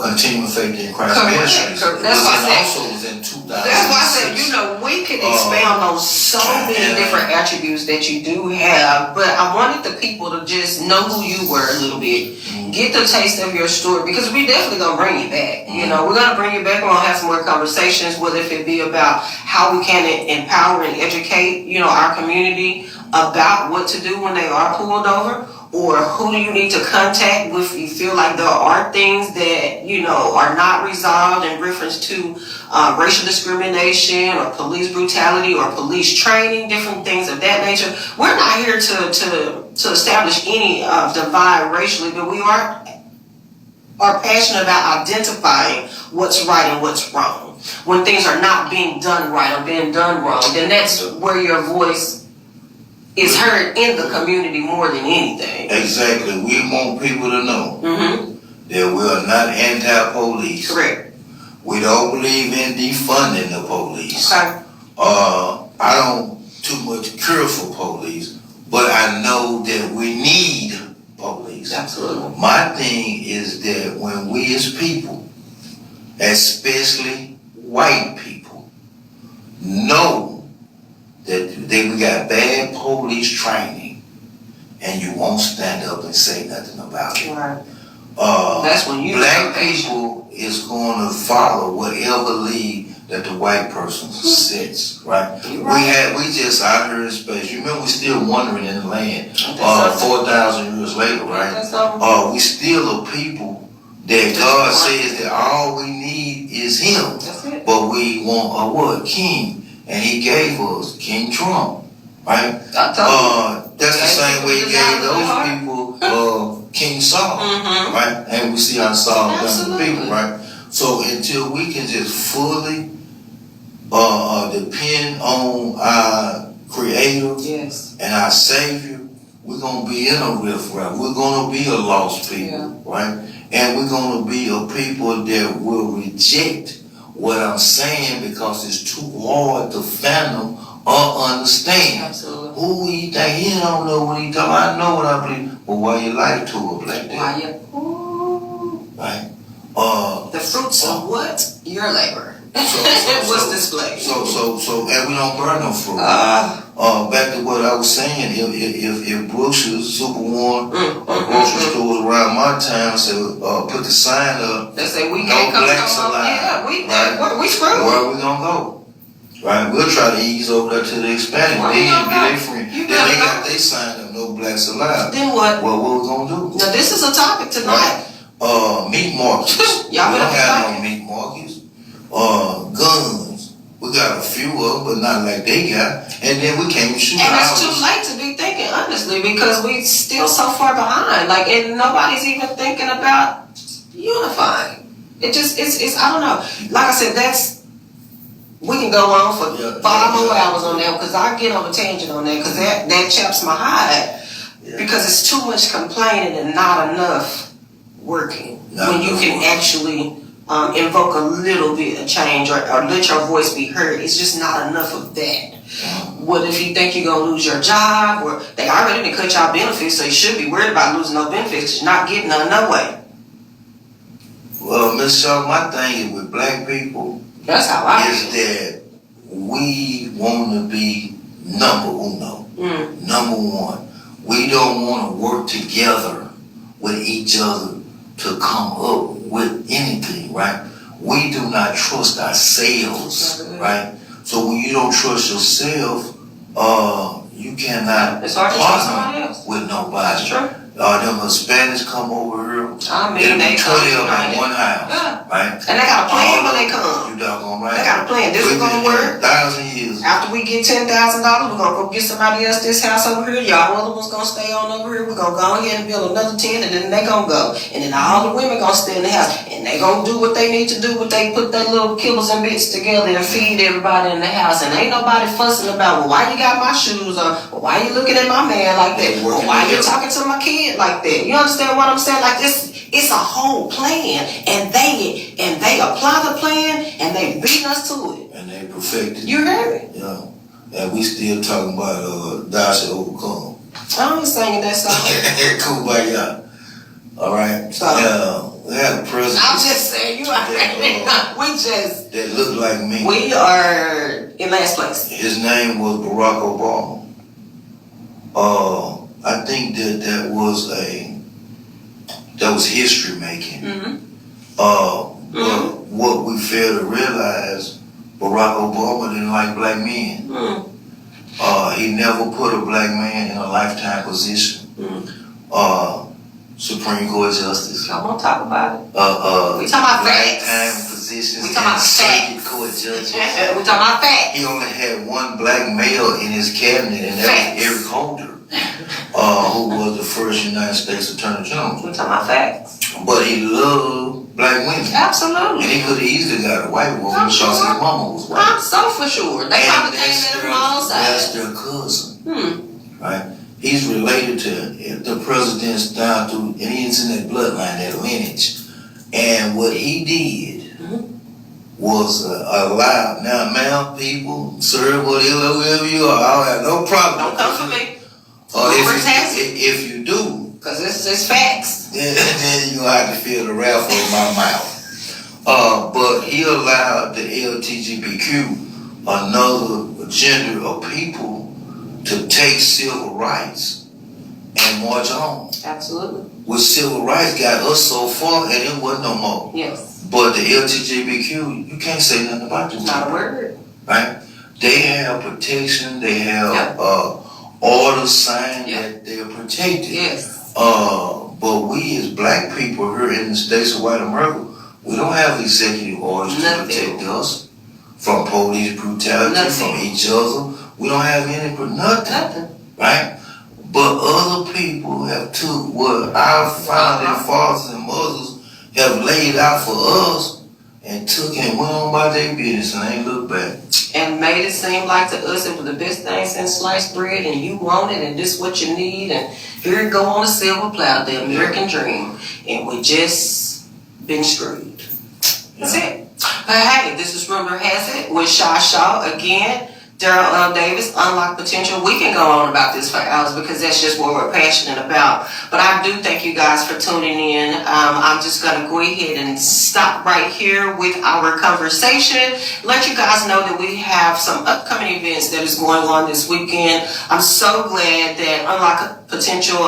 continuing faith in Christ Ministries. That's why I said, also was in 2006. That's why I said, we could expound on so many different attributes that you do have, but I wanted the people to just know who you were a little bit, get the taste of your story, because we definitely gonna bring you back. We're gonna bring you back. We're gonna have some more conversations, whether if it be about how we can empower and educate, our community about what to do when they are pulled over, or who do you need to contact if you feel like there are things that, are not resolved in reference to racial discrimination or police brutality or police training, different things of that nature. We're not here to establish any divide racially, but we are passionate about identifying what's right and what's wrong. When things are not being done right or being done wrong, then that's where your voice is heard in the community more than anything. Exactly. We want people to know that we are not anti-police. Correct. We don't believe in defunding the police. Okay. I don't too much care for police, but I know that we need police. Absolutely. My thing is that when we as people, especially white people, know that we got bad police training, and you won't stand up and say nothing about it. Right. That's when you black people is going to follow whatever lead that the white person sets, right? We just out here in space. You remember we still wandering in the land 4,000 years later, right? We still a people that God says that all we need is Him. That's it. But we want a what? King. And He gave us King Trump, right? That's the same way He gave those people King Saul, right? And we see how Saul done the people, right? So until we can just fully depend on our Creator and our Savior, we're gonna be in a riffraff. We're gonna be a lost people, right? And we're gonna be a people that will reject what I'm saying because it's too hard to fathom or understand. Absolutely. Who he think? He don't know what he talking. I know what I believe. But why you like to up like that? Why you? Right. The fruits of what? Your labor. Was displayed. So, and we don't burn no fruit. Back to what I was saying, if Brooks's, Super One, grocery stores around my town said, put the sign up, they say we can't come allowed. We screwed. Where are we gonna go? Right, we'll try to ease over there to the Hispanic. They ain't be their friend. Then they got they sign up, no blacks allowed. Then what? Well, what we gonna do? Now this is a topic tonight. Meat markets. Y'all we don't have no meat markets. Guns. We got a few of them, but not like they got. And then we can't shoot And it's ours. too late to be thinking, honestly, because we still so far behind. Like, and nobody's even thinking about unifying. It's I don't know. Like I said, we can go on for 5 more hours on that, because I get on a tangent on that, because that chaps my hide. Because it's too much complaining and not enough working. When you can actually invoke a little bit of change, or let your voice be heard. It's just not enough of that. What if you think you're going to lose your job, or they already didn't cut y'all benefits, so you should be worried about losing no benefits because you're not getting none no way. Well, Miss Shaw, my thing is with black people That's how I is feel. that we want to be number uno, number one. We don't want to work together with each other to come up with anything, right? We do not trust ourselves, right? So when you don't trust yourself, you cannot It's hard to trust somebody partner else. with nobody. That's true. Them Hispanics come over here. I mean, they It'll be 20 of them come. in one house, Yeah. right? And they got a plan when they come. You doggone right. They got a plan. This is We've gonna been work. 1,000 years. After we get $10,000, we're gonna go get somebody else this house over here. Y'all other ones gonna stay on over here. We're gonna go ahead and build another 10, and then they gonna go. And then all the women gonna stay in the house. And they gonna do what they need to do, but they put their little killers and bits together and feed everybody in the house. And ain't nobody fussing about, well, why you got my shoes on? Well, why you looking at my man like that? Well, why you talking to my kid like that? You understand what I'm saying? Like, it's a whole plan, and they apply the plan, and they beat us to it. And they perfected. You heard it. Yeah. And we still talking about Thou Shalt Overcome. I ain't singing that song. Kumbaya. All right. So- We had a president. I'm just saying, you are. That looked like me. We are in last place. His name was Barack Obama. I think that was history making. Mm-hmm. But what we fail to realize, Barack Obama didn't like black men. He never put a black man in a lifetime position. Supreme Court Justice. Come on, talk about it. We talking about lifetime facts. positions. We talking about Circuit facts. Court judges. We talking about facts. He only had one black male in his cabinet, and that was Eric Holder, who was the first United States Attorney General. We talking about facts. But he loved black women. And Absolutely. he could have easily got a white woman I'm because sure. his mama was white. I'm so for sure. They probably came in from all That's sides. their cousin, Hmm. right? He's related to the presidents down through, and he's in that bloodline, that lineage. And what he did was allow, now, ma'am, people, sir, whatever you are, I don't have no problem. Don't come for me. If you do, Because it's facts. then you have to feel the wrath of my mouth. But he allowed the LGBTQ, another gender of people, to take civil rights and march on. Absolutely. With civil rights got us so far, and it wasn't no more. Yes. But the LGBTQ, you can't say nothing about them. Not a word. Right? They have protection. They have Yep. orders signed Yep. that they are protected. Yes. But we as black people here in the states of white America, we don't have executive orders to Nothing. protect us from police brutality, Nothing. from each other. We don't have any, nothing, Nothing. right? But other people have took what our founding fathers and mothers have laid out for us and took and went on by their business and ain't looked back. And made it seem like to us it was the best thing since sliced bread, and you want it, and this is what you need, and here you go on a silver platter, the American dream. And we just been screwed. That's it. But hey, this is Rumor Has It with Sha Shaw again. Daryl Davis, Unlock Potential. We can go on about this for hours because that's just what we're passionate about. But I do thank you guys for tuning in. I'm just going to go ahead and stop right here with our conversation. Let you guys know that we have some upcoming events that is going on this weekend. I'm so glad that Unlock Potential,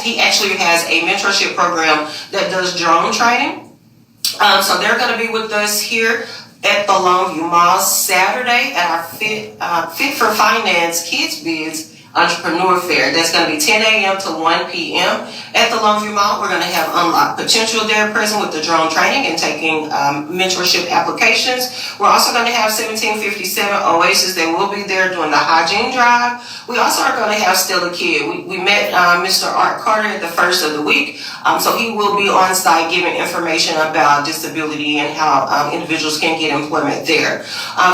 he actually has a mentorship program that does drone training. So they're going to be with us here at the Longview Mall Saturday at our Fit for Finance Kids Bids Entrepreneur Fair. That's going to be 10 a.m. to 1 p.m. at the Longview Mall. We're going to have Unlock Potential there present with the drone training and taking mentorship applications. We're also going to have 1757 Oasis. They will be there doing the hygiene drive. We also are going to have Stella Kid. We met Mr. Art Carter at the first of the week. So he will be on site giving information about disability and how individuals can get employment there.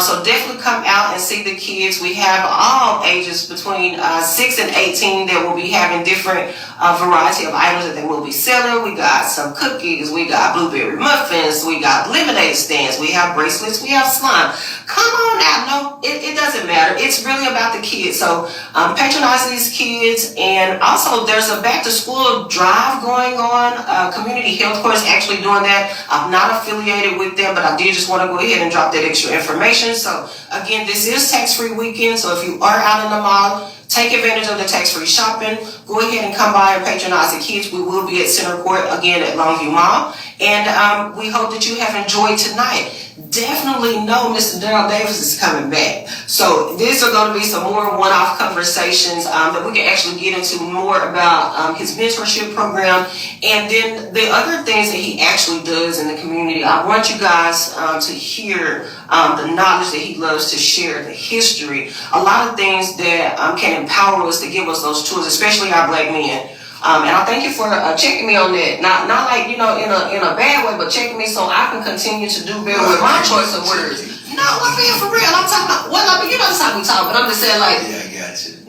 So definitely come out and see the kids. We have all ages between 6 and 18 that will be having different variety of items that they will be selling. We got some cookies, we got blueberry muffins, we got lemonade stands, we have bracelets, we have slime. Come on out. No, it doesn't matter. It's really about the kids. So patronize these kids. And also there's a back to school drive going on. Community Health Corps is actually doing that. I'm not affiliated with them, but I did just want to go ahead and drop that extra information. So again, this is tax-free weekend. So if you are out in the mall, take advantage of the tax-free shopping. Go ahead and come by and patronize the kids. We will be at Center Court again at Longview Mall. And we hope that you have enjoyed tonight. Definitely know Mr. Daryl Davis is coming back. So these are going to be some more one-off conversations that we can actually get into more about his mentorship program. And then the other things that he actually does in the community. I want you guys to hear the knowledge that he loves to share, the history, a lot of things that can empower us to give us those tools, especially our Black men. And I thank you for checking me on that. Not like, in a bad way, but checking me so I can continue to do better with my choice of words. No, I'm being for real. I'm talking about, that's how we talk, but I'm just saying like, Yeah, I got you.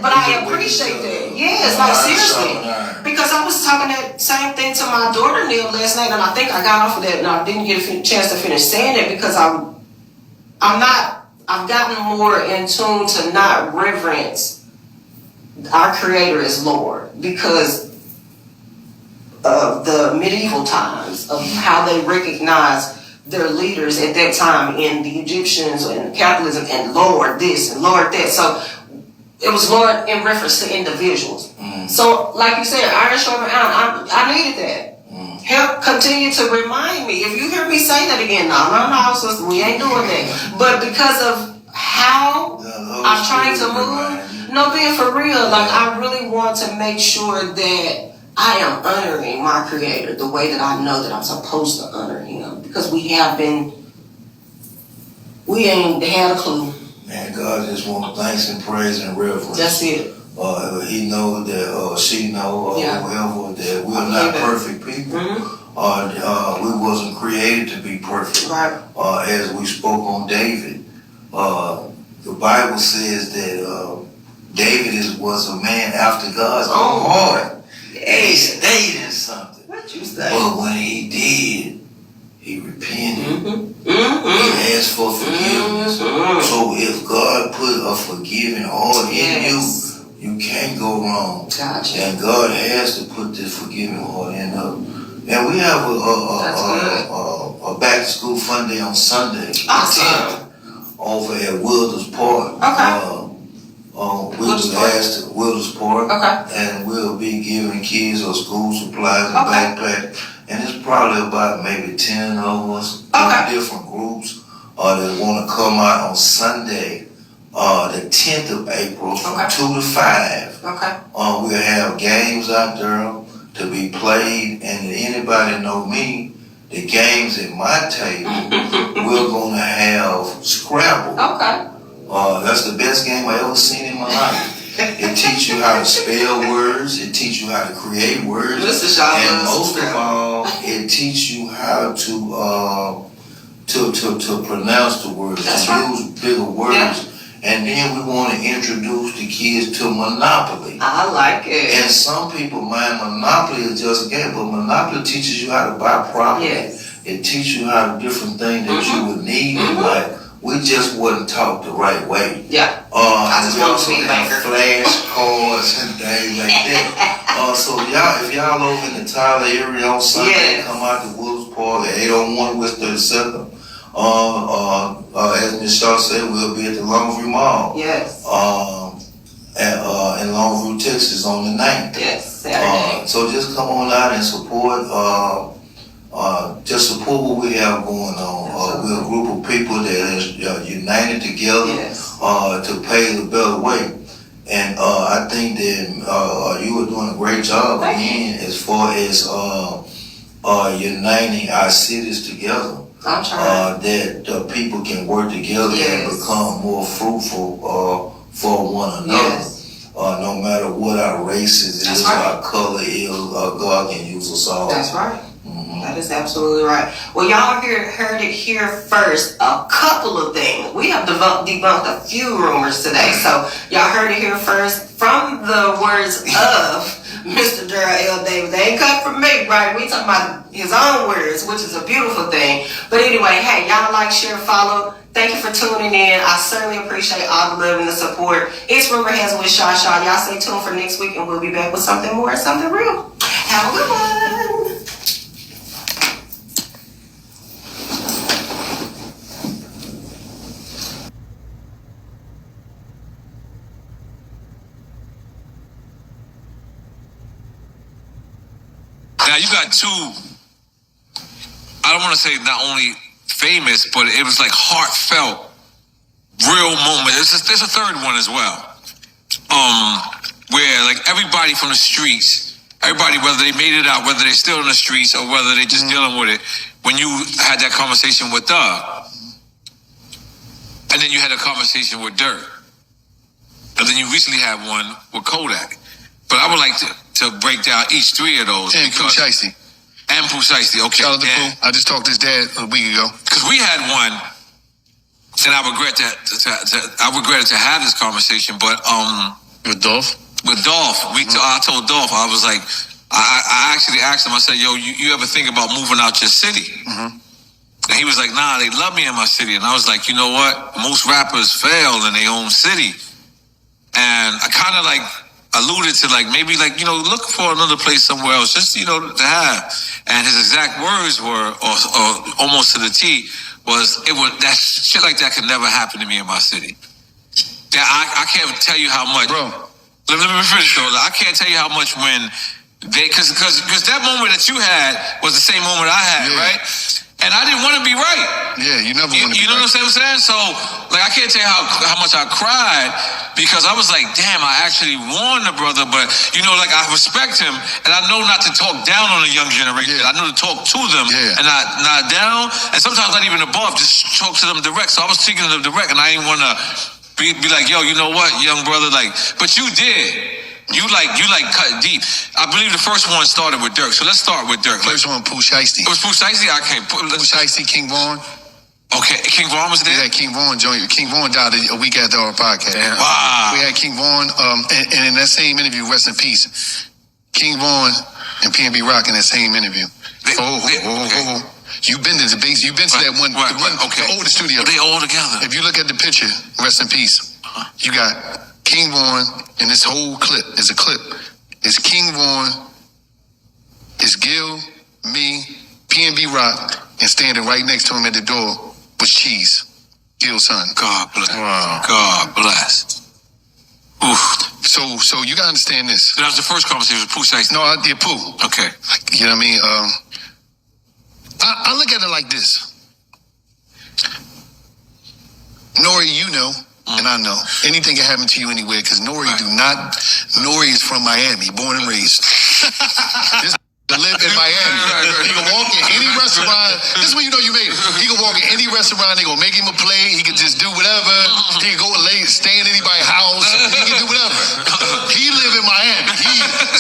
but I appreciate that. Yes, like seriously. Because I was talking that same thing to my daughter Neil last night, and I think I got off of that and I didn't get a chance to finish saying it because I've gotten more in tune to not reverence our Creator as Lord because of the medieval times of how they recognized their leaders at that time in the Egyptians and Catholicism and Lord this and Lord that. So it was Lord in reference to individuals. So like you said, iron sharpen iron, I needed that. Help continue to remind me. If you hear me say that again, no, sister, we ain't doing that. But because of how I'm trying to move, being for real, like I really want to make sure that I am honoring my Creator the way that I know that I'm supposed to honor Him. Because we ain't had a clue. Man, God just wants thanks and praise and reverence. That's it. He knows that, she knows, whoever, that we're not perfect people. We wasn't created to be perfect. Right. As we spoke on David, the Bible says that David was a man after God's own heart. He stayed in something. What you say? But when he did, he repented. He asked for forgiveness. So if God put a forgiving heart in you, you can't go wrong. Gotcha. And God has to put this forgiving heart in us. And we have a back to school fun day on Sunday. Awesome. Over at Wilders Park. Okay. We was asked at Wilders Park. Okay. And we'll be giving kids or school supplies and backpacks. And it's probably about maybe 10 of us, different groups that want to come out on Sunday, the 10th of April from 2 to 5. Okay. We'll have games out there to be played, and if anybody know me, the games at my table, we're going to have Scrabble. Okay. That's the best game I ever seen in my life. It teaches you how to spell words. It teaches you how to create words. And most of all, it teaches you how to pronounce the words, use bigger words. Yeah. And then we want to introduce the kids to Monopoly. I like it. And some people mind Monopoly is just a game, but Monopoly teaches you how to buy property. Yes. It teaches you how to different things that you would need in life. We just wasn't taught the right way. Yeah. I just want to be a banker. Flashcards and things like that. So if y'all over in the Tyler area on Sunday, come out to Wilders Park at 801 West 32nd. As Ms. Shaw said, we'll be at the Longview Mall. Yes. In Longview, Texas on the 9th. Yes, Saturday. So just come on out and support. Just support what we have going on. We're a group of people that is united together to pave the better way. And I think that you were doing a great job again as far as uniting our cities together. I'm trying. That the people can work together and become more fruitful for one another. Yes. No matter what our races is, our color is, God can use us all. That's right. That is absolutely right. Well, y'all heard it here first. A couple of things. We have debunked a few rumors today. So y'all heard it here first from the words of Mr. Darrell L. Davis. They ain't cut from me, right? We talking about his own words, which is a beautiful thing. But anyway, hey, y'all like, share, follow. Thank you for tuning in. I certainly appreciate all the love and the support. It's Rumor Has with Shaw Shaw. Y'all stay tuned for next week and we'll be back with something more and something real. Have a good one. Now you got two, I don't want to say not only famous, but it was like heartfelt, real moments. There's a third one as well. Where like everybody from the streets, everybody, whether they made it out, whether they're still in the streets or whether they're just dealing with it, when you had that conversation with Doug, and then you had a conversation with Dirk, and then you recently had one with Kodak. But I would like to break down each three of those. And Pooh Shiesty. And Pooh Shiesty, okay. Shout out to Pooh. I just talked to his dad a week ago. Because we had one, and I regretted to have this conversation, but With Dolph? with Dolph, I told Dolph, I was like, I actually asked him, I said, yo, you ever think about moving out your city? Mm-hmm. And he was like, nah, they love me in my city. And I was like, you know what? Most rappers fail in their own city. And I kind of like alluded to like, maybe like, you know, look for another place somewhere else, just, you know, to have. And his exact words were, or almost to the T, that shit like that could never happen to me in my city. Yeah, I can't tell you how much. Bro. Let me finish though. I can't tell you how much when because that moment that you had was the same moment I had, right? And I didn't want to be right. Yeah, you never want to be You know right. what I'm saying? So, like, I can't tell you how much I cried because I was like, damn, I actually warned the brother, but, you know, like, I respect him, and I know not to talk down on the young generation. Yeah. I know to talk to them and not down, and sometimes not even above, just talk to them direct. So I was speaking to them direct, and I didn't want to be like, yo, you know what, young brother, like, but you did. You cut deep. I believe the first one started with Dirk. So let's start with Dirk. First one, Pooh Shiesty. It was Pooh Shiesty? Okay. Pooh Shiesty, King Vaughn. Okay, King Vaughn was there? Yeah, King Vaughn joined. King Vaughn died a week after our podcast. Damn. Wow. We had King Vaughn, and in that same interview, rest in peace, King Vaughn and PNB Rock in that same interview. You've been to the base. You've been to that one, the oldest studio. They all together. If you look at the picture, rest in peace, you got King Vaughn, and this whole clip is a clip. It's King Vaughn, it's Gil, me, PNB Rock, and standing right next to him at the door was Cheese, Gil's son. God bless. Wow. God bless. Oof. So you gotta understand this. That was the first conversation with Pooh Shiesty. No, I did Pooh. Okay. You know what I mean? I look at it like this. Nori, you know, and I know, anything can happen to you anywhere, because Nori is from Miami, born and raised. This live in Miami. He can walk in any restaurant. This is when you know you made it. He can walk in any restaurant, they gonna make him a plate, he can just do whatever. He can go and stay in anybody's house, he can do whatever. He live in Miami.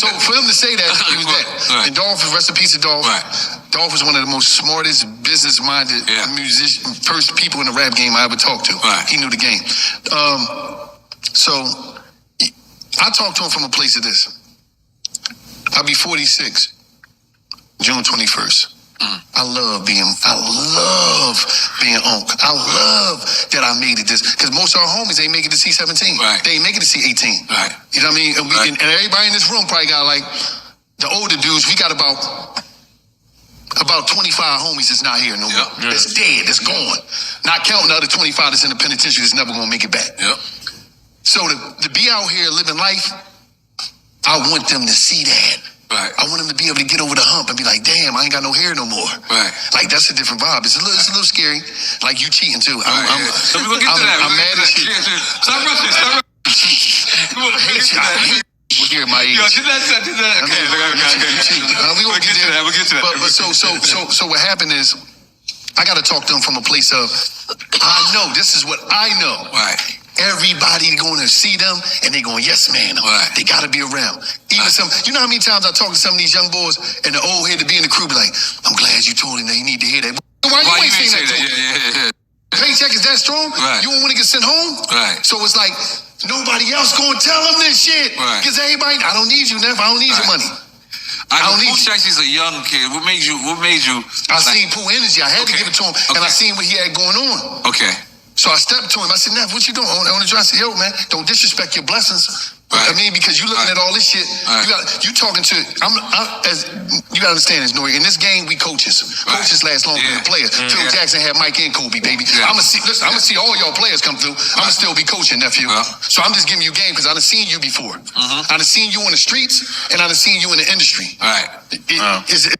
So for him to say that, he was that. Right. And Dolph, rest in peace of Dolph. Right. Dolph was one of the most smartest, business-minded musician, first people in the rap game I ever talked to. Right. He knew the game. So I talked to him from a place of this. I'll be 46, June 21st. I love being Unc. I love that I made it this, because most of our homies ain't make it to C17. Right. They ain't make it to C18. Right. You know what I mean? And, and everybody in this room probably got like, the older dudes, we got about 25 homies that's not here no more. Yep. That's dead, that's gone. Not counting the other 25 that's in the penitentiary that's never gonna make it back. Yep. So to be out here living life, I want them to see that. Right. I want them to be able to get over the hump and be like, damn, I ain't got no hair no more. Right. Like, that's a different vibe. It's a little scary. Like, you cheating too. So we're gonna get to that. I'm mad as shit. Stop rushing. hate people here my age. Yo, did that. Okay, We gonna get there. We'll get to that. But so what happened is, I gotta talk to them from a place of, I know, this is what I know. Right. Everybody going to see them, and they going, yes, man. Right. They got to be around. Even some, you know how many times I talk to some of these young boys, and the old head to be in the crew be like, I'm glad you told him that he need to hear that. Why you ain't saying that to him? Yeah. Paycheck is that strong? Right. You don't want to get sent home? Right. So it's like, nobody else going to tell them this shit. Right. Because everybody, I don't need you, Neff. I don't need your money. I don't know need Pooh Shiesty's a young kid. What made you? I seen Pooh energy. I had to Okay. give it to him, and I seen what he had going on. Okay. So I stepped to him. I said, Neff, what you doing? On the drive, I said, yo, man, don't disrespect your blessings. Right. I mean, because you looking at all this shit. Right. You talking to, as you gotta understand this, Nori. In this game, we coaches. Right. Coaches last longer than players. Phil Jackson had Mike and Kobe, baby. Yeah. I'm gonna see all y'all players come through. I'm gonna still be coaching, nephew. Yeah. So I'm just giving you game because I done seen you before. I done seen you in the streets, and I done seen you in the industry. All right. Is it